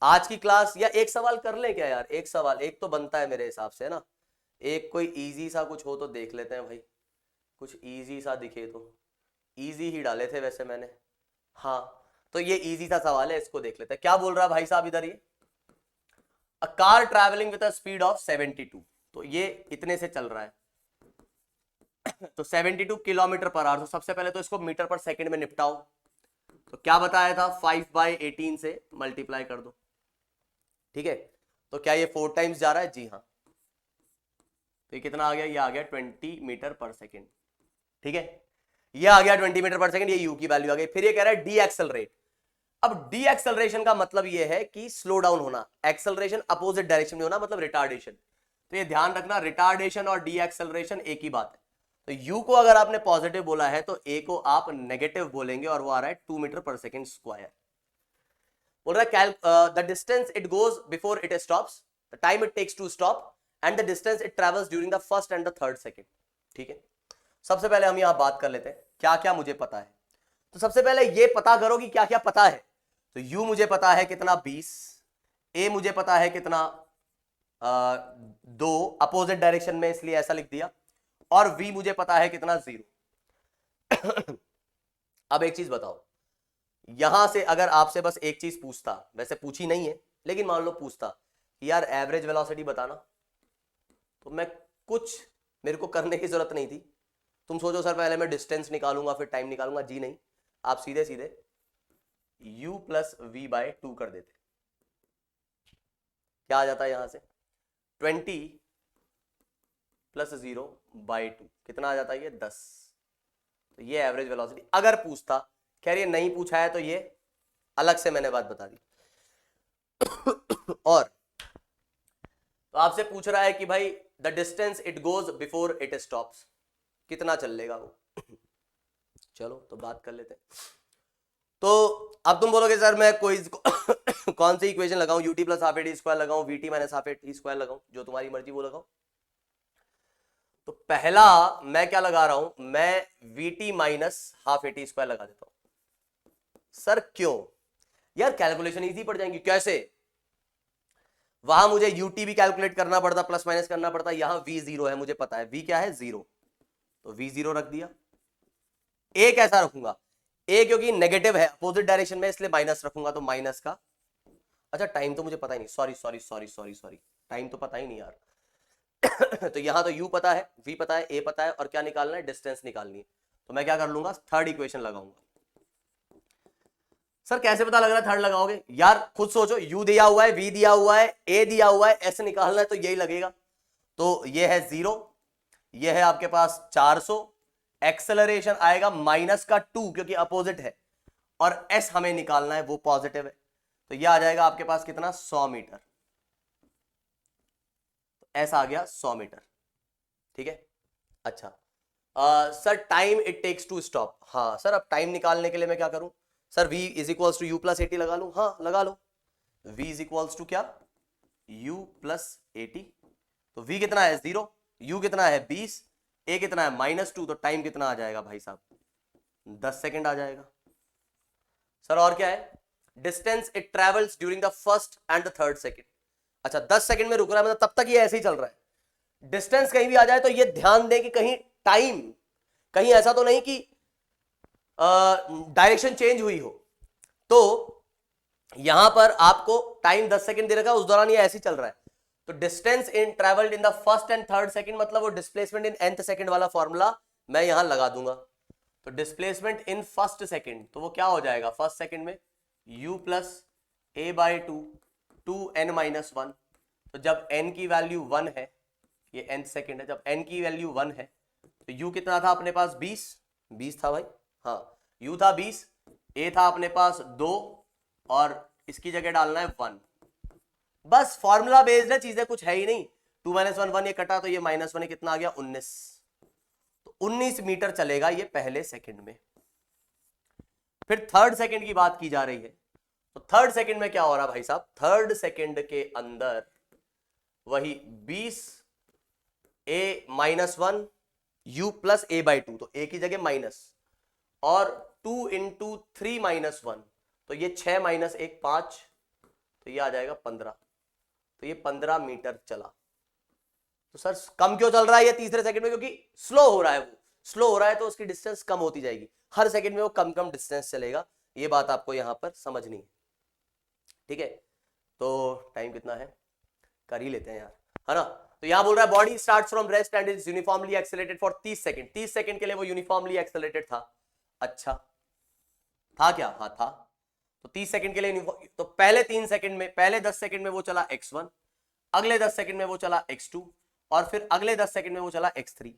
आज की क्लास, या एक सवाल कर ले क्या यार, एक सवाल, एक तो बनता है मेरे हिसाब से ना, एक कोई इजी सा कुछ हो तो देख लेते हैं भाई, कुछ इजी सा दिखे तो। इजी ही डाले थे वैसे मैंने, हाँ, तो ये इजी सा सवाल है, इसको देख लेते हैं। क्या बोल रहा है भाई साहब इधर, ये a car travelling with a speed of 72, तो ये इतने से चल रहा है, तो 72 किलोमीटर पर आवर। तो सबसे पहले तो इसको मीटर पर सेकंड में निपटाओ, तो क्या बताया था, 5/18 से मल्टीप्लाई कर दो, ठीक है। तो क्या ये 4 टाइम्स जा रहा है, जी हाँ, तो ये कितना आ गया, ये आ गया 20 मीटर पर सेकेंड, ठीक है, ये आ गया 20 मीटर पर सेकेंड, ये यू की वैल्यू आ गई। फिर ये कह रहा है डी एक्सेलरेट। अब डी एक्सेलरेशन का मतलब ये है कि स्लो डाउन होना, एक्सेलरेशन अपोजिट डायरेक्शन में होना, मतलब रिटार्डेशन। तो ये ध्यान रखना, रिटार्डेशन और डी एक्सेलरेशन एक ही बात है। तो u को अगर आपने पॉजिटिव बोला है तो a को आप नेगेटिव बोलेंगे और वो आ रहा है 2 मीटर पर सेकेंड स्क्वायर। बोल रहा है the distance it goes before it stops, the time it takes to stop and the distance it travels during the first and the third second. ठीक है, सबसे पहले हम यहां बात कर लेते हैं क्या क्या मुझे पता है। तो सबसे पहले ये पता करो कि क्या क्या पता है। तो u मुझे पता है कितना 20, a मुझे पता है कितना 2 अपोजिट डायरेक्शन में इसलिए ऐसा लिख दिया, और v मुझे पता है कितना 0। अब एक चीज बताओ, यहां से अगर आपसे बस एक चीज पूछता, वैसे पूछी नहीं है लेकिन मान लो पूछता यार एवरेज वेलोसिटी बताना, तो मैं कुछ मेरे को करने की जरूरत नहीं थी। तुम सोचो सर पहले मैं डिस्टेंस निकालूंगा फिर टाइम निकालूंगा, जी नहीं, आप सीधे सीधे u प्लस वी बाय 2 कर देते। क्या आ जाता है यहां से 20 प्लस 0 बाय 2 कितना आ जाता है ये 10। तो ये एवरेज वेलोसिटी अगर पूछता, खैर ये नहीं पूछा है तो ये अलग से मैंने बात बता दी। और तो आपसे पूछ रहा है कि भाई the distance it goes before it stops, कितना चल लेगा वो। चलो तो बात कर लेते हैं। तो अब तुम बोलोगे सर मैं कोई कौन सी इक्वेशन लगाऊं, ut plus half A T square लगाऊं, vt minus half A T square लगाऊं, जो तुम्हारी मर्जी वो लगाऊं। तो पहला मैं क्या लगा रहा हूं, मैं vt minus half A T square लगा देता हूं। सर क्यों यार, कैलकुलेशन इजी पड़ जाएंगी। कैसे, वहां मुझे ut भी कैलकुलेट करना पड़ता, प्लस माइनस करना पड़ता, यहां v 0 है मुझे पता है, v क्या है 0, तो v 0 रख दिया। a कैसा रखूंगा, a क्योंकि नेगेटिव है अपोजिट डायरेक्शन में इसलिए माइनस रखूंगा, तो माइनस का, अच्छा टाइम तो मुझे पता ही नहीं, सॉरी टाइम तो पता ही नहीं यार। तो यहां तो u पता है, v पता है, a पता है, और क्या निकालना है, डिस्टेंस निकालनी है। तो मैं क्या कर लूंगा, थर्ड इक्वेशन लगाऊंगा। सर कैसे पता लग रहा है थर्ड लगाओगे, यार खुद सोचो, u दिया हुआ है, v दिया हुआ है, a दिया हुआ है, ऐसे निकालना है तो यही लगेगा। तो ये है 0, ये है आपके पास 400, एक्सेलरेशन आएगा माइनस का 2 क्योंकि अपोजिट है, और s हमें निकालना है वो पॉजिटिव है, तो ये आ जाएगा आपके पास कितना 100 मीटर। तो s आ गया 100 मीटर। ठीक है, अच्छा sir time it takes to stop, हाँ सर अब टाइम निकालने के लिए मैं क्या करूं, sir v is equals to u plus 80 लगा लूं, हाँ लगा लो, v इज इक्वल्स टू क्या u प्लस 80। तो v कितना है 0, u कितना है 20, a कितना है -2, तो टाइम कितना आ जाएगा भाई साहब 10 सेकेंड आ जाएगा। सर और क्या है, distance it travels during the first and the third second. अच्छा 10 सेकेंड में रुक रहा है, मतलब तब तक ये ऐसे ही चल रहा है। डिस्टेंस कहीं भी आ जाए तो ये ध्यान दें कि कहीं टाइम, कहीं ऐसा तो नहीं कि डायरेक्शन चेंज हुई हो। तो यहां पर आपको टाइम 10 सेकंड दे रखा है, उस दौरान ये ऐसे ही चल रहा है। तो distance in travelled in the first and third second, मतलब वो डिस्प्लेसमेंट इन nth सेकंड वाला फॉर्मूला मैं यहां लगा दूंगा। तो डिस्प्लेसमेंट इन फर्स्ट सेकंड, तो वो क्या हो जाएगा, फर्स्ट सेकंड में u plus a by 2 n minus 1। तो जब n की वैल्यू 1 है, ये nth सेकंड है, जब n की वैल्यू 1 है तो u कितना था अपने पास 20 था भाई, हाँ u था 20, a था अपने पास 2, और इसकी जगह डालना है 1। बस फॉर्मूला बेस्ड है, चीजें कुछ है ही नहीं। 2 - 1 1, ये कटा तो ये -1 है, कितना आ गया 19। तो 19 मीटर चलेगा ये पहले सेकंड में। फिर थर्ड सेकंड की बात की जा रही है, तो थर्ड सेकंड में क्या हो रहा भाई साहब, थर्ड सेकंड के अंदर वही 20 a -1 u plus a by 2, तो a की जगह माइनस, और 2 × 3 - 1, तो ये 6 - 1 5, तो ये आ जाएगा 15। तो ये 15 मीटर चला। तो सर कम क्यों चल रहा है ये तीसरे सेकंड में, क्योंकि स्लो हो रहा है, वो स्लो हो रहा है तो उसकी डिस्टेंस कम होती जाएगी, हर सेकंड में वो कम कम डिस्टेंस चलेगा। ये बात आपको यहां पर समझनी है, ठीक है। तो टाइम कितना है, कर ही लेते हैं यार, है ना। तो यहां बोल रहा है body starts from rest and is uniformly accelerated for 30 second. 30 second के लिए वो यूनिफॉर्मली एक्सेलरेटेड था। अच्छा था क्या, हाँ था। तो 30 सेकंड के लिए, तो पहले 3 सेकंड में, पहले 10 सेकंड में वो चला x1, अगले 10 सेकंड में वो चला x2, और फिर अगले 10 सेकंड में वो चला x3।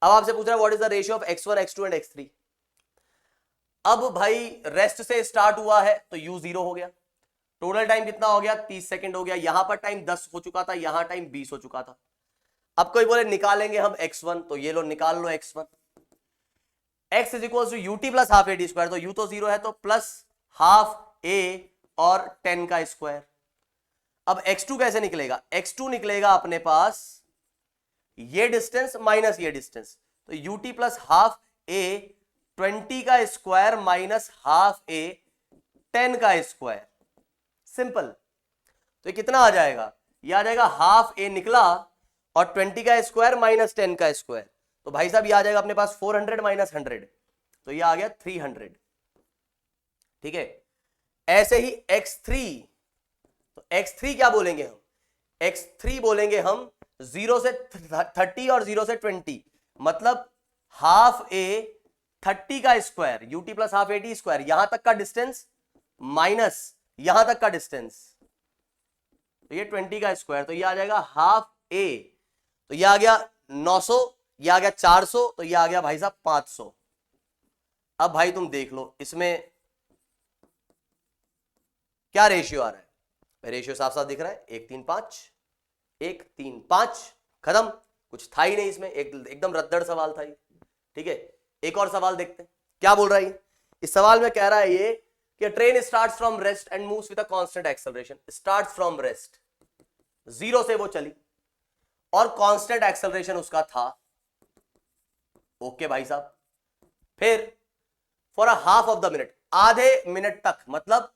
अब आपसे पूछ रहा है what is the ratio of x1 x2 and x3। अब भाई रेस्ट से स्टार्ट हुआ है तो u 0 हो गया, टोटल टाइम कितना हो गया 30 सेकंड हो गया। यहां पर टाइम 10 हो चुका था, यहां टाइम 20 हो चुका था। अब कोई बोले निकालेंगे हम x1, तो ये लो निकाल लो x1। x is equal to u t plus half A T square, तो u तो 0 है, तो प्लस हाफ a और 10 का स्क्वायर। अब x2 कैसे निकलेगा? x2 निकलेगा अपने पास ये डिस्टेंस माइनस ये डिस्टेंस, तो ut प्लस हाफ a 20 का स्क्वायर माइनस हाफ a 10 का स्क्वायर। सिंपल। तो ये कितना आ जाएगा? ये आ जाएगा हाफ a निकला और 20 का स्क्वायर माइनस 10 का स्क्वायर, तो भाई साहब ये आ जाएगा अपने पास 400 माइनस 100, तो ये आ गया 300। ठीक है। ऐसे ही x3, तो x3 क्या बोलेंगे हम? x3 बोलेंगे हम 0 से 30 और 0 से 20, मतलब हाफ a 30 का square ut plus half A T square, यहां तक का डिस्टेंस माइनस यहां तक का डिस्टेंस, तो ये 20 का स्क्वायर, तो ये आ जाएगा हाफ a, तो ये आ गया 900, ये आ गया 400, तो ये आ गया भाई साहब 500। अब भाई तुम देख लो इसमें क्या रेशियो आ रहा है? रेशियो साफ साफ दिख रहा है, 1:3:5, 1:3:5, खत्म। कुछ था ही नहीं इसमें, एकदम रद्दड़ सवाल था ये। ठीक है, एक और सवाल देखते हैं क्या बोल रहा है ये। इस सवाल में कह रहा है ये कि train starts from rest and moves with a constant acceleration. Starts from rest, 0 से वो चली और कांस्टेंट एक्सेलरेशन उसका था। ओके भाई साहब। फिर for a half of the minute, आधे मिनट तक, मतलब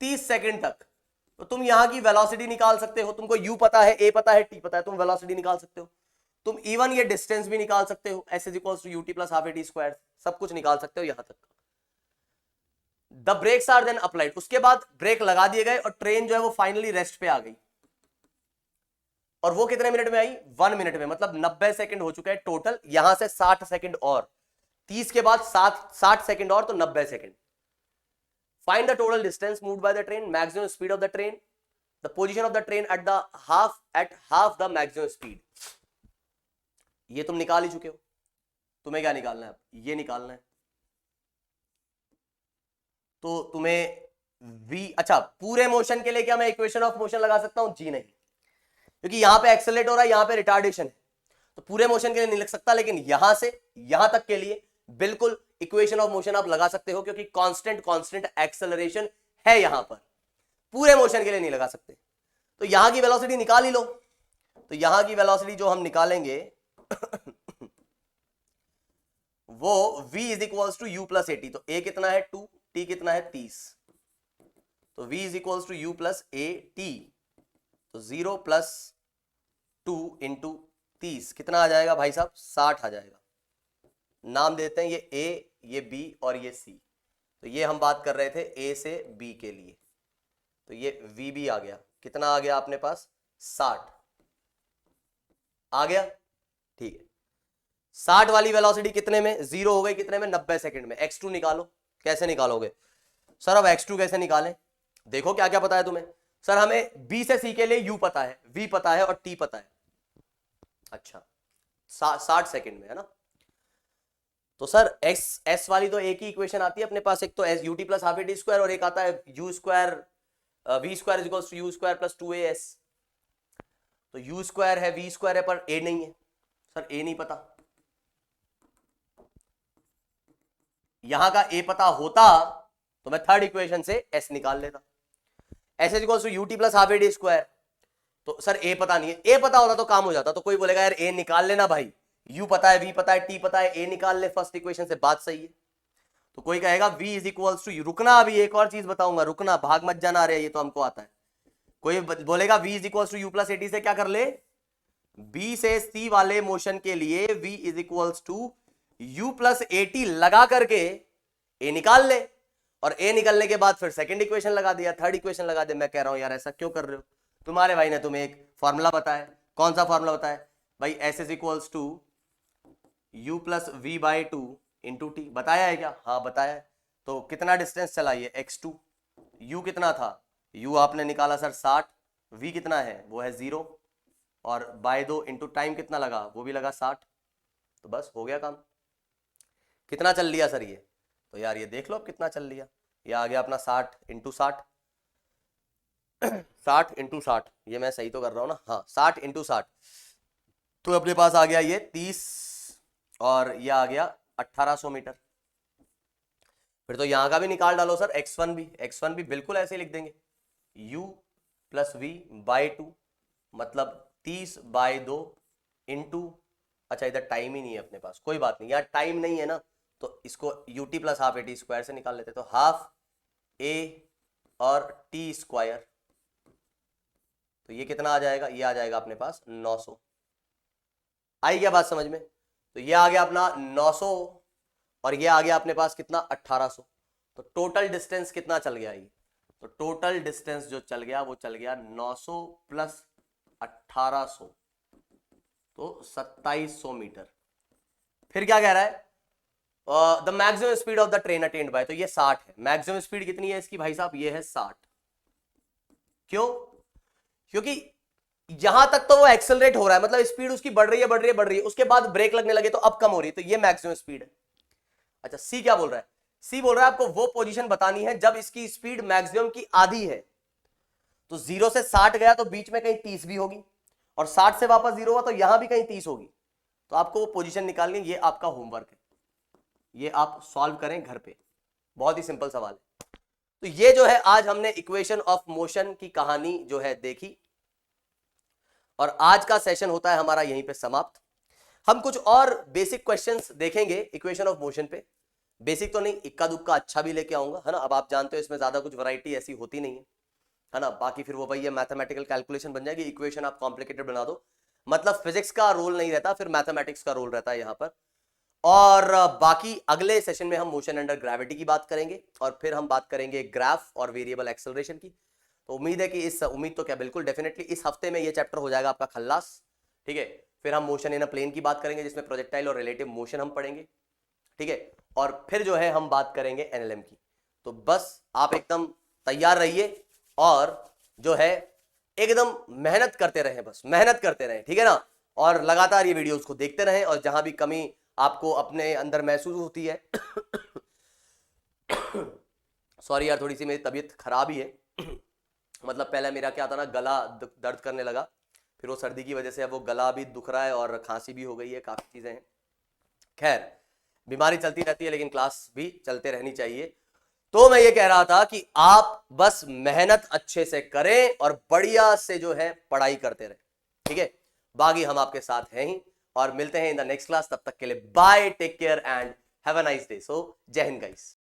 30 सेकंड तक, तो तुम यहां की वेलोसिटी निकाल सकते हो। तुमको u पता है, a पता है, t पता है, तुम वेलोसिटी निकाल सकते हो। तुम इवन ये डिस्टेंस भी निकाल सकते हो, s is equals to u t plus half A T square, सब कुछ निकाल सकते हो यहां तक। The brakes are then applied, उसके बाद ब्रेक लगा दिए गए और ट्रेन जो है वो फाइनली रेस्ट पे आ गई। और वो कितने मिनट में आई? 1 मिनट में, मतलब 90 सेकंड हो चुका है टोटल। यहां से 60 सेकंड और, 30 के बाद 60 सेकंड और, तो 90 second. Find the total distance moved by the train, maximum speed of the train, the position of the train at half the maximum speed. ये तुम निकाल ही चुके हो। तुम्हें क्या निकालना है? ये निकालना है। तो तुम्हें v, अच्छा पूरे मोशन के लिए क्या मैं इक्वेशन ऑफ मोशन लगा सकता हूं? जी नहीं, क्योंकि यहां पे एक्सेलरेट हो रहा है, यहां पे रिटार्डेशन है, तो पूरे मोशन के लिए नहीं लिख सकता। लेकिन यहां से यहां तक के लिए बिल्कुल इक्वेशन ऑफ मोशन आप लगा सकते हो, क्योंकि कांस्टेंट एक्सेलरेशन है यहां पर। पूरे मोशन के लिए नहीं लगा सकते। तो यहां की वेलोसिटी निकाल ही लो। तो यहां की वेलोसिटी जो हम निकालेंगे वो v is equals to u plus a T. तो a कितना है 2, t कितना है 30, तो v is equals to u plus a T, तो 0 प्लस 2 इंटू 30 कितना आ जाएगा भाई साहब? 60 आ जाएगा। नाम देते हैं ये a, ये b और ये c। तो ये हम बात कर रहे थे a से b के लिए, तो ये vb आ गया। कितना आ गया अपने पास? 60 आ गया। ठीक है, 60 वाली वेलोसिटी कितने में? 0 हो गई कितने में? 90 सेकंड में। x2 निकालो। कैसे निकालोगे सर? अब x2 कैसे निकालें? देखो क्या क्या पता है तुम्हें। सर हमें b से c के लिए u पता है, v पता है और t पता है। अच्छा, 60 सेकंड में है ना। तो सर s वाली तो एक ही इक्वेशन आती है अपने पास, एक तो s ut plus half A T square और एक आता है u square v square is equals to u square plus 2as। तो u स्क्वायर है, v स्क्वायर है, पर a नहीं है। सर a नहीं पता। यहां का a पता होता तो मैं थर्ड इक्वेशन से s निकाल लेता। s is equals to ut plus half A T square. तो सर a पता नहीं है, a पता होता तो काम हो जाता। तो कोई बोलेगा यार a निकाल लेना भाई, u पता है, v पता है, t पता है, a निकाल ले फर्स्ट इक्वेशन से, बात सही है। तो कोई कहेगा v इज इक्वल्स टू, रुकना अभी एक और चीज बताऊंगा, रुकना, भाग मत जाना, रहे ये तो हमको आता है। कोई बोलेगा v is equals to u plus a t से क्या कर ले? b से c वाले मोशन के लिए v is equals to u plus a t लगा करके a निकाल ले, और a निकलने के बाद फिर सेकंड इक्वेशन लगा दिया, थर्ड इक्वेशन लगा दे। मैं कह रहा हूं यार ऐसा क्यों कर रहे हो? तुम्हारे भाई ने तुम्हें एक फॉर्मूला बताया। कौन सा फॉर्मूला बताया भाई? s is equals to u plus v by 2 into t. बताया है क्या? हाँ बताया है। तो कितना डिस्टेंस चला ये? x2। u कितना था? u आपने निकाला सर 60, v कितना है? वो है 0, और बाय 2 इंटू टाइम कितना लगा? वो भी लगा 60। तो बस हो गया काम। कितना चल लिया सर ये? तो यार ये देख लो अब कितना चल लिया। ये आ गया अपना 60 इंटू 60, 60 इंटू 60, ये मैं सही तो कर रहा हूँ ना? हाँ 60 इंटू 60, तो अपने पास आ गया ये 30 और ये आ गया 1800 मीटर। फिर तो यहां का भी निकाल डालो सर, x1 भी बिल्कुल ऐसे लिख देंगे, u प्लस वी बाई 2, मतलब 30/2 इंटू, अच्छा इधर टाइम ही नहीं है अपने पास, कोई बात नहीं यार, टाइम नहीं है ना, तो इसको ut plus half A T square से निकाल लेते, तो हाफ a और t स्क्वायर, तो ये कितना आ जाएगा, ये आ जाएगा अपने पास 900। आई क्या बात समझ में? तो ये आ गया अपना 900 और ये आ गया अपने पास कितना 1800। तो टोटल डिस्टेंस कितना चल गया ये, तो टोटल डिस्टेंस जो चल गया वो चल गया 900 प्लस 1800, तो 2700 मीटर। फिर क्या कह रहा है, the maximum speed of the train attend bye, तो ये 60 है। मैक्सिमम स्पीड कितनी है इसकी भाई साहब, ये है 60। क्यों? क्योंकि यहां तक तो वो एक्सेलरेट हो रहा है, मतलब स्पीड उसकी बढ़ रही है, उसके बाद ब्रेक लगने लगे तो अब कम हो रही है, तो ये मैक्सिमम स्पीड है। अच्छा सी क्या बोल रहा है, सी बोल रहा है आपको वो पोजीशन बतानी है जब इसकी स्पीड मैक्सिमम की आधी है। तो 0 से 60 गया तो बीच में कहीं 30 भी होगी, और 60 से वापस 0 हुआ तो यहां भी कहीं 30 होगी। तो आपको वो पोजीशन निकालनी है, ये आपका होमवर्क है, ये आप सॉल्व करें घर पे, बहुत ही सिंपल सवाल है। तो ये जो है आज हमने इक्वेशन ऑफ मोशन की कहानी जो है देखी, और आज का सेशन होता है हमारा यहीं पे समाप्त। हम कुछ और बेसिक क्वेश्चंस देखेंगे इक्वेशन ऑफ मोशन पे, बेसिक तो नहीं, इक्का दुक्का अच्छा भी लेके आऊंगा, है ना। अब आप जानते हो इसमें ज्यादा कुछ वैरायटी ऐसी होती नहीं है ना। बाकी फिर वो वही है, मैथमेटिकल कैलकुलेशन बन जाएगी, इक्वेशन आप कॉम्प्लिकेटेड बना दो, मतलब फिजिक्स का रोल नहीं रहता, फिर मैथमेटिक्स का रोल रहता है यहाँ पर। और बाकी अगले सेशन में हम मोशन अंडर ग्रेविटी की बात करेंगे, और फिर हम बात करेंगे ग्राफ और वेरिएबल एक्सेलरेशन की। तो उम्मीद है कि उम्मीद तो क्या, बिल्कुल डेफिनेटली इस हफ्ते में ये चैप्टर हो जाएगा आपका खल्लास, ठीक है। फिर हम मोशन इन अ प्लेन की बात करेंगे, जिसमें प्रोजेक्टाइल और रिलेटिव मोशन हम पढ़ेंगे, ठीक है। और फिर जो है हम बात करेंगे एनएलएम की। तो बस आप एकदम तैयार रहिए, और जो है एकदम मेहनत करते रहें, बस मेहनत करते रहें, ठीक है ना। और लगातार ये वीडियोस को देखते रहें, और जहां भी कमी आपको अपने अंदर महसूस होती है सॉरी यार, थोड़ी सी मेरी तबीयत खराब ही है मतलब पहले मेरा क्या था ना, गला दर्द करने लगा, फिर वो सर्दी की वजह से अब वो गला भी दुख रहा है और खांसी भी हो गई है, काफ़ी चीज़ें हैं। खैर बीमारी चलती रहती है, लेकिन क्लास भी चलते रहनी चाहिए। तो मैं ये कह रहा था कि आप बस मेहनत अच्छे से करें और बढ़िया से जो है पढ़ाई करते रहें, ठीक है। बाकी हम आपके साथ हैं ही, और मिलते हैं इन द नेक्स्ट क्लास। तब तक के लिए bye, take care and have a nice day. So जय हिंद गाइस।